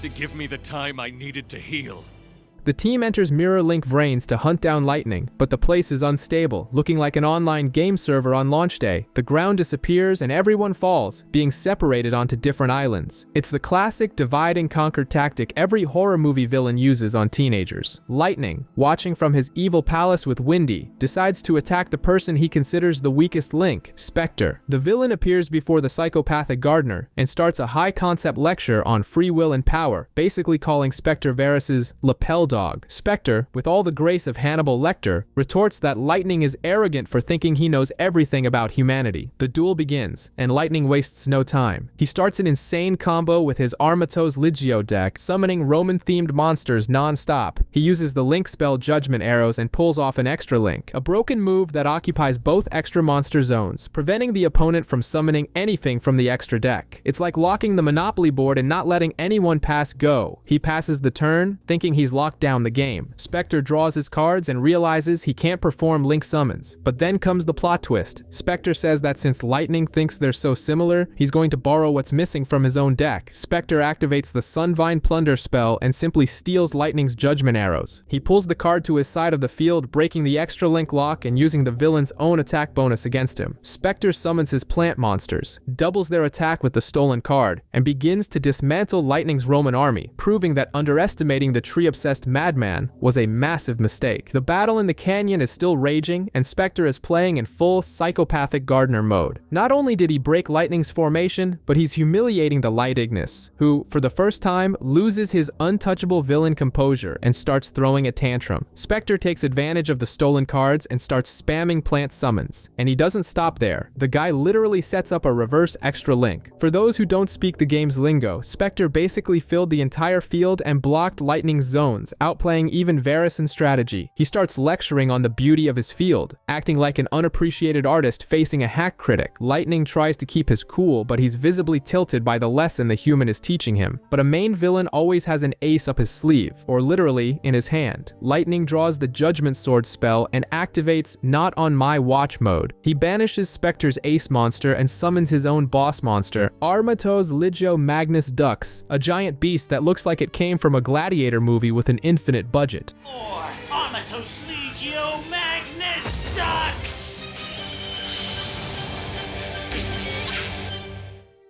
to give me the time I needed to heal. The team enters Mirror Link VRAINS to hunt down Lightning, but the place is unstable, looking like an online game server on launch day. The ground disappears and everyone falls, being separated onto different islands. It's the classic divide and conquer tactic every horror movie villain uses on teenagers. Lightning, watching from his evil palace with Windy, decides to attack the person he considers the weakest link, Spectre. The villain appears before the psychopathic gardener and starts a high-concept lecture on free will and power, basically calling Spectre Varus's lapel dog bulldog. Spectre, with all the grace of Hannibal Lecter, retorts that Lightning is arrogant for thinking he knows everything about humanity. The duel begins, and Lightning wastes no time. He starts an insane combo with his Armatos Ligio deck, summoning Roman-themed monsters non-stop. He uses the Link spell Judgment Arrows and pulls off an extra Link, a broken move that occupies both extra monster zones, preventing the opponent from summoning anything from the extra deck. It's like locking the Monopoly board and not letting anyone pass go. He passes the turn, thinking he's locked down the game. Spectre draws his cards and realizes he can't perform Link summons. But then comes the plot twist. Spectre says that since Lightning thinks they're so similar, he's going to borrow what's missing from his own deck. Spectre activates the Sunvine Plunder spell and simply steals Lightning's Judgment Arrows. He pulls the card to his side of the field, breaking the extra Link lock and using the villain's own attack bonus against him. Spectre summons his plant monsters, doubles their attack with the stolen card, and begins to dismantle Lightning's Roman army, proving that underestimating the tree-obsessed madman was a massive mistake. The battle in the canyon is still raging, and Spectre is playing in full psychopathic gardener mode. Not only did he break Lightning's formation, but he's humiliating the Light Ignis, who, for the first time, loses his untouchable villain composure and starts throwing a tantrum. Spectre takes advantage of the stolen cards and starts spamming plant summons. And he doesn't stop there. The guy literally sets up a reverse extra Link. For those who don't speak the game's lingo, Spectre basically filled the entire field and blocked Lightning's zones, outplaying even Varys in strategy. He starts lecturing on the beauty of his field, acting like an unappreciated artist facing a hack critic. Lightning tries to keep his cool, but he's visibly tilted by the lesson the human is teaching him. But a main villain always has an ace up his sleeve, or literally in his hand. Lightning draws the Judgment Sword spell and activates Not on My Watch mode. He banishes Spectre's ace monster and summons his own boss monster, Armatos Ligio Magnus Dux, a giant beast that looks like it came from a gladiator movie with an infinite budget. Or Armatos Legio Magnus Dux!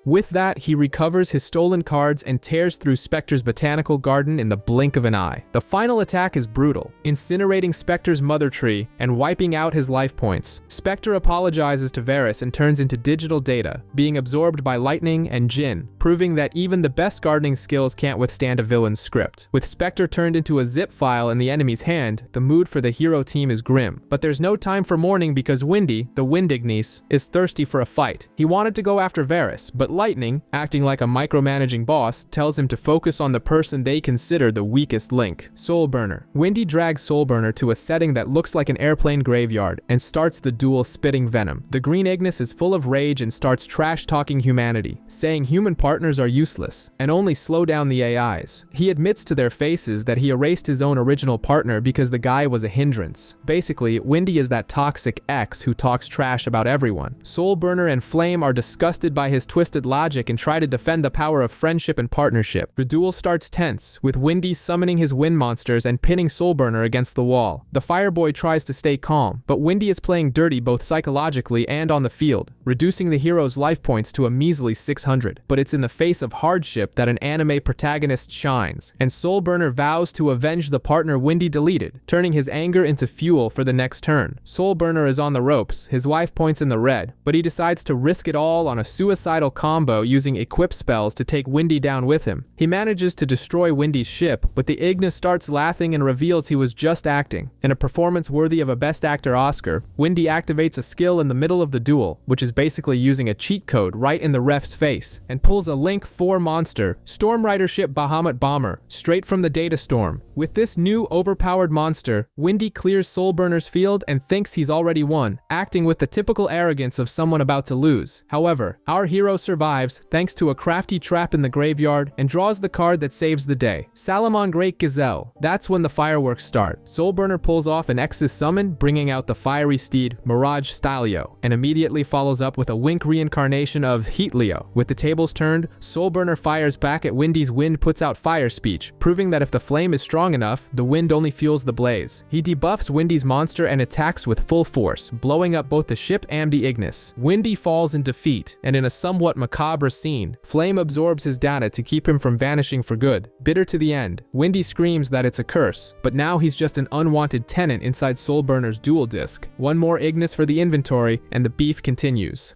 With that, he recovers his stolen cards and tears through Spectre's botanical garden in the blink of an eye. The final attack is brutal, incinerating Spectre's mother tree and wiping out his life points. Spectre apologizes to Varys and turns into digital data, being absorbed by Lightning and Jin, proving that even the best gardening skills can't withstand a villain's script. With Spectre turned into a zip file in the enemy's hand, the mood for the hero team is grim. But there's no time for mourning because Windy, the Wind Ignis, is thirsty for a fight. He wanted to go after Varys, but Lightning, acting like a micromanaging boss, tells him to focus on the person they consider the weakest link, Soulburner. Windy drags Soulburner to a setting that looks like an airplane graveyard and starts the duel spitting venom. The Green Ignis is full of rage and starts trash-talking humanity, saying human partners are useless and only slow down the AIs. He admits to their faces that he erased his own original partner because the guy was a hindrance. Basically, Windy is that toxic ex who talks trash about everyone. Soulburner and Flame are disgusted by his twisted logic and try to defend the power of friendship and partnership. The duel starts tense, with Windy summoning his wind monsters and pinning Soulburner against the wall. The Fireboy tries to stay calm, but Windy is playing dirty both psychologically and on the field, reducing the hero's life points to a measly 600. But it's in the face of hardship that an anime protagonist shines, and Soulburner vows to avenge the partner Windy deleted, turning his anger into fuel for the next turn. Soulburner is on the ropes, his life points in the red, but he decides to risk it all on a suicidal combo using equip spells to take Windy down with him. He manages to destroy Windy's ship, but the Ignis starts laughing and reveals he was just acting. In a performance worthy of a Best Actor Oscar, Windy activates a skill in the middle of the duel, which is basically using a cheat code right in the ref's face, and pulls a Link 4 monster, Storm Rider ship Bahamut Bomber, straight from the data storm. With this new overpowered monster, Windy clears Soulburner's field and thinks he's already won, acting with the typical arrogance of someone about to lose. However, our hero survives thanks to a crafty trap in the graveyard and draws the card that saves the day, Salamon Great Gazelle. That's when the fireworks start. Soulburner pulls off an X's summon, bringing out the fiery steed Mirage Stalio, and immediately follows up with a Wink reincarnation of Heatleo. With the tables turned, Soulburner fires back at Windy's wind puts out fire speech, proving that if the flame is strong enough, the wind only fuels the blaze. He debuffs Windy's monster and attacks with full force, blowing up both the ship and the Ignis. Windy falls in defeat, and in a somewhat macabre scene, Flame absorbs his data to keep him from vanishing for good. Bitter to the end, Windy screams that it's a curse, but now he's just an unwanted tenant inside Soulburner's dual disc. One more Ignis for the inventory, and the beef continues.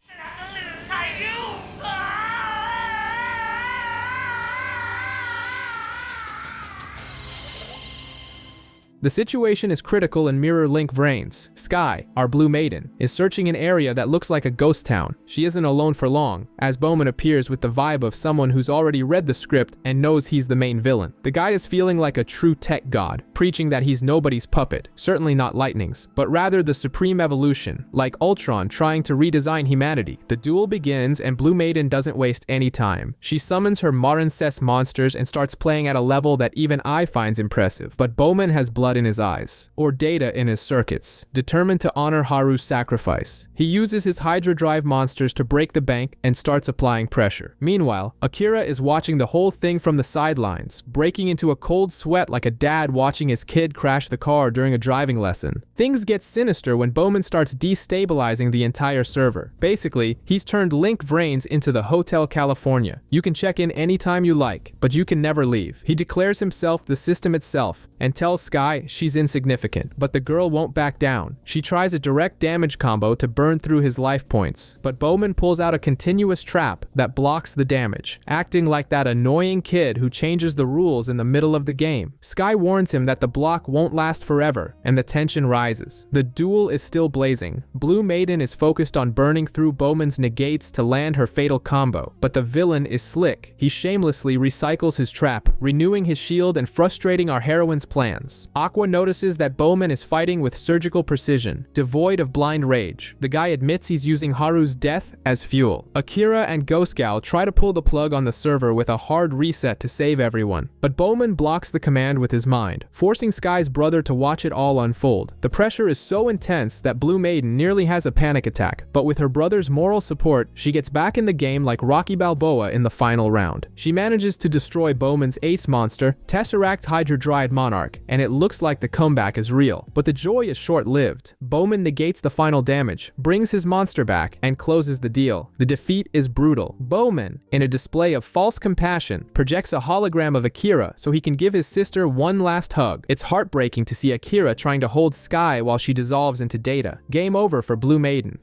The situation is critical in Mirror Link VRAINS. Sky, our Blue Maiden, is searching an area that looks like a ghost town. She isn't alone for long, as Bowman appears with the vibe of someone who's already read the script and knows he's the main villain. The guy is feeling like a true tech god, preaching that he's nobody's puppet, certainly not Lightning's, but rather the supreme evolution, like Ultron trying to redesign humanity. The duel begins and Blue Maiden doesn't waste any time. She summons her Marincess monsters and starts playing at a level that even I finds impressive, but Bowman has blood in his eyes, or data in his circuits, determined to honor Haru's sacrifice. He uses his Hydra Drive monsters to break the bank and starts applying pressure. Meanwhile, Akira is watching the whole thing from the sidelines, breaking into a cold sweat like a dad watching his kid crash the car during a driving lesson. Things get sinister when Bowman starts destabilizing the entire server. Basically, he's turned Link VRAINS into the Hotel California. You can check in anytime you like, but you can never leave. He declares himself the system itself and tells Sky she's insignificant, but the girl won't back down. She tries a direct damage combo to burn through his life points, but Bowman pulls out a continuous trap that blocks the damage, acting like that annoying kid who changes the rules in the middle of the game. Sky warns him that the block won't last forever, and the tension rises. The duel is still blazing. Blue Maiden is focused on burning through Bowman's negates to land her fatal combo, but the villain is slick. He shamelessly recycles his trap, renewing his shield and frustrating our heroine's plans. Aqua notices that Bowman is fighting with surgical precision, devoid of blind rage. The guy admits he's using Haru's death as fuel. Akira and Ghost Gal try to pull the plug on the server with a hard reset to save everyone, but Bowman blocks the command with his mind, forcing Sky's brother to watch it all unfold. The pressure is so intense that Blue Maiden nearly has a panic attack, but with her brother's moral support, she gets back in the game like Rocky Balboa in the final round. She manages to destroy Bowman's ace monster, Tesseract Hydra Dryad Monarch, and it looks like the comeback is real. But the joy is short-lived. Bowman negates the final damage, brings his monster back, and closes the deal. The defeat is brutal. Bowman, in a display of false compassion, projects a hologram of Akira so he can give his sister one last hug. It's heartbreaking to see Akira trying to hold Sky while she dissolves into data. Game over for Blue Maiden.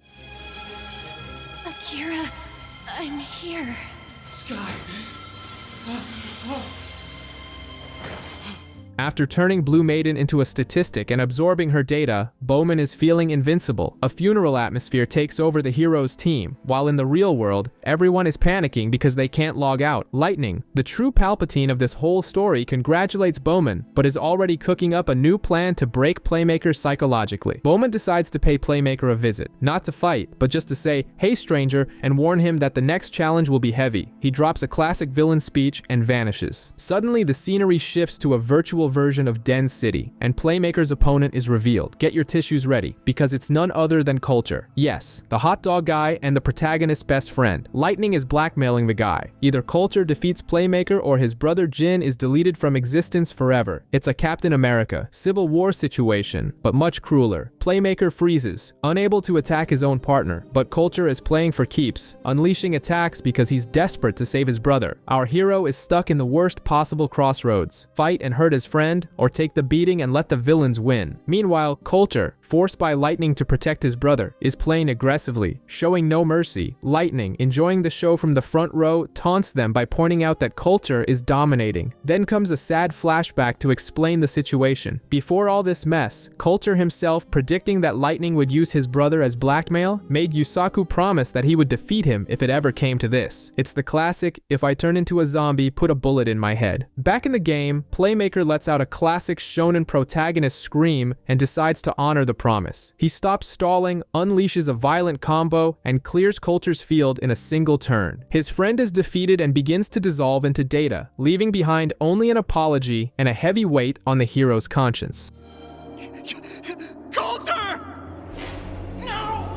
Akira, I'm here. Sky. After turning Blue Maiden into a statistic and absorbing her data, Bowman is feeling invincible. A funeral atmosphere takes over the hero's team, while in the real world, everyone is panicking because they can't log out. Lightning, the true Palpatine of this whole story, congratulates Bowman, but is already cooking up a new plan to break Playmaker psychologically. Bowman decides to pay Playmaker a visit, not to fight, but just to say, "Hey stranger," and warn him that the next challenge will be heavy. He drops a classic villain speech and vanishes. Suddenly, the scenery shifts to a virtual version of Den City, and Playmaker's opponent is revealed. Get your tissues ready, because it's none other than Culture. Yes, the hot dog guy and the protagonist's best friend. Lightning is blackmailing the guy. Either Culture defeats Playmaker or his brother Jin is deleted from existence forever. It's a Captain America Civil War situation, but much crueler. Playmaker freezes, unable to attack his own partner, but Culture is playing for keeps, unleashing attacks because he's desperate to save his brother. Our hero is stuck in the worst possible crossroads. Fight and hurt his friend, or take the beating and let the villains win. Meanwhile, Culture, forced by Lightning to protect his brother, is playing aggressively, showing no mercy. Lightning, enjoying the show from the front row, taunts them by pointing out that Culture is dominating. Then comes a sad flashback to explain the situation. Before all this mess, Culture himself, predicting that Lightning would use his brother as blackmail, made Yusaku promise that he would defeat him if it ever came to this. It's the classic, if I turn into a zombie, put a bullet in my head. Back in the game, Playmaker lets out a classic shonen protagonist scream and decides to honor the promise. He stops stalling, unleashes a violent combo, and clears Culture's field in a single turn. His friend is defeated and begins to dissolve into data, leaving behind only an apology and a heavy weight on the hero's conscience. Coulter! No!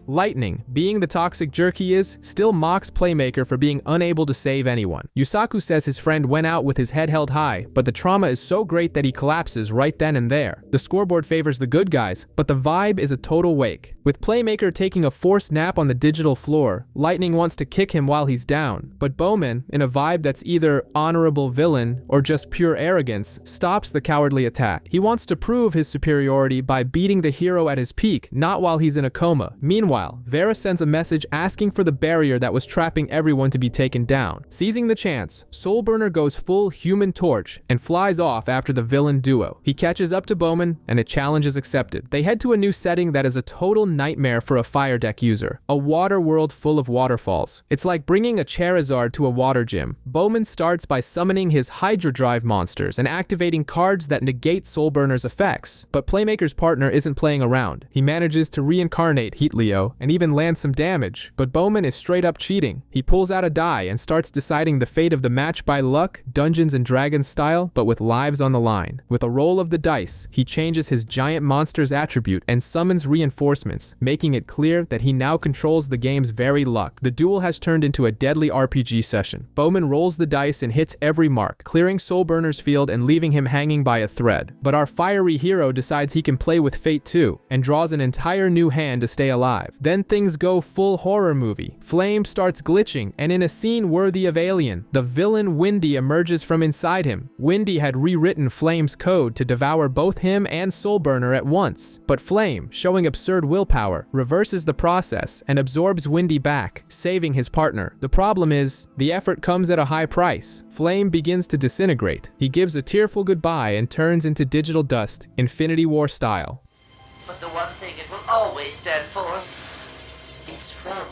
Lightning, being the toxic jerk he is, still mocks Playmaker for being unable to save anyone. Yusaku says his friend went out with his head held high, but the trauma is so great that he collapses right then and there. The scoreboard favors the good guys, but the vibe is a total wake. With Playmaker taking a forced nap on the digital floor, Lightning wants to kick him while he's down, but Bowman, in a vibe that's either honorable villain or just pure arrogance, stops the cowardly attack. He wants to prove his superiority by beating the hero at his peak, not while he's in a coma. Meanwhile, Meanwhile, VRAINS sends a message asking for the barrier that was trapping everyone to be taken down. Seizing the chance, Soulburner goes full Human Torch and flies off after the villain duo. He catches up to Bowman, and a challenge is accepted. They head to a new setting that is a total nightmare for a fire deck user. A water world full of waterfalls. It's like bringing a Charizard to a water gym. Bowman starts by summoning his Hydro Drive monsters and activating cards that negate Soulburner's effects. But Playmaker's partner isn't playing around. He manages to reincarnate Heatleo and even land some damage, but Bowman is straight up cheating. He pulls out a die and starts deciding the fate of the match by luck, Dungeons and Dragons style, but with lives on the line. With a roll of the dice, he changes his giant monster's attribute and summons reinforcements, making it clear that he now controls the game's very luck. The duel has turned into a deadly RPG session. Bowman rolls the dice and hits every mark, clearing Soulburner's field and leaving him hanging by a thread. But our fiery hero decides he can play with fate too, and draws an entire new hand to stay alive. Then things go full horror movie. Flame starts glitching, and in a scene worthy of Alien, the villain Windy emerges from inside him. Windy had rewritten Flame's code to devour both him and Soulburner at once, but Flame, showing absurd willpower, reverses the process and absorbs Windy back, saving his partner. The problem is, the effort comes at a high price. Flame begins to disintegrate. He gives a tearful goodbye and turns into digital dust, Infinity War style. But the one thing it will always stand for is friend.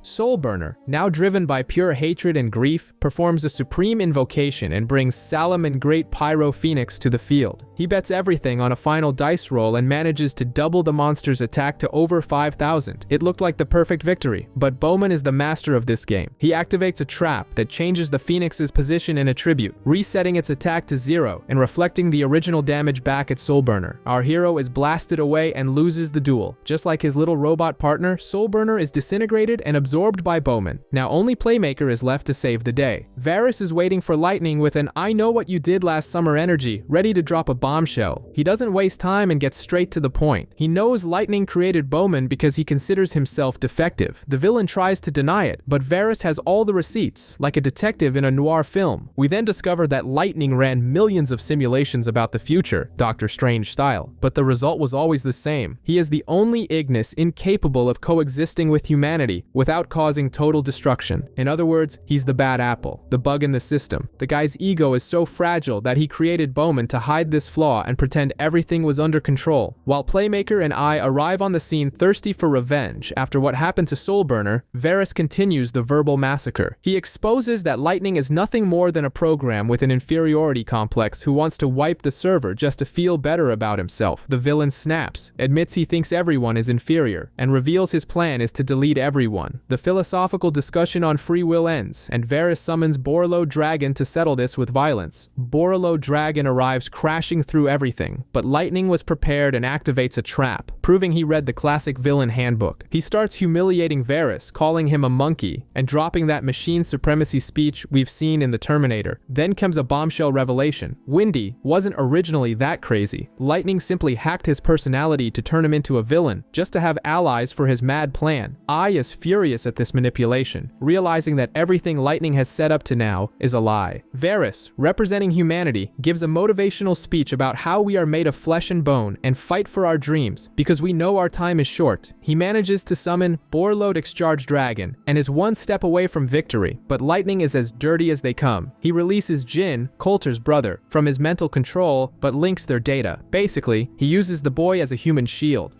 Soulburner, now driven by pure hatred and grief, performs a supreme invocation and brings Salam and Great Pyro Phoenix to the field. He bets everything on a final dice roll and manages to double the monster's attack to over 5,000. It looked like the perfect victory, but Bowman is the master of this game. He activates a trap that changes the Phoenix's position and attribute, resetting its attack to 0 and reflecting the original damage back at Soulburner. Our hero is blasted away and loses the duel. Just like his little robot partner, Soulburner is disintegrated and absorbed by Bowman. Now only Playmaker is left to save the day. VRAINS is waiting for Lightning with an "I know what you did last summer" energy, ready to drop a bombshell. He doesn't waste time and gets straight to the point. He knows Lightning created Bowman because he considers himself defective. The villain tries to deny it, but VRAINS has all the receipts, like a detective in a noir film. We then discover that Lightning ran millions of simulations about the future, Doctor Strange style, but the result was always the same. He is the only Ignis incapable of coexisting with humanity without causing total destruction. In other words, he's the bad apple, the bug in the system. The guy's ego is so fragile that he created Bowman to hide this flaw and pretend everything was under control. While Playmaker and I arrive on the scene thirsty for revenge after what happened to Soulburner, VRAINS continues the verbal massacre. He exposes that Lightning is nothing more than a program with an inferiority complex who wants to wipe the server just to feel better about himself. The villain snaps, admits he thinks everyone is inferior, and reveals his plan is to delete everyone. The philosophical discussion on free will ends, and VRAINS summons Borolo Dragon to settle this with violence. Borolo Dragon arrives crashing through everything, but Lightning was prepared and activates a trap, proving he read the classic villain handbook. He starts humiliating VRAINS, calling him a monkey, and dropping that machine supremacy speech we've seen in the Terminator. Then comes a bombshell revelation. Windy wasn't originally that crazy. Lightning simply hacked his personality to turn him into a villain, just to have allies for his mad plan. I is furious at this manipulation, realizing that everything Lightning has set up to now is a lie. VRAINS, representing humanity, gives a motivational speech about how we are made of flesh and bone and fight for our dreams, because we know our time is short. He manages to summon Borolo Discharge Dragon and is one step away from victory, but Lightning is as dirty as they come. He releases Jin, Coulter's brother, from his mental control, but links their data. Basically, he uses the boy as a human shield.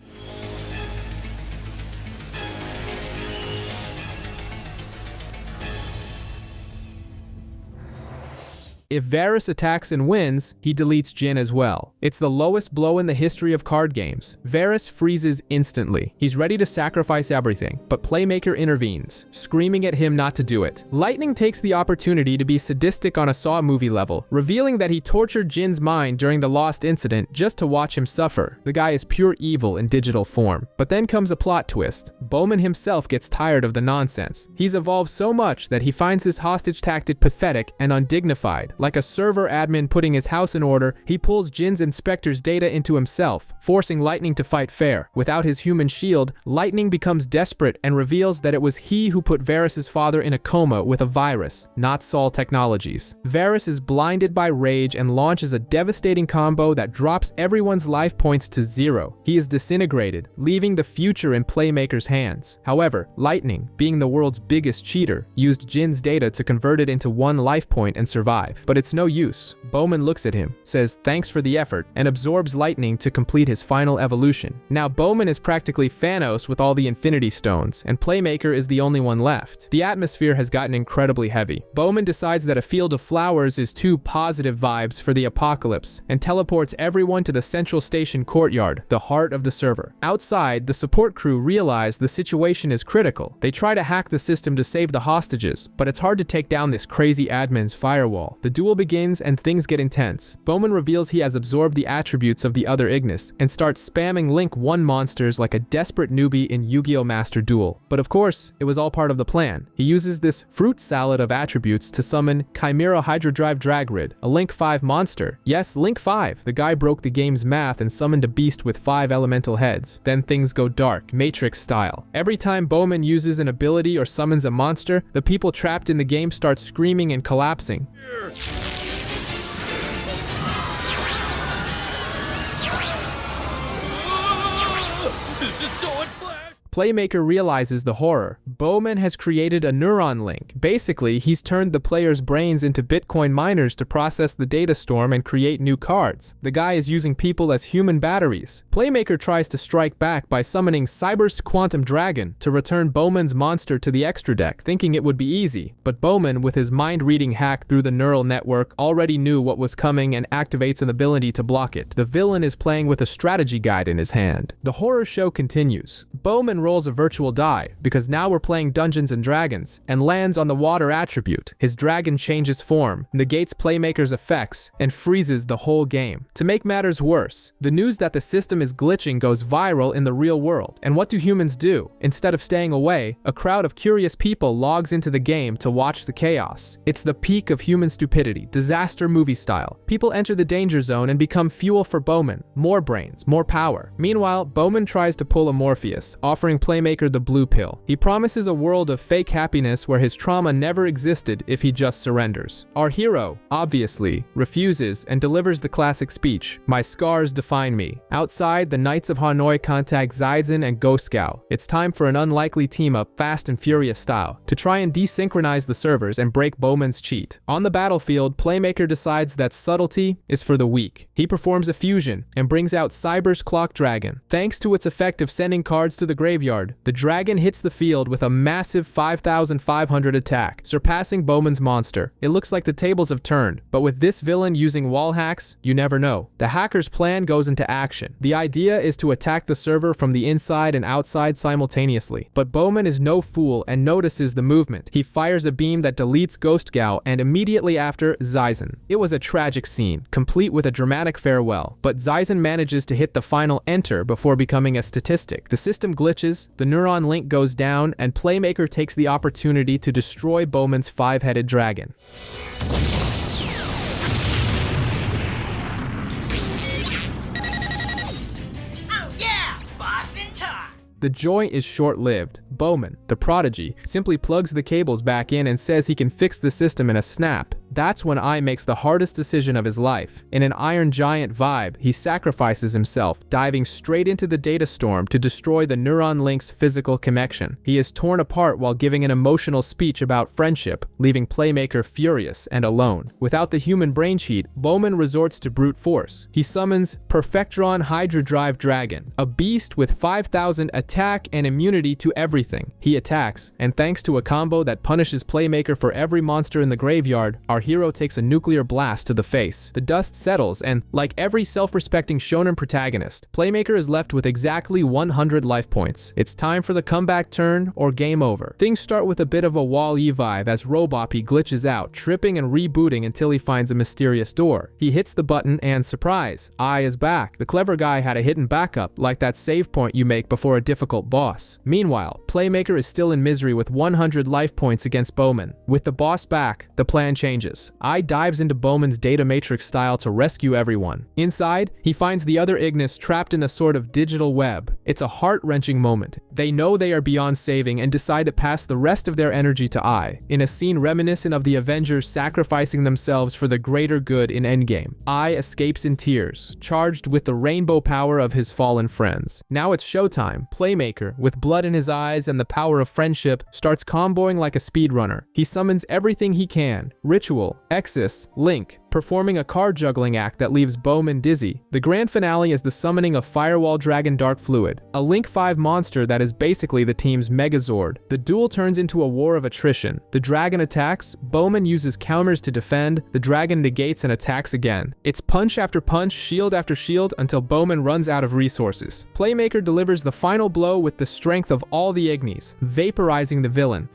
If VRAINS attacks and wins, he deletes Jin as well. It's the lowest blow in the history of card games. VRAINS freezes instantly. He's ready to sacrifice everything, but Playmaker intervenes, screaming at him not to do it. Lightning takes the opportunity to be sadistic on a Saw movie level, revealing that he tortured Jin's mind during the Lost incident just to watch him suffer. The guy is pure evil in digital form. But then comes a plot twist. Bowman himself gets tired of the nonsense. He's evolved so much that he finds this hostage tactic pathetic and undignified, Like a server admin putting his house in order, he pulls Jin's inspector's data into himself, forcing Lightning to fight fair. Without his human shield, Lightning becomes desperate and reveals that it was he who put Varys' father in a coma with a virus, not Sol Technologies. Varys is blinded by rage and launches a devastating combo that drops everyone's life points to 0. He is disintegrated, leaving the future in Playmaker's hands. However, Lightning, being the world's biggest cheater, used Jin's data to convert it into 1 life point and survive. But it's no use. Bowman looks at him, says thanks for the effort, and absorbs Lightning to complete his final evolution. Now Bowman is practically Thanos with all the Infinity Stones, and Playmaker is the only one left. The atmosphere has gotten incredibly heavy. Bowman decides that a field of flowers is too positive vibes for the apocalypse, and teleports everyone to the central station courtyard, the heart of the server. Outside, the support crew realize the situation is critical. They try to hack the system to save the hostages, but it's hard to take down this crazy admin's firewall. The duel begins and things get intense. Bowman reveals he has absorbed the attributes of the other Ignis, and starts spamming Link 1 monsters like a desperate newbie in Yu-Gi-Oh! Master Duel. But of course, it was all part of the plan. He uses this fruit salad of attributes to summon Chimera Hydrodrive Dragrid, a Link 5 monster. Yes, Link 5. The guy broke the game's math and summoned a beast with 5 elemental heads. Then things go dark, Matrix style. Every time Bowman uses an ability or summons a monster, the people trapped in the game start screaming and collapsing. This is so unflash! Playmaker realizes the horror. Bowman has created a neuron link. Basically, he's turned the player's brains into Bitcoin miners to process the data storm and create new cards. The guy is using people as human batteries. Playmaker tries to strike back by summoning Cyber's Quantum Dragon to return Bowman's monster to the extra deck, thinking it would be easy. But Bowman, with his mind-reading hack through the neural network, already knew what was coming and activates an ability to block it. The villain is playing with a strategy guide in his hand. The horror show continues. Bowman rolls a virtual die, because now we're playing Dungeons and Dragons, and lands on the water attribute. His dragon changes form, negates Playmaker's effects, and freezes the whole game. To make matters worse, the news that the system is glitching goes viral in the real world. And what do humans do? Instead of staying away, a crowd of curious people logs into the game to watch the chaos. It's the peak of human stupidity, disaster movie style. People enter the danger zone and become fuel for Bowman. More brains, more power. Meanwhile, Bowman tries to pull a Morpheus, offering Playmaker the blue pill. He promises a world of fake happiness where his trauma never existed if he just surrenders. Our hero, obviously, refuses and delivers the classic speech, "My scars define me." Outside, the Knights of Hanoi contact Zaizen and Ghost Scout. It's time for an unlikely team-up, Fast and Furious style, to try and desynchronize the servers and break Bowman's cheat. On the battlefield, Playmaker decides that subtlety is for the weak. He performs a fusion and brings out Cyber's Clock Dragon. Thanks to its effect of sending cards to the graveyard, the dragon hits the field with a massive 5,500 attack, surpassing Bowman's monster. It looks like the tables have turned, but with this villain using wall hacks, you never know. The hacker's plan goes into action. The idea is to attack the server from the inside and outside simultaneously, but Bowman is no fool and notices the movement. He fires a beam that deletes Ghost Gal and immediately after, Zaizen. It was a tragic scene, complete with a dramatic farewell, but Zaizen manages to hit the final enter before becoming a statistic. The system glitches, the neuron link goes down, and Playmaker takes the opportunity to destroy Bowman's 5-headed dragon. Oh yeah, Boston talk! The joy is short-lived. Bowman, the prodigy, simply plugs the cables back in and says he can fix the system in a snap. That's when I makes the hardest decision of his life. In an Iron Giant vibe, he sacrifices himself, diving straight into the data storm to destroy the neuron link's physical connection. He is torn apart while giving an emotional speech about friendship, leaving Playmaker furious and alone. Without the human brain cheat, Bowman resorts to brute force. He summons Perfectron Hydrodrive Dragon, a beast with 5,000 attack and immunity to everything. He attacks, and thanks to a combo that punishes Playmaker for every monster in the graveyard, our hero takes a nuclear blast to the face. The dust settles, and like every self-respecting shonen protagonist, Playmaker is left with exactly 100 life points. It's time for the comeback turn or game over. Things start with a bit of a Wall-E vibe as Roboppy glitches out, tripping and rebooting until he finds a mysterious door. He hits the button and surprise, I is back. The clever guy had a hidden backup, like that save point you make before a difficult boss. Meanwhile, Playmaker is still in misery with 100 life points against Bowman. With the boss back, the plan changes. Ai dives into Bowman's data matrix style to rescue everyone. Inside, he finds the other Ignis trapped in a sort of digital web. It's a heart-wrenching moment. They know they are beyond saving and decide to pass the rest of their energy to Ai, in a scene reminiscent of the Avengers sacrificing themselves for the greater good in Endgame. Ai escapes in tears, charged with the rainbow power of his fallen friends. Now it's showtime. Playmaker, with blood in his eyes and the power of friendship, starts comboing like a speedrunner. He summons everything he can: Ritual, Exis, Link, performing a card juggling act that leaves Bowman dizzy. The grand finale is the summoning of Firewall Dragon Dark Fluid, a Link 5 monster that is basically the team's Megazord. The duel turns into a war of attrition. The dragon attacks, Bowman uses counters to defend, the dragon negates and attacks again. It's punch after punch, shield after shield, until Bowman runs out of resources. Playmaker delivers the final blow with the strength of all the Ignis, vaporizing the villain.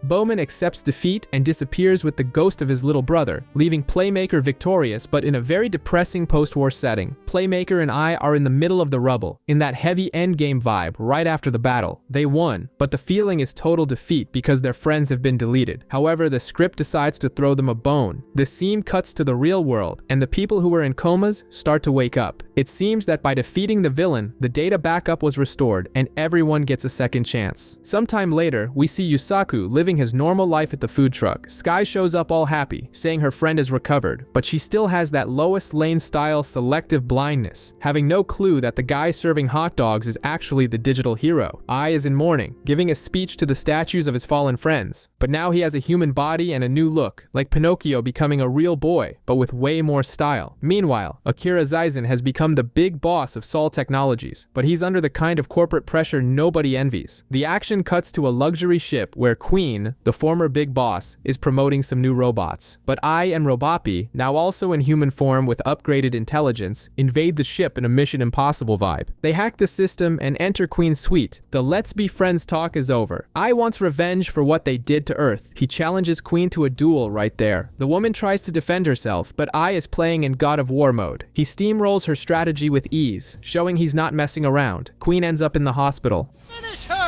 Bowman accepts defeat and disappears with the ghost of his little brother, leaving Playmaker victorious but in a very depressing post-war setting. Playmaker and Ai are in the middle of the rubble, in that heavy endgame vibe right after the battle. They won, but the feeling is total defeat because their friends have been deleted. However, the script decides to throw them a bone. The scene cuts to the real world, and the people who were in comas start to wake up. It seems that by defeating the villain, the data backup was restored, and everyone gets a second chance. Sometime later, we see Yusaku living his normal life at the food truck. Sky shows up all happy, saying her friend is recovered, but she still has that Lois Lane-style selective blindness, having no clue that the guy serving hot dogs is actually the digital hero. Ai is in mourning, giving a speech to the statues of his fallen friends, but now he has a human body and a new look, like Pinocchio becoming a real boy, but with way more style. Meanwhile, Akira Zaizen has become the big boss of Sol Technologies, but he's under the kind of corporate pressure nobody envies. The action cuts to a luxury ship where Queen, the former big boss, is promoting some new robots. But Ai and Robopi, now also in human form with upgraded intelligence, invade the ship in a Mission Impossible vibe. They hack the system and enter Queen's suite. The let's be friends talk is over. Ai wants revenge for what they did to Earth. He challenges Queen to a duel right there. The woman tries to defend herself, but Ai is playing in God of War mode. He steamrolls her strategy with ease, showing he's not messing around. Queen ends up in the hospital. Finish her!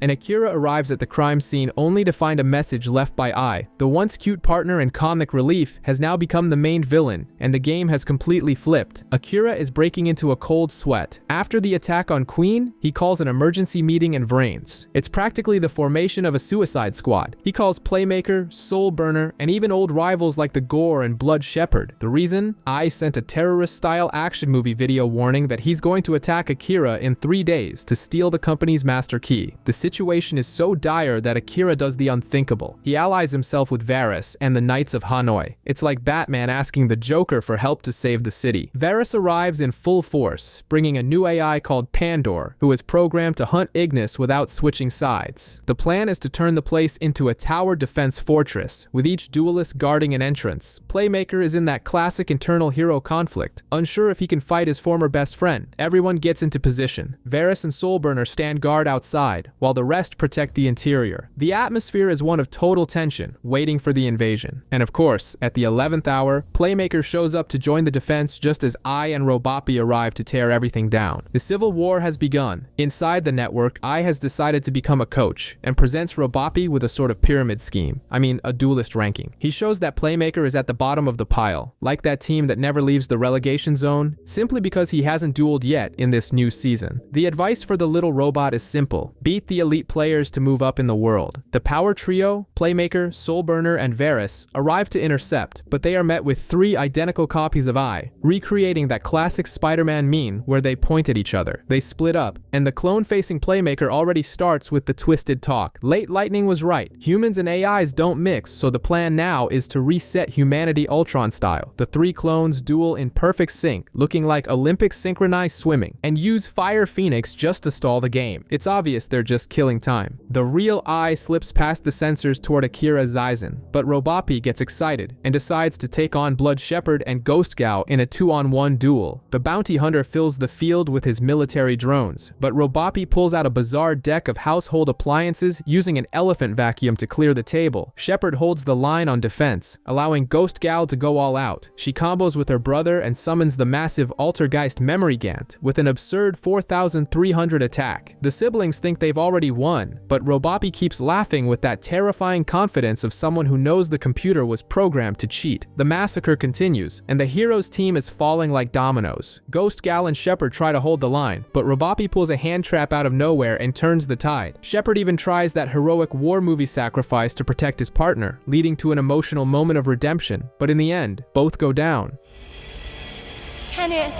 And Akira arrives at the crime scene only to find a message left by Ai. The once cute partner and comic relief has now become the main villain, and the game has completely flipped. Akira is breaking into a cold sweat. After the attack on Queen, he calls an emergency meeting in VRAINS. It's practically the formation of a suicide squad. He calls Playmaker, Soul Burner, and even old rivals like the Gore and Blood Shepherd. The reason? Ai sent a terrorist-style action movie video warning that he's going to attack Akira in 3 days to steal the company's master key. The situation is so dire that Akira does the unthinkable. He allies himself with Varys and the Knights of Hanoi. It's like Batman asking the Joker for help to save the city. Varys arrives in full force, bringing a new AI called Pandor, who is programmed to hunt Ignis without switching sides. The plan is to turn the place into a tower defense fortress, with each duelist guarding an entrance. Playmaker is in that classic internal hero conflict, unsure if he can fight his former best friend. Everyone gets into position. Varys and Soulburner stand guard outside, while the rest protect the interior. The atmosphere is one of total tension, waiting for the invasion. And of course, at the 11th hour, Playmaker shows up to join the defense just as Ai and Robopi arrive to tear everything down. The civil war has begun. Inside the network, Ai has decided to become a coach, and presents Robopi with a sort of pyramid scheme. I mean, a duelist ranking. He shows that Playmaker is at the bottom of the pile, like that team that never leaves the relegation zone, simply because he hasn't dueled yet in this new season. The advice for the little robot is simple: beat the elite players to move up in the world. The power trio, Playmaker, Soulburner, and Varys, arrive to intercept, but they are met with 3 identical copies of Ai, recreating that classic Spider-Man meme where they point at each other. They split up, and the clone-facing Playmaker already starts with the twisted talk. Late Lightning was right. Humans and AIs don't mix, so the plan now is to reset humanity Ultron style. The 3 clones duel in perfect sync, looking like Olympic synchronized swimming, and use Fire Phoenix just to stall the game. It's obvious they're just killing killing time. The real Ai slips past the sensors toward Akira Zaizen, but Robopi gets excited and decides to take on Blood Shepherd and Ghost Gao in a 2-on-1 duel. The bounty hunter fills the field with his military drones, but Robopi pulls out a bizarre deck of household appliances using an elephant vacuum to clear the table. Shepherd holds the line on defense, allowing Ghost Gao to go all out. She combos with her brother and summons the massive Altergeist Memory Gant with an absurd 4,300 attack. The siblings think they've already won, but Robopi keeps laughing with that terrifying confidence of someone who knows the computer was programmed to cheat. The massacre continues, and the heroes' team is falling like dominoes. Ghost Gao and Shepherd try to hold the line, but Robopi pulls a hand trap out of nowhere and turns the tide. Shepherd even tries that heroic war movie sacrifice to protect his partner, leading to an emotional moment of redemption, but in the end, both go down. Kenneth.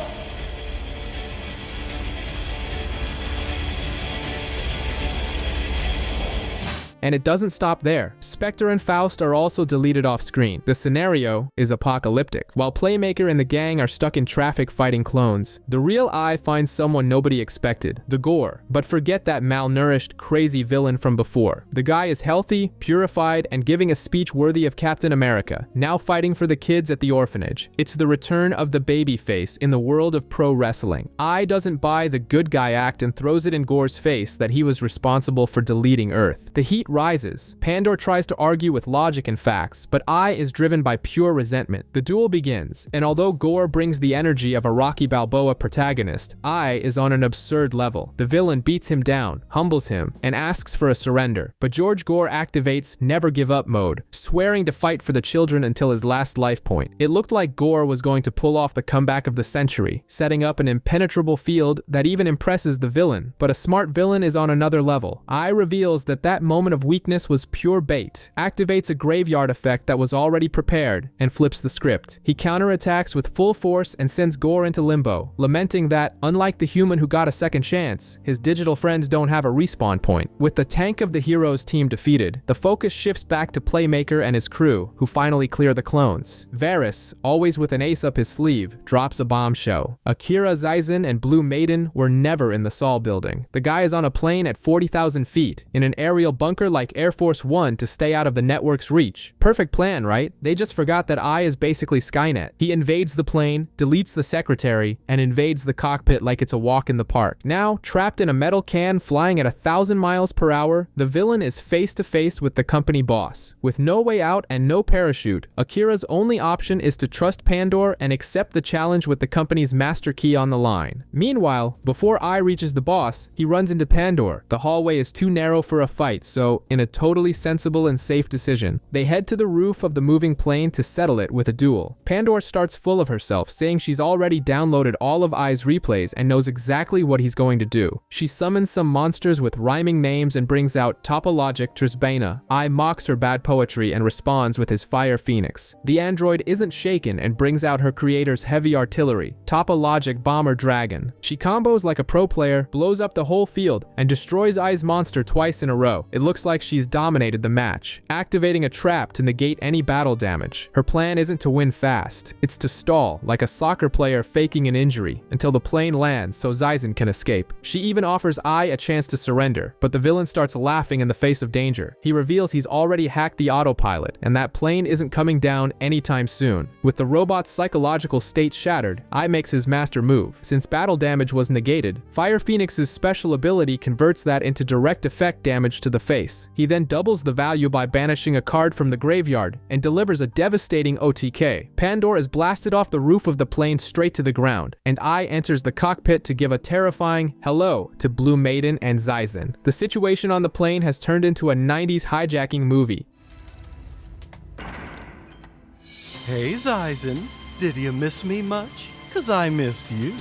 And it doesn't stop there. Spectre and Faust are also deleted off screen. The scenario is apocalyptic. While Playmaker and the gang are stuck in traffic fighting clones, the real Ai finds someone nobody expected, the Gore. But forget that malnourished, crazy villain from before. The guy is healthy, purified, and giving a speech worthy of Captain America, now fighting for the kids at the orphanage. It's the return of the babyface in the world of pro wrestling. Ai doesn't buy the good guy act and throws it in Gore's face that he was responsible for deleting Earth. The heat rises. Pandor tries to argue with logic and facts, but Ai is driven by pure resentment. The duel begins, and although Gore brings the energy of a Rocky Balboa protagonist, Ai is on an absurd level. The villain beats him down, humbles him, and asks for a surrender, but George Gore activates never give up mode, swearing to fight for the children until his last life point. It looked like Gore was going to pull off the comeback of the century, setting up an impenetrable field that even impresses the villain, but a smart villain is on another level. Ai reveals that moment of weakness was pure bait, activates a graveyard effect that was already prepared, and flips the script. He counterattacks with full force and sends Gore into limbo, lamenting that, unlike the human who got a second chance, his digital friends don't have a respawn point. With the tank of the heroes team defeated, the focus shifts back to Playmaker and his crew, who finally clear the clones. Varys, always with an ace up his sleeve, drops a bombshell. Akira Zaizen and Blue Maiden were never in the Saul building. The guy is on a plane at 40,000 feet, in an aerial bunker like Air Force One to stay out of the network's reach. Perfect plan, right? They just forgot that Ai is basically Skynet. He invades the plane, deletes the secretary, and invades the cockpit like it's a walk in the park. Now, trapped in a metal can flying at 1,000 miles per hour, the villain is face to face with the company boss. With no way out and no parachute, Akira's only option is to trust Pandor and accept the challenge with the company's master key on the line. Meanwhile, before Ai reaches the boss, he runs into Pandor. The hallway is too narrow for a fight, so in a totally sensible and safe decision, they head to the roof of the moving plane to settle it with a duel. Pandor starts full of herself, saying she's already downloaded all of Ai's replays and knows exactly what he's going to do. She summons some monsters with rhyming names and brings out Topologic Trisbana. Ai mocks her bad poetry and responds with his Fire Phoenix. The android isn't shaken and brings out her creator's heavy artillery, Topologic Bomber Dragon. She combos like a pro player, blows up the whole field, and destroys Ai's monster twice in a row. It looks like she's dominated the match, activating a trap to negate any battle damage. Her plan isn't to win fast, it's to stall, like a soccer player faking an injury, until the plane lands so Zaizen can escape. She even offers Ai a chance to surrender, but the villain starts laughing in the face of danger. He reveals he's already hacked the autopilot, and that plane isn't coming down anytime soon. With the robot's psychological state shattered, Ai makes his master move. Since battle damage was negated, Fire Phoenix's special ability converts that into direct effect damage to the face. He then doubles the value by banishing a card from the graveyard and delivers a devastating OTK. Pandor is blasted off the roof of the plane straight to the ground, and Ai enters the cockpit to give a terrifying hello to Blue Maiden and Zaizen. The situation on the plane has turned into a 90s hijacking movie. Hey Zaizen, did you miss me much? 'Cause I missed you.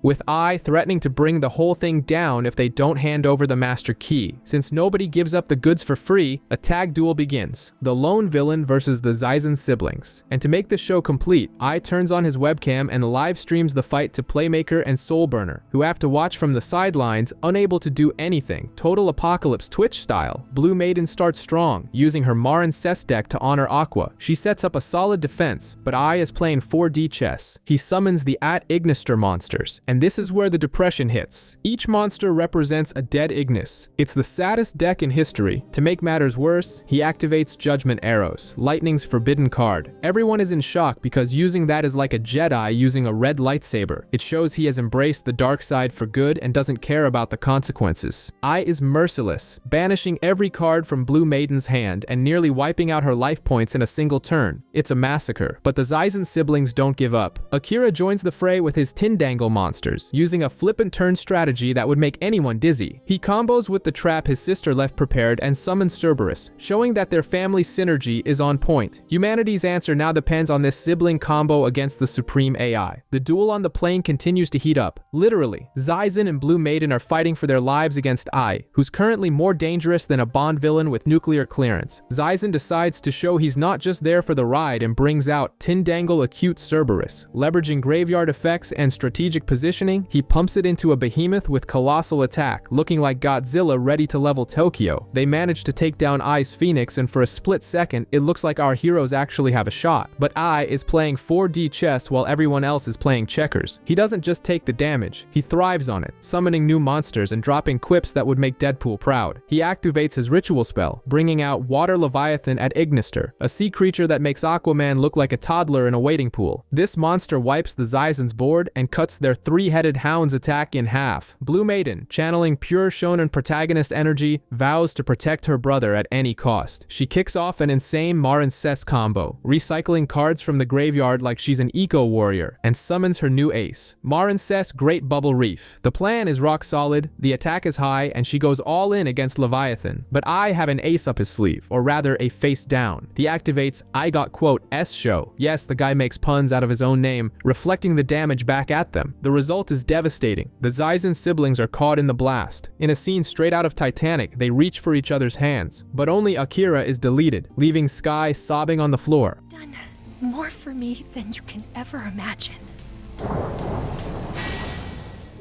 With Ai threatening to bring the whole thing down if they don't hand over the master key. Since nobody gives up the goods for free, a tag duel begins. The lone villain versus the Zaizen siblings. And to make the show complete, Ai turns on his webcam and live streams the fight to Playmaker and Soulburner, who have to watch from the sidelines, unable to do anything. Total Apocalypse Twitch style. Blue Maiden starts strong, using her Marin Cess deck to honor Aqua. She sets up a solid defense, but Ai is playing 4D chess. He summons the Ignister monsters, and And this is where the depression hits. Each monster represents a dead Ignis. It's the saddest deck in history. To make matters worse, he activates Judgment Arrows, Lightning's forbidden card. Everyone is in shock because using that is like a Jedi using a red lightsaber. It shows he has embraced the dark side for good and doesn't care about the consequences. Ai is merciless, banishing every card from Blue Maiden's hand and nearly wiping out her life points in a single turn. It's a massacre, but the Zaizen siblings don't give up. Akira joins the fray with his Tindangle monsters, using a flip and turn strategy that would make anyone dizzy. He combos with the trap his sister left prepared and summons Cerberus, showing that their family synergy is on point. Humanity's answer now depends on this sibling combo against the supreme AI. The duel on the plane continues to heat up. Literally, Zaizen and Blue Maiden are fighting for their lives against Ai, who's currently more dangerous than a Bond villain with nuclear clearance. Zaizen decides to show he's not just there for the ride and brings out Tindangle Acute Cerberus. Leveraging graveyard effects and strategic positioning, he pumps it into a behemoth with colossal attack, looking like Godzilla ready to level Tokyo. They manage to take down Ai's Phoenix, and for a split second, it looks like our heroes actually have a shot. But Ai is playing 4D chess while everyone else is playing checkers. He doesn't just take the damage, he thrives on it, summoning new monsters and dropping quips that would make Deadpool proud. He activates his ritual spell, bringing out Water Leviathan at Ignister, a sea creature that makes Aquaman look like a toddler in a wading pool. This monster wipes the Zaizen's board and cuts their three-headed hound's attack in half. Blue Maiden, channeling pure shonen protagonist energy, vows to protect her brother at any cost. She kicks off an insane Marin Cess combo, recycling cards from the graveyard like she's an eco-warrior, and summons her new ace, Marin Cess Great Bubble Reef. The plan is rock solid, the attack is high, and she goes all in against Leviathan. But I have an ace up his sleeve, or rather a face down. He activates I got quote S show. Yes, the guy makes puns out of his own name, reflecting the damage back at them. The result is devastating. The Zaizen siblings are caught in the blast. In a scene straight out of Titanic, they reach for each other's hands, but only Akira is deleted, leaving Sky sobbing on the floor. Done more for me than you can ever imagine.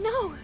No!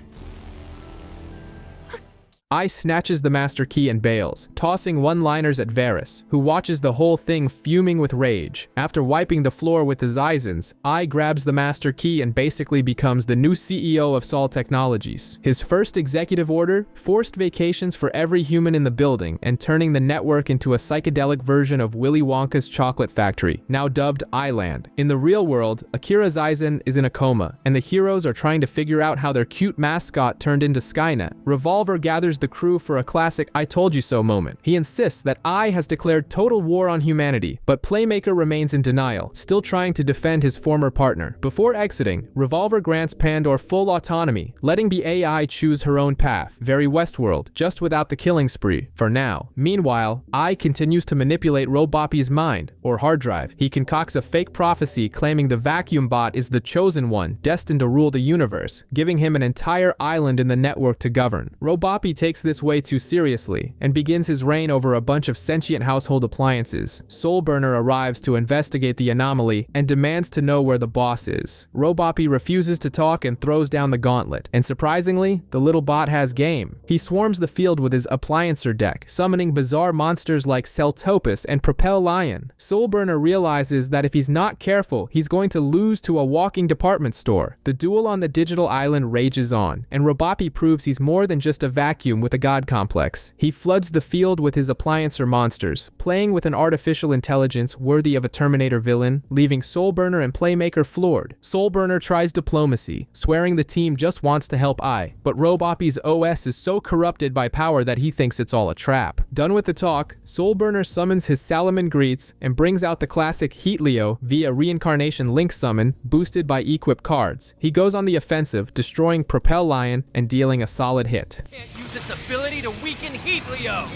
Ai snatches the Master Key and bails, tossing one-liners at Varys, who watches the whole thing fuming with rage. After wiping the floor with the Zaizens, Ai grabs the Master Key and basically becomes the new CEO of Sol Technologies. His first executive order, forced vacations for every human in the building and turning the network into a psychedelic version of Willy Wonka's chocolate factory, now dubbed Island. In the real world, Akira Zaizen is in a coma, and the heroes are trying to figure out how their cute mascot turned into Skynet. Revolver gathers the crew for a classic I told you so moment. He insists that Ai has declared total war on humanity, but Playmaker remains in denial, still trying to defend his former partner. Before exiting, Revolver grants Pandor full autonomy, letting the AI choose her own path. Very Westworld, just without the killing spree, for now. Meanwhile, Ai continues to manipulate Robopi's mind, or hard drive. He concocts a fake prophecy claiming the vacuum bot is the chosen one, destined to rule the universe, giving him an entire island in the network to govern. Robopi takes this way too seriously and begins his reign over a bunch of sentient household appliances. Soulburner arrives to investigate the anomaly and demands to know where the boss is. Robopi refuses to talk and throws down the gauntlet, and surprisingly, the little bot has game. He swarms the field with his appliancer deck, summoning bizarre monsters like Celtopus and Propel Lion. Soulburner realizes that if he's not careful, he's going to lose to a walking department store. The duel on the digital island rages on, and Robopi proves he's more than just a vacuum with a god complex. He floods the field with his appliancer monsters, playing with an artificial intelligence worthy of a Terminator villain, leaving Soulburner and Playmaker floored. Soulburner tries diplomacy, swearing the team just wants to help Ai, but Robopi's OS is so corrupted by power that he thinks it's all a trap. Done with the talk, Soulburner summons his Salaman Greets and brings out the classic Heat Leo via Reincarnation Link summon, boosted by equip cards. He goes on the offensive, destroying Propel Lion and dealing a solid hit. Can't use its ability to weaken Heat Leo!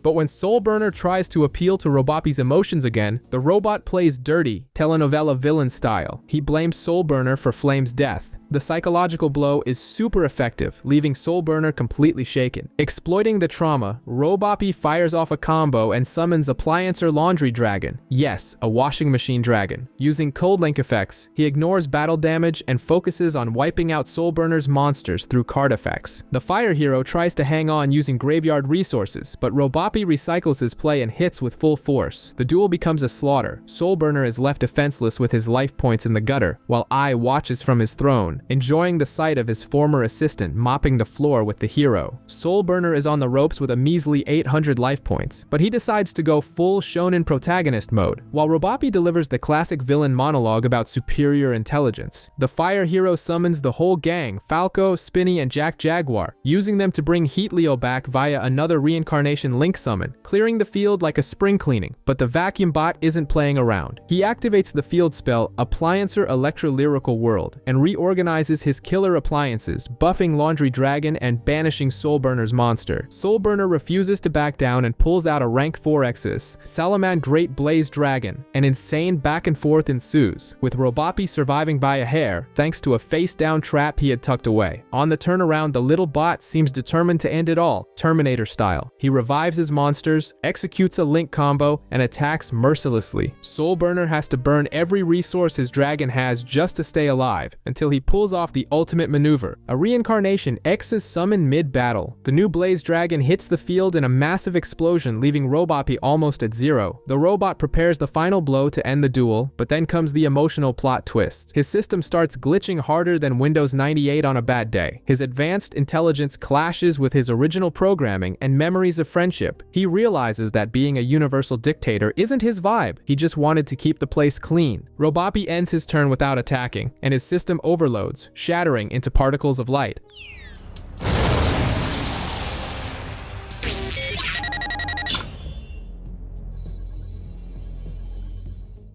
But when Soulburner tries to appeal to Robopi's emotions again, the robot plays dirty, telenovela villain style. He blames Soulburner for Flame's death, The psychological blow is super effective, leaving Soulburner completely shaken. Exploiting the trauma, Roboppy fires off a combo and summons Appliancer Laundry Dragon. Yes, a washing machine dragon. Using cold link effects, he ignores battle damage and focuses on wiping out Soulburner's monsters through card effects. The fire hero tries to hang on using graveyard resources, but Roboppy recycles his play and hits with full force. The duel becomes a slaughter. Soulburner is left defenseless with his life points in the gutter, while I watches from his throne, enjoying the sight of his former assistant mopping the floor with the hero. Soulburner is on the ropes with a measly 800 life points, but he decides to go full shonen protagonist mode, while Roboppy delivers the classic villain monologue about superior intelligence. The fire hero summons the whole gang, Falco, Spinny, and Jack Jaguar, using them to bring Heatleo back via another reincarnation link summon, clearing the field like a spring cleaning. But the vacuum bot isn't playing around. He activates the field spell Appliancer Electro-Lyrical World and reorganizes his killer appliances, buffing Laundry Dragon and banishing Soulburner's monster. Soulburner refuses to back down and pulls out a rank 4 Exus, Salaman Great Blaze Dragon. An insane back and forth ensues, with Roboppy surviving by a hair thanks to a face-down trap he had tucked away. On the turnaround, the little bot seems determined to end it all, Terminator style. He revives his monsters, executes a link combo, and attacks mercilessly. Soulburner has to burn every resource his dragon has just to stay alive, until he pulls off the ultimate maneuver. A reincarnation X is summoned mid-battle. The new Blaze Dragon hits the field in a massive explosion, leaving Roboppy almost at 0. The robot prepares the final blow to end the duel, but then comes the emotional plot twist. His system starts glitching harder than Windows 98 on a bad day. His advanced intelligence clashes with his original programming and memories of friendship. He realizes that being a universal dictator isn't his vibe. He just wanted to keep the place clean. Roboppy ends his turn without attacking, and his system overloads, shattering into particles of light.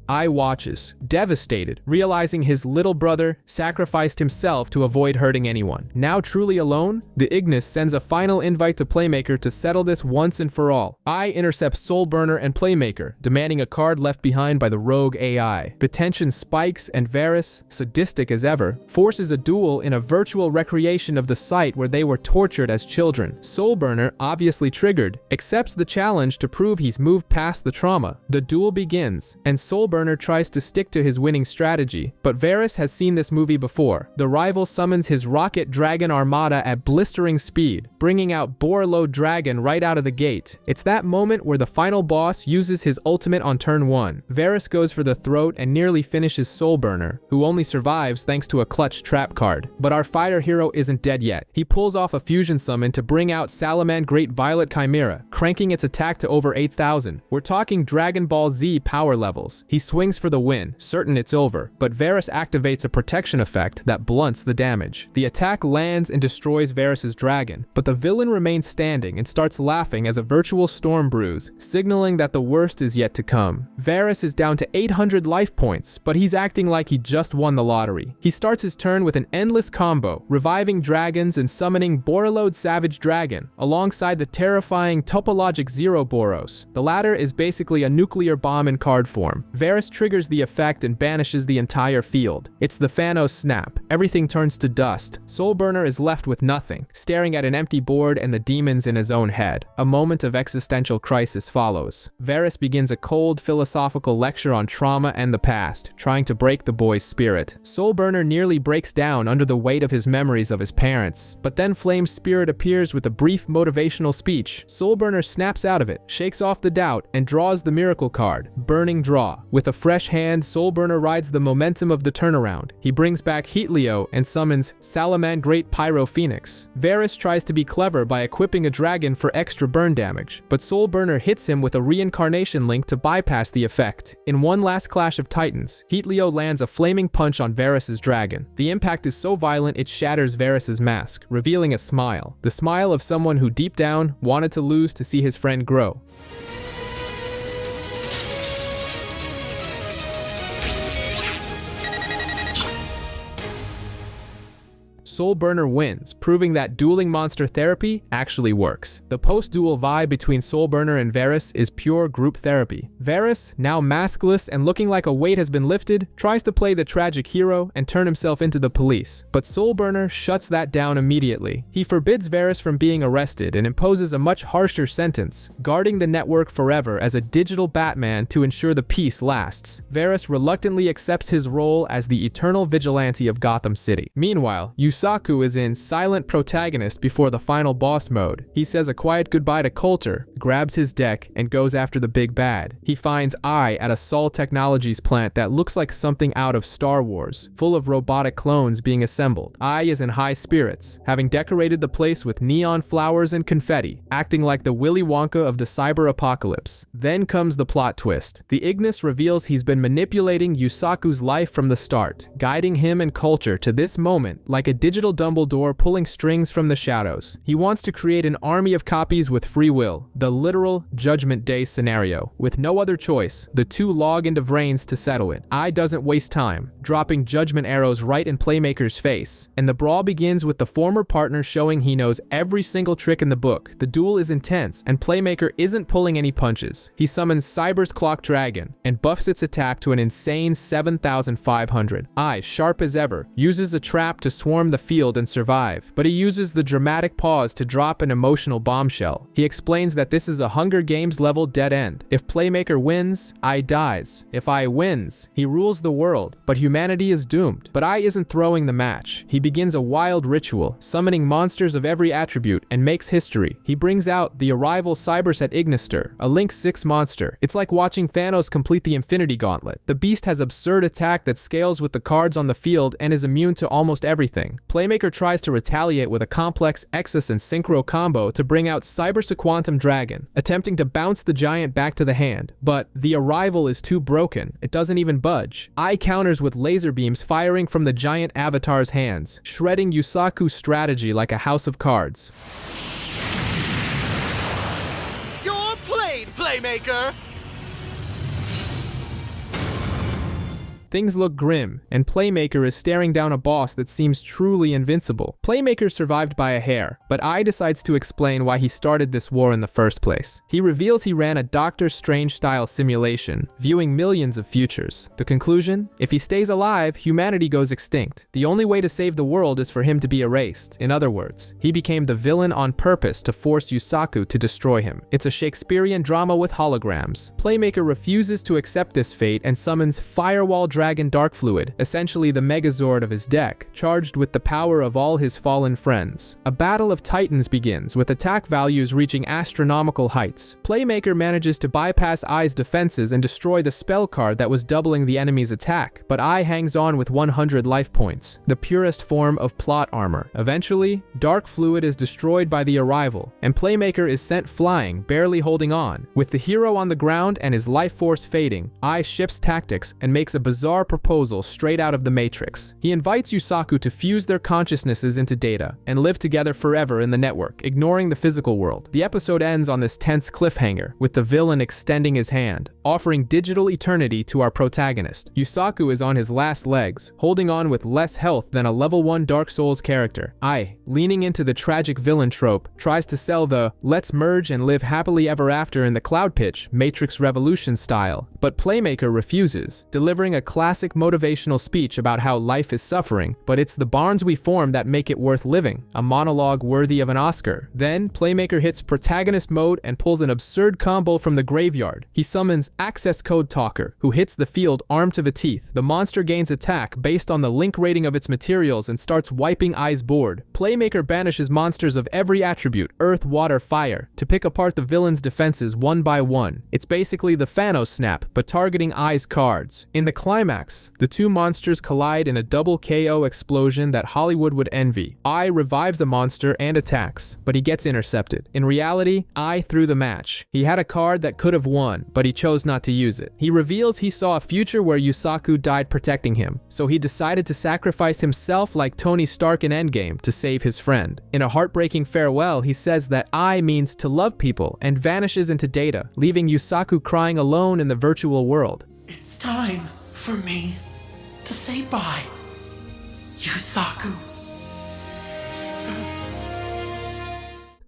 I watches, devastated, realizing his little brother sacrificed himself to avoid hurting anyone. Now truly alone, the Ignis sends a final invite to Playmaker to settle this once and for all. I intercepts Soulburner and Playmaker, demanding a card left behind by the rogue AI. The tension spikes and Varys, sadistic as ever, forces a duel in a virtual recreation of the site where they were tortured as children. Soulburner, obviously triggered, accepts the challenge to prove he's moved past the trauma. The duel begins, and Soulburner tries to stick to his winning strategy, but Varys has seen this movie before. The rival summons his Rocket Dragon Armada at blistering speed, bringing out Borload Dragon right out of the gate. It's that moment where the final boss uses his ultimate on turn 1. Varys goes for the throat and nearly finishes Soulburner, who only survives thanks to a clutch trap card. But our fire hero isn't dead yet. He pulls off a fusion summon to bring out Salaman Great Violet Chimera, cranking its attack to over 8,000. We're talking Dragon Ball Z power levels. He swings for the win, certain it's over, but Varys activates a protection effect that blunts the damage. The attack lands and destroys Varys' dragon, but the villain remains standing and starts laughing as a virtual storm brews, signaling that the worst is yet to come. Varys is down to 800 life points, but he's acting like he just won the lottery. He starts his turn with an endless combo, reviving dragons and summoning Borload Savage Dragon, alongside the terrifying Topologic Zero Boros. The latter is basically a nuclear bomb in card form. Varys triggers the effect and banishes the entire field. It's the Thanos snap. Everything turns to dust. Soulburner is left with nothing, staring at an empty board and the demons in his own head. A moment of existential crisis follows. Varys begins a cold philosophical lecture on trauma and the past, trying to break the boy's spirit. Soulburner nearly breaks down under the weight of his memories of his parents, but then Flame's spirit appears with a brief motivational speech. Soulburner snaps out of it, shakes off the doubt, and draws the miracle card, Burning Draw. With a fresh hand, Soulburner rides the momentum of the turnaround. He brings back Heatleo and summons Salaman Great Pyro Phoenix. Varys tries to be clever by equipping a dragon for extra burn damage, but Soulburner hits him with a reincarnation link to bypass the effect. In one last clash of titans, Heatleo lands a flaming punch on Varys' dragon. The impact is so violent it shatters Varys' mask, revealing a smile. The smile of someone who deep down wanted to lose to see his friend grow. Soul Burner wins, proving that dueling monster therapy actually works. The post-duel vibe between Soul Burner and Varys is pure group therapy. Varys, now maskless and looking like a weight has been lifted, tries to play the tragic hero and turn himself into the police, but Soul Burner shuts that down immediately. He forbids Varys from being arrested and imposes a much harsher sentence, guarding the network forever as a digital Batman to ensure the peace lasts. Varys reluctantly accepts his role as the eternal vigilante of Gotham City. Meanwhile, Yusaku is in silent protagonist before the final boss mode. He says a quiet goodbye to Coulter, grabs his deck, and goes after the big bad. He finds Ai at a Sol Technologies plant that looks like something out of Star Wars, full of robotic clones being assembled. Ai is in high spirits, having decorated the place with neon flowers and confetti, acting like the Willy Wonka of the cyber apocalypse. Then comes the plot twist. The Ignis reveals he's been manipulating Yusaku's life from the start, guiding him and Culture to this moment like a digital Dumbledore pulling strings from the shadows. He wants to create an army of copies with free will, the literal Judgment Day scenario. With no other choice, the two log into VRAINS to settle it. Ai doesn't waste time, dropping judgment arrows right in Playmaker's face, and the brawl begins with the former partner showing he knows every single trick in the book. The duel is intense, and Playmaker isn't pulling any punches. He summons Cyber's Clock Dragon and buffs its attack to an insane 7,500. Ai, sharp as ever, uses a trap to swarm the field and survive, but he uses the dramatic pause to drop an emotional bombshell. He explains that this is a Hunger Games level dead end. If Playmaker wins, Ai dies. If Ai wins, he rules the world, but humanity is doomed. But Ai isn't throwing the match. He begins a wild ritual, summoning monsters of every attribute, and makes history. He brings out the arrival Cyberset Ignister, a Link 6 monster. It's like watching Thanos complete the Infinity Gauntlet. The beast has absurd attack that scales with the cards on the field and is immune to almost everything. Playmaker tries to retaliate with a complex Exus and Synchro combo to bring out Cyberset Quantum Dragon, attempting to bounce the giant back to the hand, but the arrival is too broken. It doesn't even budge. Ai counters with laser beams firing from the giant avatar's hands, shredding Yusaku's strategy like a house of cards. You're played, Playmaker! Things look grim, and Playmaker is staring down a boss that seems truly invincible. Playmaker survived by a hair, but Ai decides to explain why he started this war in the first place. He reveals he ran a Doctor Strange-style simulation, viewing millions of futures. The conclusion? If he stays alive, humanity goes extinct. The only way to save the world is for him to be erased. In other words, he became the villain on purpose to force Yusaku to destroy him. It's a Shakespearean drama with holograms. Playmaker refuses to accept this fate and summons Firewall Dragon Dark Fluid, essentially the Megazord of his deck, charged with the power of all his fallen friends. A battle of titans begins, with attack values reaching astronomical heights. Playmaker manages to bypass Ai's defenses and destroy the spell card that was doubling the enemy's attack, but Ai hangs on with 100 life points, the purest form of plot armor. Eventually, Dark Fluid is destroyed by the arrival, and Playmaker is sent flying, barely holding on. With the hero on the ground and his life force fading, Ai shifts tactics and makes a bizarre proposal straight out of the Matrix. He invites Yusaku to fuse their consciousnesses into data and live together forever in the network, ignoring the physical world. The episode ends on this tense cliffhanger, with the villain extending his hand, offering digital eternity to our protagonist. Yusaku is on his last legs, holding on with less health than a level 1 Dark Souls character. Ai, leaning into the tragic villain trope, tries to sell the "let's merge and live happily ever after in the cloud pitch, Matrix Revolution style," but Playmaker refuses, delivering a classic motivational speech about how life is suffering, but it's the bonds we form that make it worth living, a monologue worthy of an Oscar. Then, Playmaker hits protagonist mode and pulls an absurd combo from the graveyard. He summons Access Code Talker, who hits the field armed to the teeth. The monster gains attack based on the link rating of its materials and starts wiping Ai's board. Playmaker banishes monsters of every attribute, earth, water, fire, to pick apart the villain's defenses one by one. It's basically the Thanos snap, but targeting Ai's cards. In the climax, the two monsters collide in a double KO explosion that Hollywood would envy. Ai revives the monster and attacks, but he gets intercepted. In reality, Ai threw the match. He had a card that could have won, but he chose not to use it. He reveals he saw a future where Yusaku died protecting him, so he decided to sacrifice himself like Tony Stark in Endgame to save his friend. In a heartbreaking farewell, he says that Ai means to love people and vanishes into data, leaving Yusaku crying alone in the virtual world. It's time for me to say bye, Yusaku.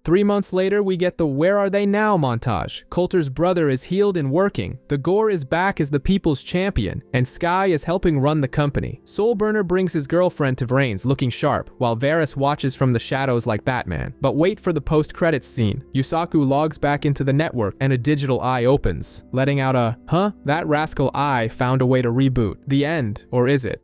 3 months later, we get the Where Are They Now montage. Coulter's brother is healed and working, the Gore is back as the people's champion, and Sky is helping run the company. Soulburner brings his girlfriend to VRAINS looking sharp, while Varys watches from the shadows like Batman. But wait for the post-credits scene. Yusaku logs back into the network and a digital eye opens, letting out a, "Huh? That rascal eye found a way to reboot." The end, or is it?